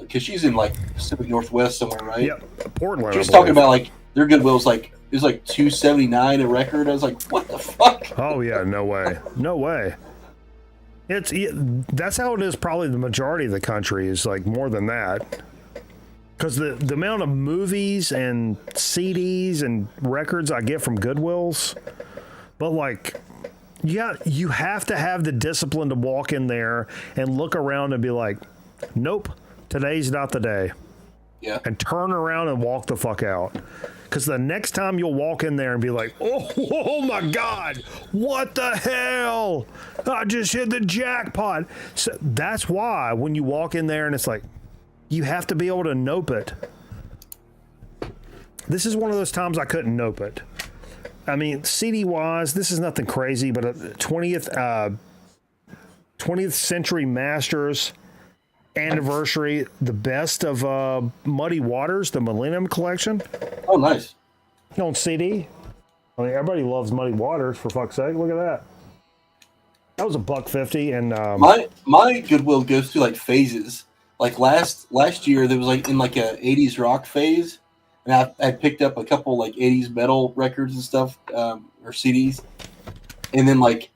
because she's in like Pacific Northwest somewhere, right? Yep, Portland. She was talking about like their Goodwill's like, it was like $2.79 a record. I was like, what the fuck? Oh yeah, no way. That's how it is. Probably the majority of the country is like more than that. Because the amount of movies and CDs and records I get from Goodwills, but like, you have to have the discipline to walk in there and look around and be like, nope, today's not the day. Yeah. And turn around and walk the fuck out. Because the next time you'll walk in there and be like, oh my God, what the hell? I just hit the jackpot. So that's why when you walk in there and it's like, you have to be able to nope it. This is one of those times I couldn't nope it. I mean, CD-wise, this is nothing crazy, but a 20th Century Masters anniversary, the best of Muddy Waters, the Millennium Collection. Oh, nice. On CD. I mean, everybody loves Muddy Waters, for fuck's sake. Look at that. That was $1.50, and my Goodwill goes through like phases. Like last year, there was like in like a 80s rock phase, and I picked up a couple like 80s metal records and stuff, or CDs, and then like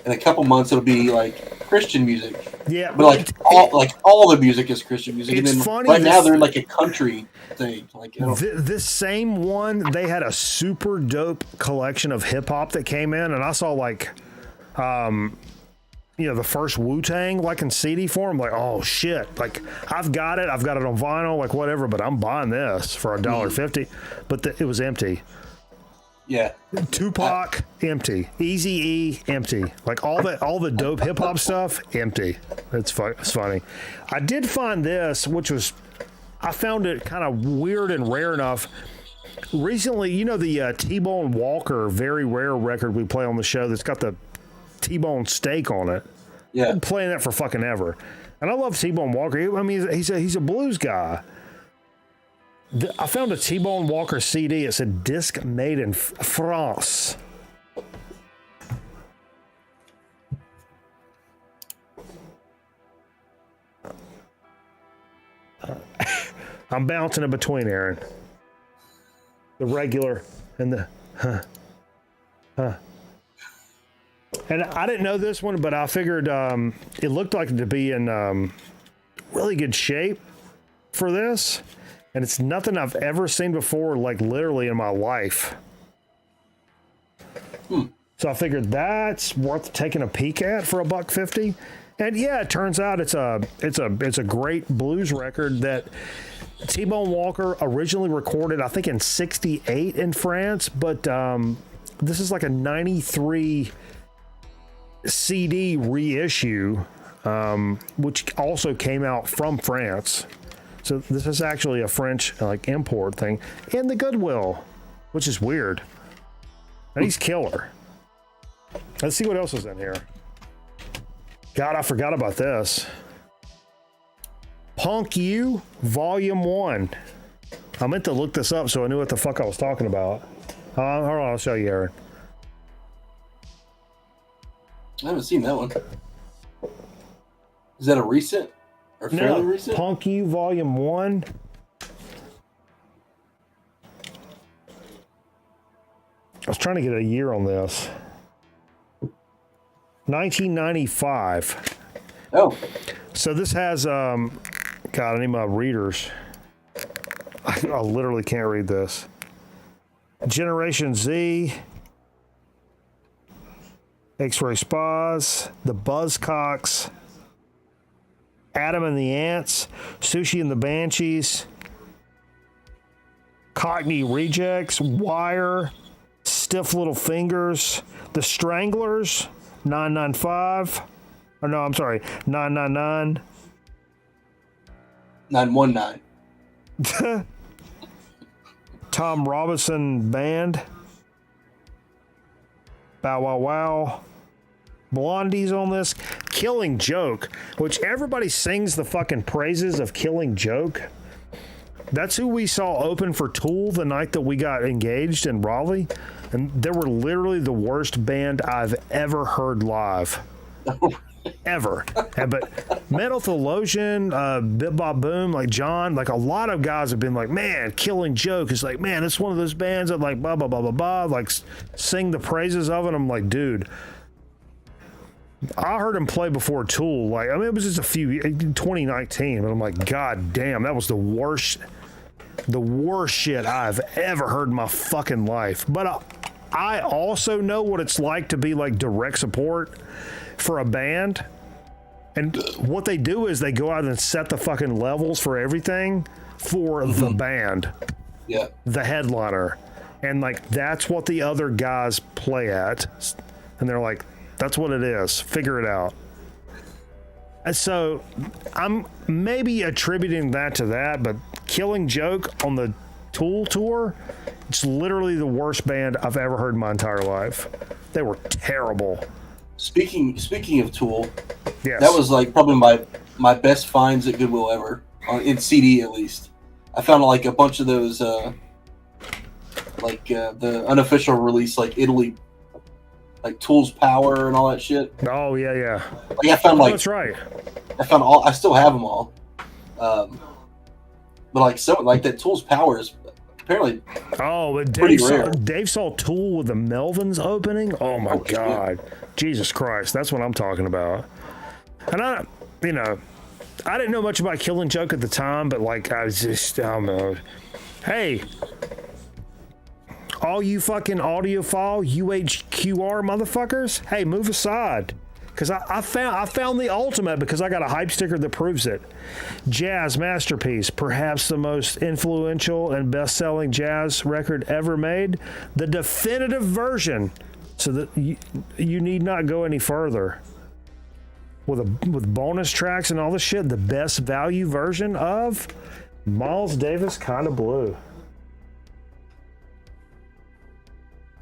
in a couple months it'll be like Christian music. Yeah, but all the music is Christian music. It's and then funny. Right now they're in like a country thing. Like this same one, they had a super dope collection of hip hop that came in, and I saw like, the first Wu-Tang like in CD form. Like, oh shit! Like I've got it on vinyl, like whatever. But I'm buying this for $1.50. But it was empty. Yeah. Tupac, empty. Eazy-E, empty. Like all the dope hip hop stuff, empty. It's funny. I did find this, I found it kind of weird and rare enough. Recently, the T-Bone Walker very rare record we play on the show that's got the T-bone steak on it. Yeah. I've been playing that for fucking ever. And I love T-Bone Walker. I mean, he's a blues guy. I found a T-Bone Walker CD. It's a disc made in France. I'm bouncing in between, Aaron. The regular and the And I didn't know this one, but I figured it looked like it to be in really good shape for this. And it's nothing I've ever seen before, like literally in my life. So I figured that's worth taking a peek at for $1.50. And yeah, it turns out it's a great blues record that T-Bone Walker originally recorded, I think in '68 in France, but this is like a '93 CD reissue, which also came out from France. So this is actually a French like import thing in the Goodwill, which is weird. And he's killer. Let's see what else is in here. God, I forgot about this. Punk You, Volume 1. I meant to look this up so I knew what the fuck I was talking about. Hold on, I'll show you, Aaron. I haven't seen that one. Is that a recent or fairly recent? Punk You, Volume 1. I was trying to get a year on this. 1995. Oh. So this has, God, I need my readers. I literally can't read this. Generation Z, X-Ray Spas, The Buzzcocks, Adam and the Ants, Sushi and the Banshees, Cockney Rejects, Wire, Stiff Little Fingers, The Stranglers, 995. Or no, I'm sorry, 999. 919. Tom Robinson Band. Bow Wow Wow. Blondie's on this. Killing Joke, which everybody sings the fucking praises of Killing Joke. That's who we saw open for Tool the night that we got engaged in Raleigh. And they were literally the worst band I've ever heard live. Ever. But Metal Theologian, Bip Bop Boom, like John, like a lot of guys have been like, man, Killing Joke is like, man, it's one of those bands that like blah, blah, blah, blah, blah, like sing the praises of it. I'm like, dude, I heard him play before Tool. Like, I mean, it was just 2019, but I'm like, God damn, that was the worst shit I've ever heard in my fucking life. But I also know what it's like to be like direct support for a band. And what they do is they go out and set the fucking levels for everything for the band. Yeah. The headliner. And like, that's what the other guys play at. And they're like, that's what it is. Figure it out. And so I'm maybe attributing that to that, but Killing Joke on the Tool tour, it's literally the worst band I've ever heard in my entire life. They were terrible. Speaking of Tool, yes. That was like probably my best finds at Goodwill ever, in CD at least. I found like a bunch of those, the unofficial release, like Italy, like Tool's Power and all that shit. Oh yeah. Like I found that's right. I found all. I still have them all. But like that Tool's Power is apparently but pretty rare. Dave saw Tool with the Melvins opening. Oh my God. Shit. Jesus Christ, that's what I'm talking about. And I didn't know much about Killing Joke at the time, but like I don't know. Hey, all you fucking audiophile UHQR motherfuckers, hey, move aside. Because I found the ultimate, because I got a hype sticker that proves it. Jazz masterpiece, perhaps the most influential and best-selling jazz record ever made. The definitive version, so that you need not go any further. With bonus tracks and all the shit, the best value version of Miles Davis Kinda Blue.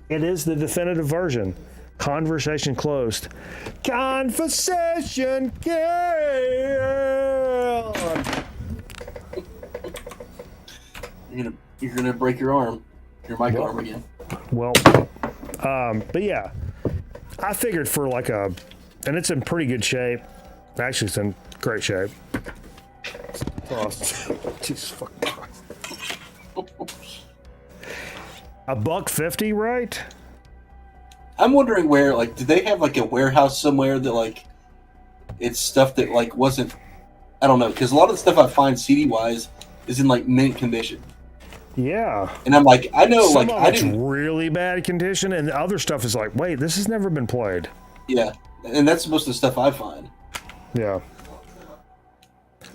It is the definitive version. Conversation closed. Conversation killed. You're gonna break your arm, your mic arm again. Well, but yeah, I figured for like and it's in pretty good shape. Actually, it's in great shape. Jesus fucking Christ. $1.50, right? I'm wondering where, like, do they have like a warehouse somewhere that like it's stuff that like wasn't, I don't know, because a lot of the stuff I find CD wise is in like mint condition. Yeah. And I'm like, I know, Some like, of I it's didn't. really bad condition, and the other stuff is like, wait, this has never been played. Yeah, and that's most of the stuff I find. Yeah.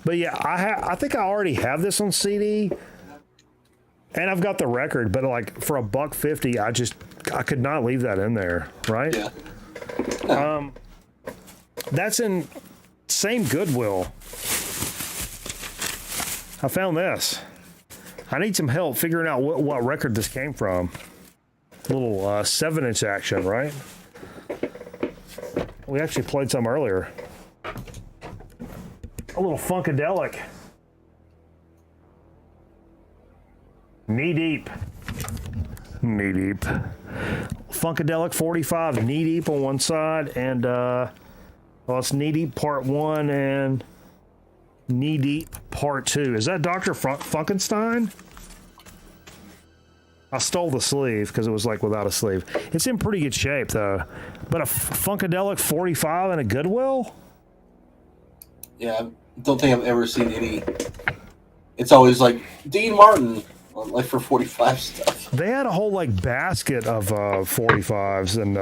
But yeah, I think I already have this on CD, and I've got the record. But like for $1.50, I could not leave that in there, right? Yeah. No. That's in same Goodwill. I found this. I need some help figuring out what record this came from. A little 7-inch action, right? We actually played some earlier. A little Funkadelic. Knee deep. Knee deep. Funkadelic 45, knee deep on one side, and well, it's knee deep part 1 and knee deep part 2. Is that Dr. Funkenstein? I stole the sleeve because it was like without a sleeve. It's in pretty good shape though. But a Funkadelic 45 and a Goodwill? Yeah, I don't think I've ever seen any. It's always like Dean Martin, like for 45 stuff. They had a whole like basket of 45s, and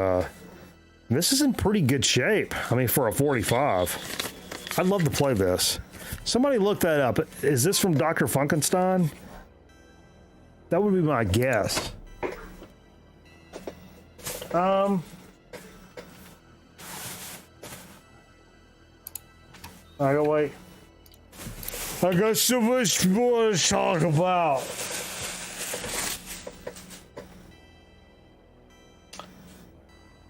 this is in pretty good shape. I mean, for a 45, I'd love to play this. Somebody look that up. Is this from Dr. Funkenstein? That would be my guess. I go wait. I got so much more to talk about.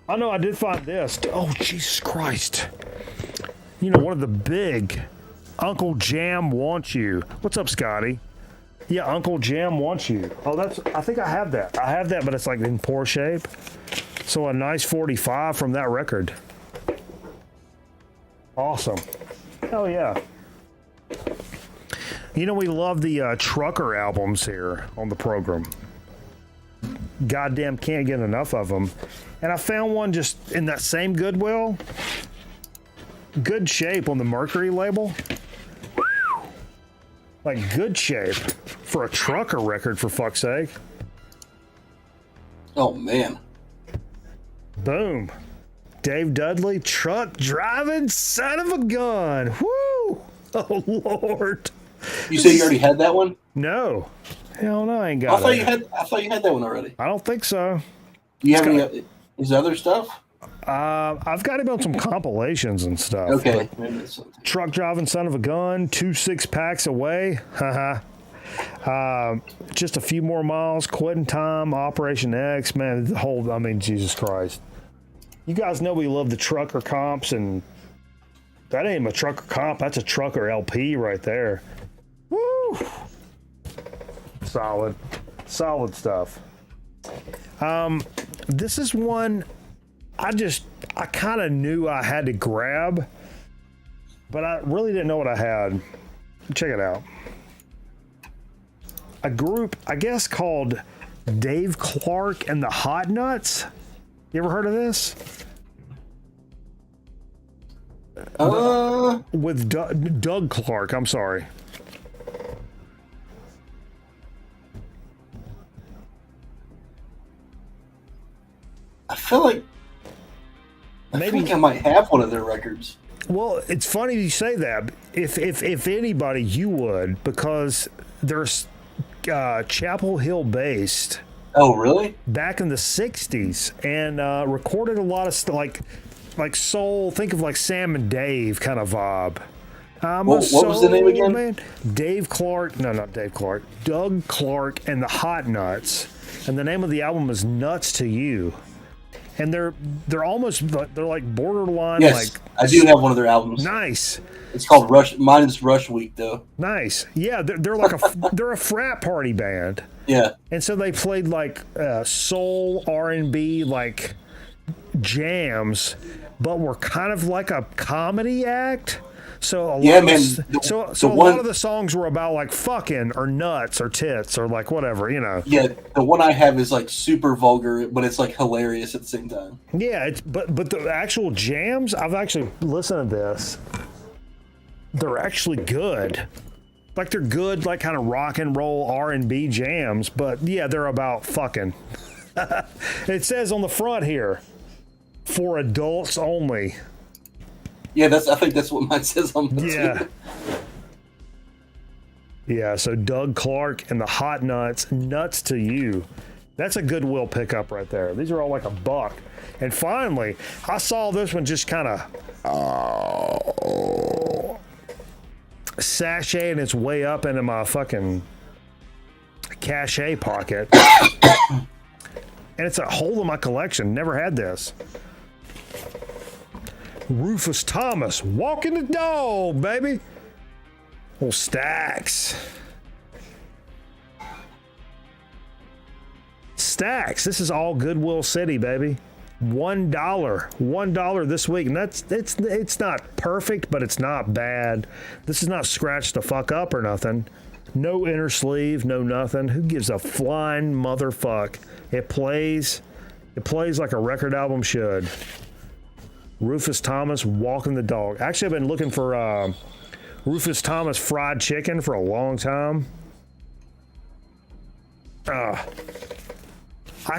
I know I did find this. Oh, Jesus Christ. You know, one of the big Uncle Jam Wants You. What's up, Scotty? Yeah, Uncle Jam Wants You. Oh, I think I have that. I have that, but it's like in poor shape. So a nice 45 from that record. Awesome. Hell yeah. You know, we love the trucker albums here on the program. Goddamn can't get enough of them. And I found one just in that same Goodwill. Good shape on the Mercury label. Like good shape for a trucker record, for fuck's sake. Oh man. Boom. Dave Dudley, truck driving son of a gun. Woo! Oh Lord. You say you already had that one? No. Hell no, I ain't I got thought it. you had that one already. I don't think so. You have any? Is other stuff? I've got him on some compilations and stuff. Okay. Maybe that's something. Truck driving son of a gun, 2 6-packs away. Haha. Just a few more miles, quitting time, Operation X, man. The whole, I mean, Jesus Christ. You guys know we love the trucker comps, and that ain't a trucker comp. That's a trucker LP right there. Woo! Solid stuff. This is one I kind of knew I had to grab, but I really didn't know what I had. Check it out. A group, I guess, called Dave Clark and the Hot Nuts. You ever heard of this? With Doug Clark, I'm sorry. I feel like I think I might have one of their records. Well, it's funny you say that. If anybody, you would, because there's Chapel Hill based. Oh, really? Back in the 60s, and recorded a lot of stuff like soul. Think of like Sam and Dave kind of vibe. What was the name again? Man. Dave Clark. No, not Dave Clark. Doug Clark and the Hot Nuts. And the name of the album is Nuts to You. and they're almost they're like borderline Yes, like I do have one of their albums. nice. It's called Rush. Mine is Rush Week though. Nice. Yeah, they're like they're a frat party band. Yeah. And so they played like soul R&B like jams, but were kind of like a comedy act. So a lot of the songs were about like fucking or nuts or tits or like whatever, you know. Yeah, the one I have is like super vulgar, but it's like hilarious at the same time. Yeah, but the actual jams, I've actually listened to this. They're actually good. Like they're good, like kind of rock and roll R&B jams, but yeah, they're about fucking. It says on the front here, for adults only. Yeah, I think that's what mine says on the Yeah. Yeah, so Doug Clark and the Hot Nuts, Nuts to You. That's a Goodwill pickup right there. These are all like $1. And finally, I saw this one just kind of sashaying its way up into my fucking cachet pocket. And it's a hole in my collection. Never had this. Rufus Thomas, walking the dog, baby. Little Stacks. Stacks. This is all Goodwill City, baby. $1. $1 this week. And it's not perfect, but it's not bad. This is not scratched the fuck up or nothing. No inner sleeve, no nothing. Who gives a flying motherfuck? It plays like a record album should. Rufus Thomas, walking the dog. Actually, I've been looking for Rufus Thomas fried chicken for a long time. I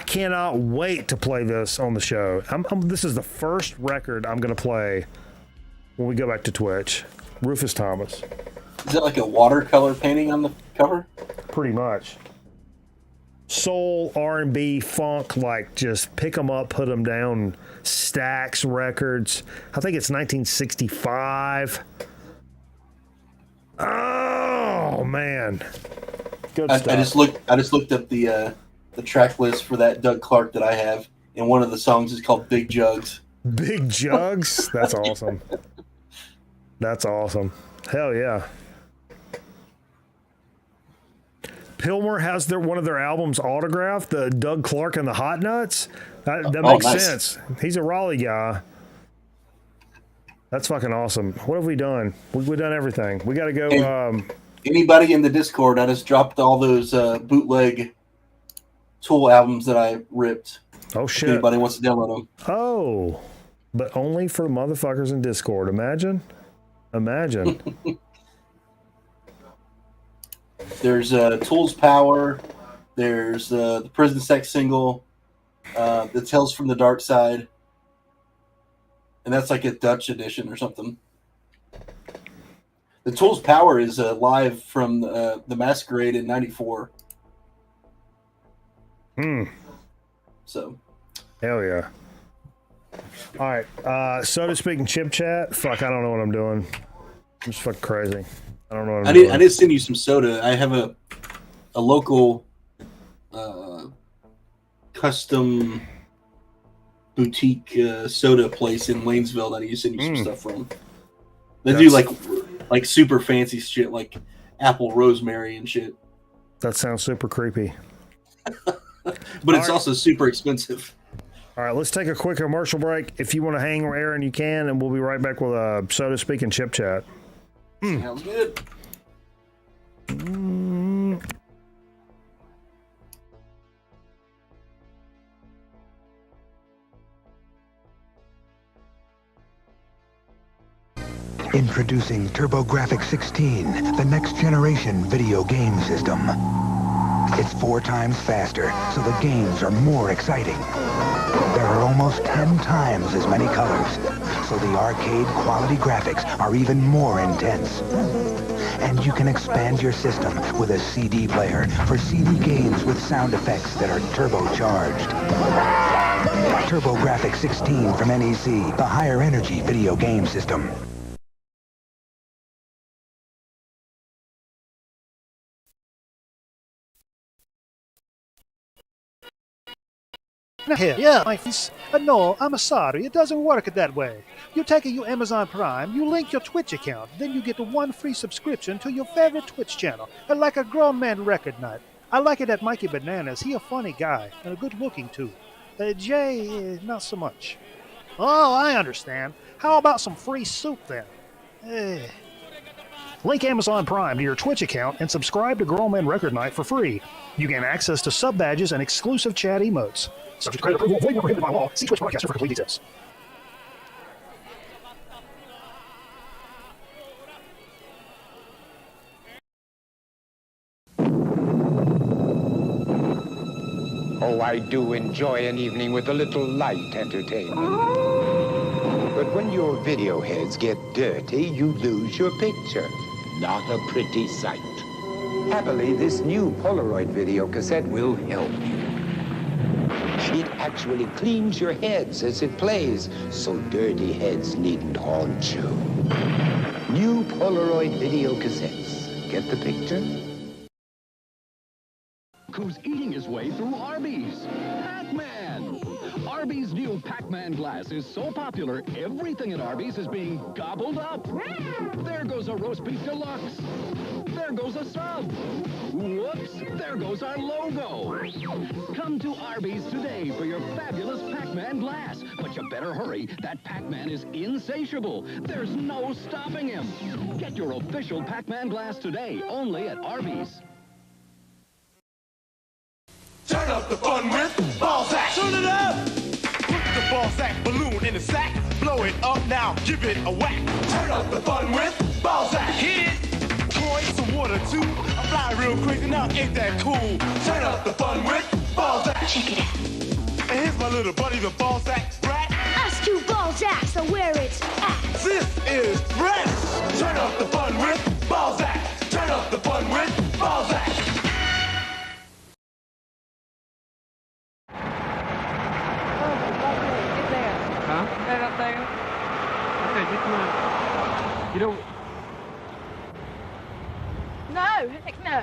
cannot wait to play this on the show. This is the first record I'm going to play when we go back to Twitch. Rufus Thomas. Is that like a watercolor painting on the cover? Pretty much. Soul, R&B, funk, like just pick them up, put them down. Stax Records. I think it's 1965. Oh man, good stuff. I just looked up the track list for that Doug Clark that I have, and one of the songs is called Big Jugs. Big Jugs. That's awesome. That's awesome. Hell yeah. Pilmer has one of their albums autographed, the Doug Clark and the Hot Nuts. That makes sense. He's a Raleigh guy. That's fucking awesome. What have we done? We've done everything. We got to go. Anybody in the Discord, I just dropped all those bootleg Tool albums that I ripped. Oh, shit. If anybody wants to download them. Oh, but only for motherfuckers in Discord. Imagine. There's Tools Power. There's the Prison Sex single. The Tales from the Dark Side. And that's like a Dutch edition or something. The Tools Power is live from the Masquerade in '94. So. Hell yeah. All right. So to speak in chip chat. Fuck, I don't know what I'm doing. I'm just fucking crazy. I don't know what I'm doing. I did send you some soda. I have a local custom boutique soda place in Lanesville that I used to send you some stuff from. They do like super fancy shit like apple rosemary and shit. That sounds super creepy. But it's also super expensive. All right, let's take a quick commercial break. If you want to hang, Aaron, you can, and we'll be right back with so to speak in chip chat. Sounds good. Introducing TurboGrafx 16, the next generation video game system. It's 4 times faster, so the games are more exciting. There are almost 10 times as many colors, so the arcade quality graphics are even more intense. And you can expand your system with a CD player for CD games with sound effects that are turbocharged. TurboGrafx 16 from NEC, the higher energy video game system. Yeah, my friends. No, I'm sorry. It doesn't work that way. You take your Amazon Prime, you link your Twitch account, then you get one free subscription to your favorite Twitch channel, like a grown man record night. I like it at Mikey Bananas. He a funny guy and a good looking too. Jay, not so much. Oh, I understand. How about some free soup then? Link Amazon Prime to your Twitch account and subscribe to Grown Man Record Night for free. You gain access to sub badges and exclusive chat emotes. Subject to credit approval, avoid prohibited by law. See Twitch Broadcaster for complete details. Oh, I do enjoy an evening with a little light entertainment. But when your video heads get dirty, you lose your picture. Not a pretty sight. Happily, this new Polaroid video cassette will help you. It actually cleans your heads as it plays, so dirty heads needn't haunt you. New Polaroid video cassettes. Get the picture? Who's eating his way through Arby's? Pac-Man! Arby's new Pac-Man glass is so popular, everything at Arby's is being gobbled up. There goes a roast beef deluxe. There goes a sub. Whoops, there goes our logo. Come to Arby's today for your fabulous Pac-Man glass. But you better hurry, that Pac-Man is insatiable. There's no stopping him. Get your official Pac-Man glass today, only at Arby's. Turn up the fun with ball sack. Turn it up. Put the ball sack balloon in the sack. Blow it up now. Give it a whack. Turn up the fun with ball sack. Hit it. Pour in some water too. I fly real crazy now. Ain't that cool? Turn up the fun with ball sack. Check it out. And here's my little buddy, the ball sack brat. Us two ball sacks, so where it's at. This is fresh. Turn up the fun with ball sack. Turn up the fun with ball sack. You don't... No, heck no.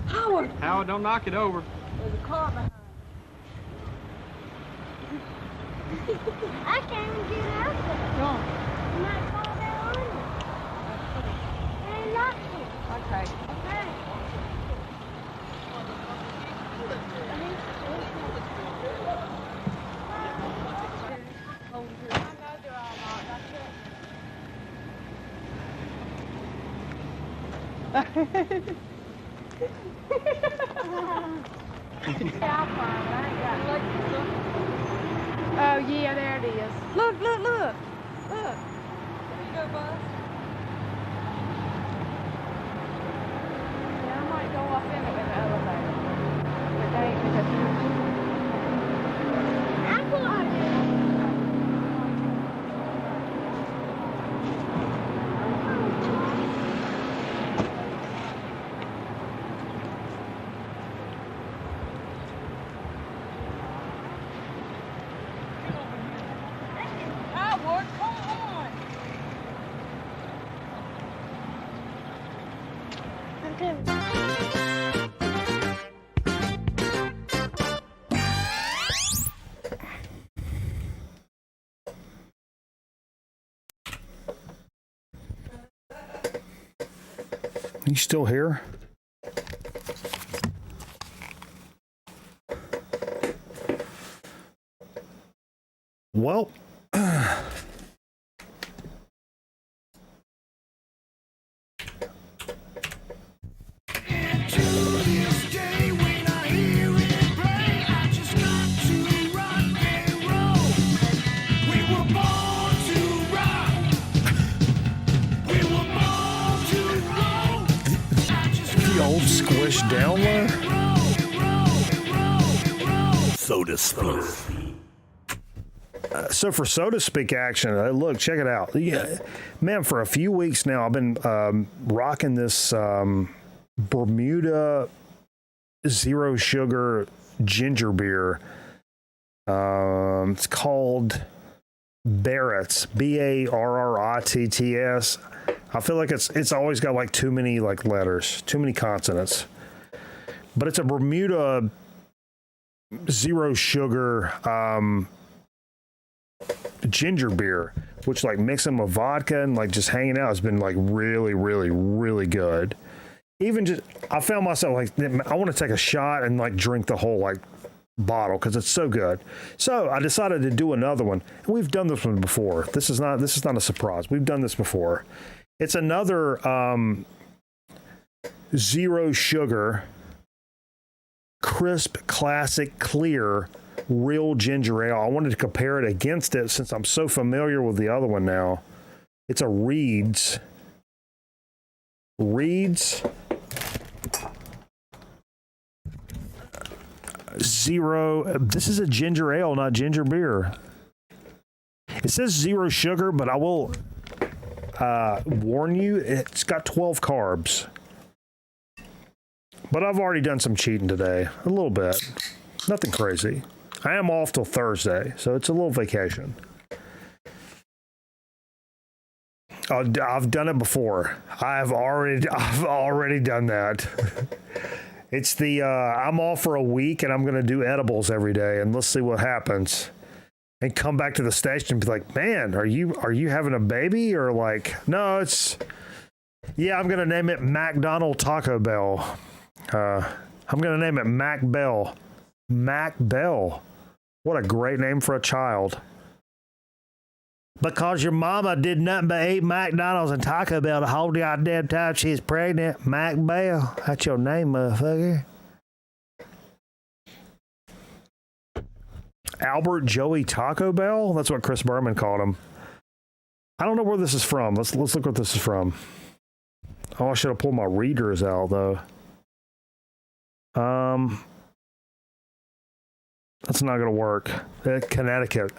Howard! Howard, don't knock it over. There's a car behind. I can't even get out there. No. You might fall down on you. It ain't locked here. Okay. Okay. Oh, yeah, there it is. Look, look, look. Look. There you go, Buzz. Yeah, I might go off in it with the elevator. But they ain't because I pull out there. Howard, come on. You still here? Well, the old squish download. Soda Speak. So for Soda Speak action, look, check it out. Yeah, man, for a few weeks now, I've been rocking this Bermuda zero sugar ginger beer. It's called Barrett's, Barritts. I feel like it's always got like too many like letters, too many consonants. But it's a Bermuda zero sugar ginger beer, which like mixing with vodka and like just hanging out has been like really, really, really good. Even just, I found myself like, I want to take a shot and like drink the whole like bottle because it's so good. So I decided to do another one. And we've done this one before. This is not a surprise. We've done this before. It's another zero sugar, crisp, classic, clear, real ginger ale. I wanted to compare it against it since I'm so familiar with the other one now. It's a Reed's. Zero. This is a ginger ale, not ginger beer. It says zero sugar, but I will warn you, it's got 12 carbs. But I've already done some cheating today, a little bit. Nothing crazy. I am off till Thursday, so it's a little vacation. I've done it before. I've already done that. It's the I'm off for a week and I'm going to do edibles every day and let's see what happens. And come back to the station and be like, man, are you having a baby? Or like, no, yeah, I'm going to name it McDonald Taco Bell. I'm going to name it Mac Bell. Mac Bell. What a great name for a child. Because your mama did nothing but eat McDonald's and Taco Bell the whole goddamn time she's pregnant. Mac Bell. That's your name, motherfucker. Albert Joey Taco Bell? That's what Chris Berman called him. I don't know where this is from. Let's look what this is from. Oh, I should have pulled my readers out, though. That's not going to work. Connecticut.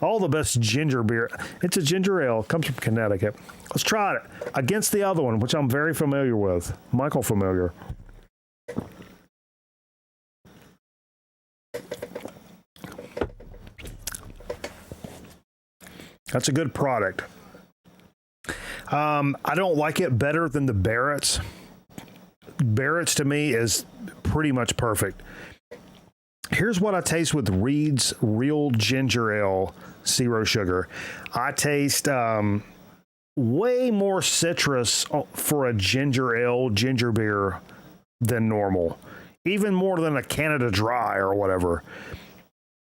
All the best ginger beer. It's a ginger ale. It comes from Connecticut. Let's try it against the other one, which I'm very familiar with. Michael familiar. That's a good product. I don't like it better than the Barrett's. Barrett's to me is pretty much perfect. Here's what I taste with Reed's Real Ginger Ale, zero sugar. I taste way more citrus for a ginger ale, ginger beer than normal. Even more than a Canada Dry or whatever.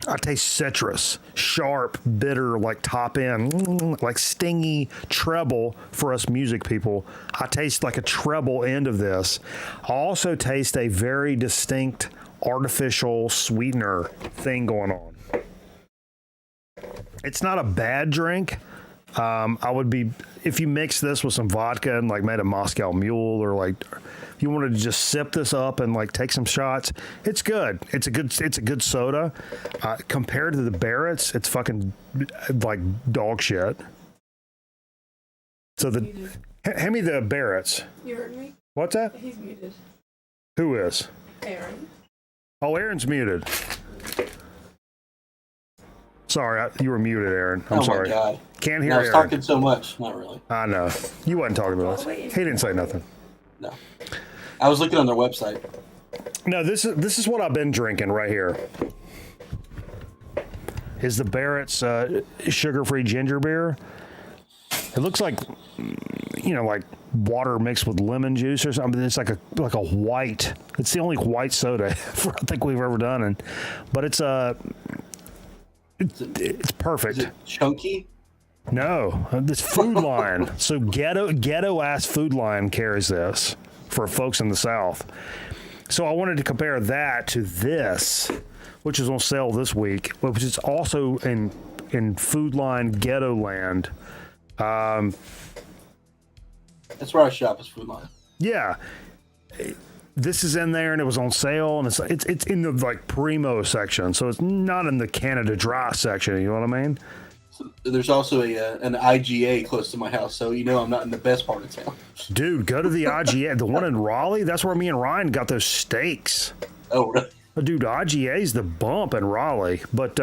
I taste citrus, sharp, bitter, like top end, like stingy treble for us music people. I taste like a treble end of this. I also taste a very distinct artificial sweetener thing going on. It's not a bad drink. I would be, if you mix this with some vodka and like made a Moscow Mule, or like if you wanted to just sip this up and like take some shots, it's good. It's a good soda. Compared to the Barrett's, it's fucking like dog shit. So hand me the Barrett's. You heard me? What's that? He's muted. Who is? Aaron. Oh, Aaron's muted. Sorry, you were muted, Aaron. I'm sorry. Oh my God. Can't hear I was Aaron. talking so much. Not really. I know. You wasn't talking to us. He didn't say nothing. No. I was looking on their website. No, this is what I've been drinking right here. Is the Barrett's sugar-free ginger beer. It looks like, like water mixed with lemon juice or something. It's like a white. It's the only white soda I think we've ever done, but it's it's perfect. Is it chunky? No, this Food Line. So ghetto ass Food Line carries this for folks in the South. So I wanted to compare that to this, which is on sale this week, which is also in Food Line Ghetto Land. That's where I shop, is Food Line. Yeah. This is in there and it was on sale, and it's in the like primo section, so it's not in the Canada Dry section. You know what I mean? So there's also an IGA close to my house, so I'm not in the best part of town. Dude, go to the IGA, the one in Raleigh. That's where me and Ryan got those steaks. Oh, really? Dude, IGA's the bump in Raleigh, but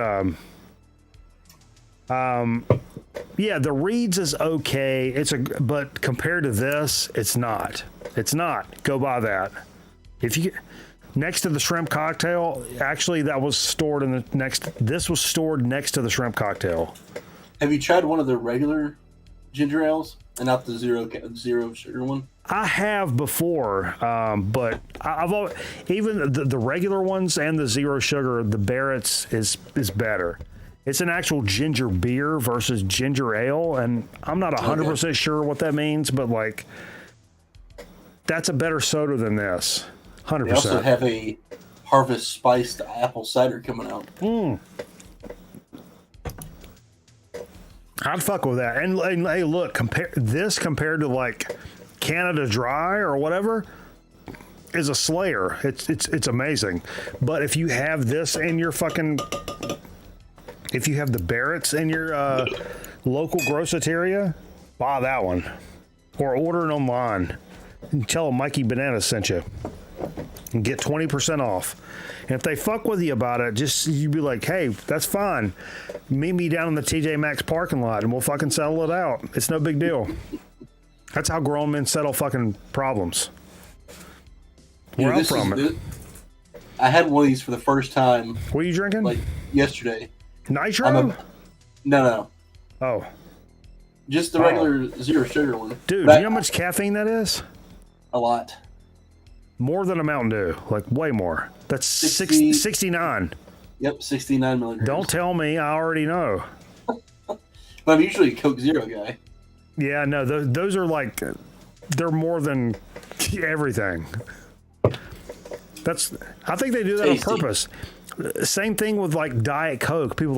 yeah, the Reed's is okay. But compared to this, it's not. It's not. Go buy that. next to the shrimp cocktail. Actually, that was stored in the next. This was stored next to the shrimp cocktail. Have you tried one of the regular ginger ales and not the zero sugar one? I have before, but I've always, even the regular ones and the zero sugar. The Barrett's is better. It's an actual ginger beer versus ginger ale, and I'm not 100% sure what that means, but like that's a better soda than this. 100%. They also have a harvest spiced apple cider coming out. I'd fuck with that. And hey, look, compared to like Canada Dry or whatever is a slayer. It's amazing. But if you have this in your fucking, if you have the Barrett's in your local grosseteria, buy that one or order it online and tell them Mikey Banana sent you and get 20% off. And if they fuck with you about it, just you be like, hey, that's fine. Meet me down in the TJ Maxx parking lot and we'll fucking settle it out. It's no big deal. That's how grown men settle fucking problems. Where I'm from. I had one of these for the first time. What are you drinking? Like yesterday. Nitro? No. Oh. Just the regular zero sugar one. Dude, do you know how much caffeine that is? A lot. More than a Mountain Dew. Like, way more. That's 69. Yep, 69 milligrams. Don't tell me. I already know. But I'm usually a Coke Zero guy. Yeah, no, those are like, they're more than everything. I think they do that on purpose. Same thing with like Diet Coke. People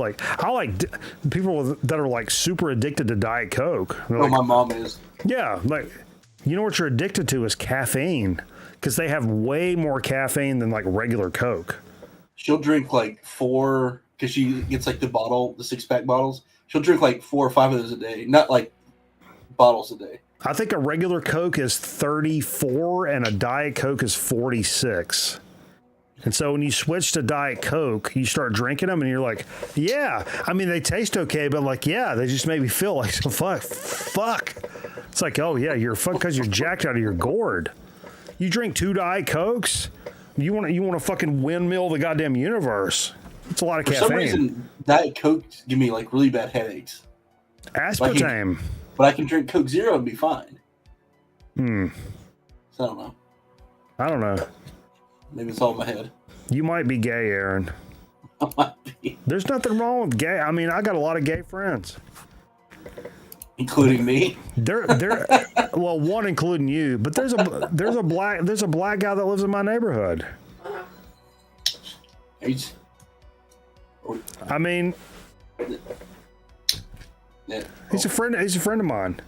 people that are like super addicted to Diet Coke. Like, my mom is. Yeah, like, you know what you're addicted to is caffeine. Because they have way more caffeine than like regular Coke. She'll drink like 4, because she gets like the 6-pack bottles. She'll drink like 4 or 5 of those a day, not like bottles a day. I think a regular Coke is 34 and a Diet Coke is 46. And so when you switch to Diet Coke, you start drinking them and you're like, yeah, I mean, they taste okay, but like, yeah, they just make me feel like, fuck. It's like, oh yeah, you're fucked because you're jacked out of your gourd. You drink 2 Diet Cokes, you want to fucking windmill the goddamn universe. It's a lot of caffeine. For some reason, Diet Coke give me like really bad headaches. Aspartame. But I can drink Coke Zero and be fine. So I don't know. I don't know. Maybe it's all in my head. You might be gay, Aaron. I might be. There's nothing wrong with gay. I mean, I got a lot of gay friends. Including me. They're well, one including you, but there's a black guy that lives in my neighborhood. I mean, yeah. He's a friend of mine.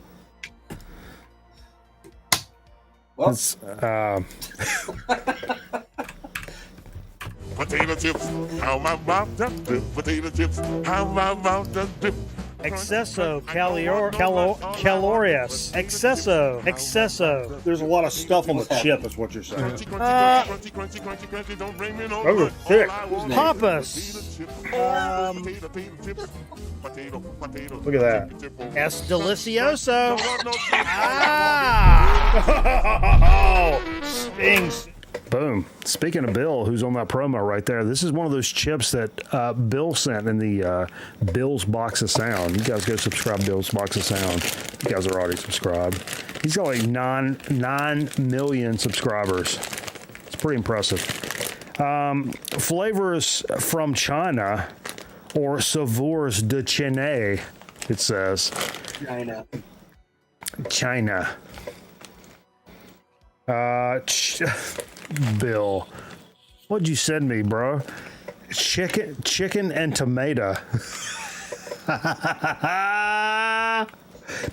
Well. Potato chips, how my mom does do. Potato chips, how my mom does do. Excesso calorious. Excesso. There's a lot of stuff on the chip, is what you're saying. Those are thick. Pompous. Look at that. Es delicioso. Stings. Boom. Speaking of Bill, who's on that promo right there, this is one of those chips that Bill sent in the Bill's Box of Sound. You guys go subscribe to Bill's Box of Sound. You guys are already subscribed. He's got like 9 million subscribers. It's pretty impressive. Flavors from China, or Savours de Chine, it says. China. Bill, what'd you send me, bro? Chicken and tomato.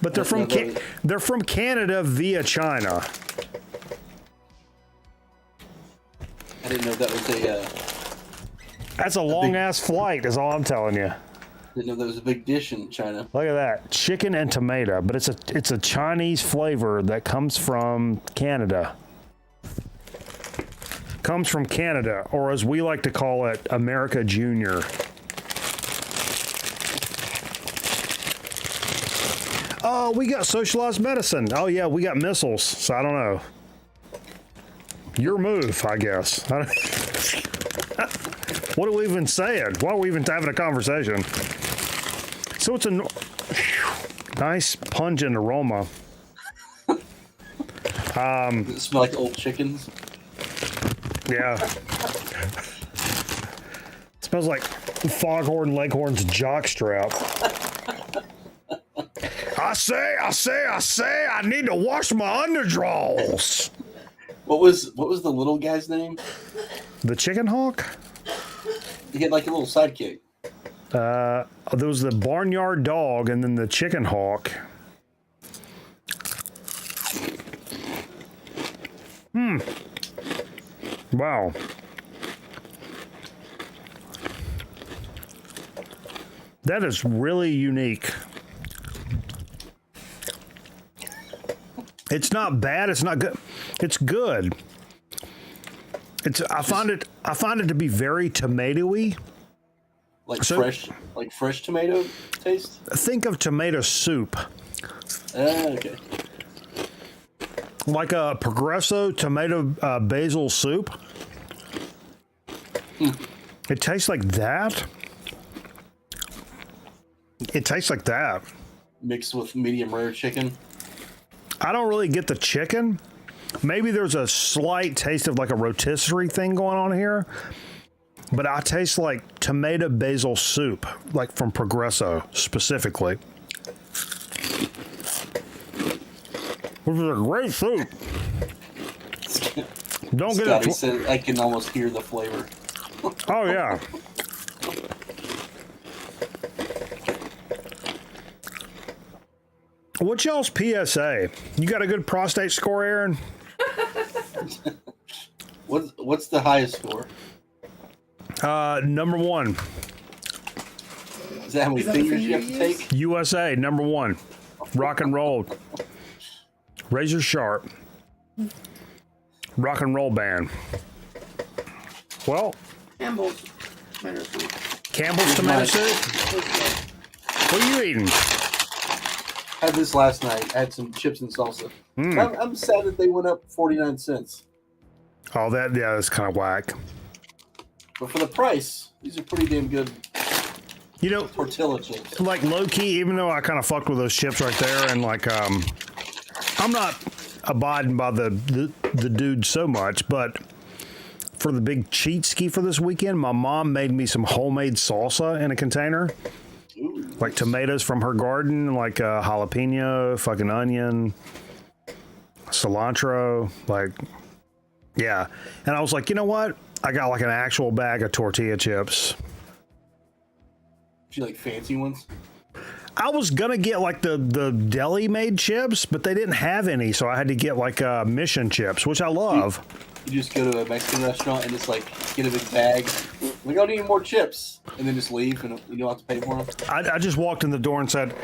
But they're from Canada via China. I didn't know that was a. That's a long ass flight, is all I'm telling you. Didn't know that was a big dish in China. Look at that, chicken and tomato, but it's a Chinese flavor that comes from Canada. Comes from Canada, or as we like to call it, America Junior. Oh, we got socialized medicine. Oh yeah, we got missiles. So I don't know. Your move, I guess. What are we even saying? Why are we even having a conversation? So it's a nice pungent aroma. Does it smell like old chickens? Yeah. It smells like Foghorn Leghorn's jockstrap. I say, I need to wash my underdrawers. What was the little guy's name? The chicken hawk? He had like a little sidekick. There was the barnyard dog and then the chicken hawk. Wow. That is really unique. It's not bad. It's not good. It's good. I find it to be very tomatoey. Like fresh tomato taste? Think of tomato soup. Okay. Like a Progresso tomato basil soup. It tastes like that. It tastes like that. Mixed with medium rare chicken. I don't really get the chicken. Maybe there's a slight taste of like a rotisserie thing going on here. But I taste like tomato basil soup, like from Progresso specifically. Which is a great soup. Don't get Scotty it. said I can almost hear the flavor. Oh yeah. What's y'all's PSA? You got a good prostate score, Aaron? What's the highest score? Number 1. Is that how many fingers you have to take? USA, number 1. Rock and roll. Razor sharp. Rock and roll band. Well, Campbell's tomato soup. Campbell's tomato soup? What are you eating? Had this last night. I had some chips and salsa. I'm sad that they went up 49 cents. Oh, that's kind of whack. But for the price, these are pretty damn good. You know, tortilla chips. Like low key, even though I kind of fucked with those chips right there, and like I'm not abiding by the dude so much, but for the big cheat ski for this weekend, my mom made me some homemade salsa in a container. Ooh, like tomatoes from her garden, like jalapeno, fucking onion, cilantro, like, yeah. And I was like, you know what? I got like an actual bag of tortilla chips. Do you like fancy ones? I was gonna get like the deli made chips, but they didn't have any, so I had to get like mission chips, which I love. You just go to a Mexican restaurant and just like get a big bag. We don't need more chips, and then just leave, and you don't have to pay for them. I just walked in the door and said,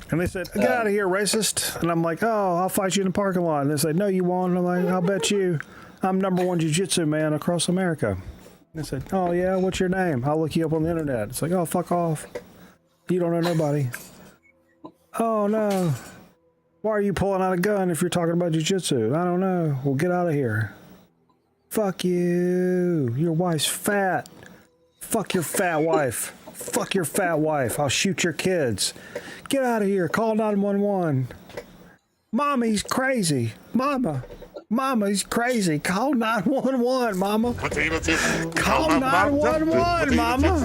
and they said, "Get out of here, racist!" And I'm like, "Oh, I'll fight you in the parking lot." And they said, "No, you won't." And I'm like, "I'll bet you. I'm #1 jiu-jitsu man across America." And they said, "Oh yeah, what's your name? I'll look you up on the internet." It's like, "Oh, fuck off. You don't know nobody." "Oh no. Why are you pulling out a gun if you're talking about jiu-jitsu?" "I don't know." "Well, get out of here." "Fuck you. Your wife's fat." "Fuck your fat wife." "Fuck your fat wife. I'll shoot your kids." "Get out of here. Call 911. Mama, he's crazy. Mama, he's crazy. Call 911, Mama. Potato chips. Call 911, Mama."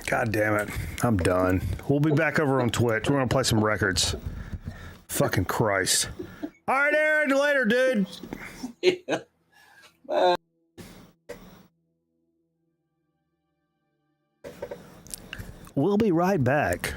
God damn it. I'm done. We'll be back over on Twitch. We're going to play some records. Fucking Christ. All right, Aaron. Later, dude. Yeah. Bye. We'll be right back.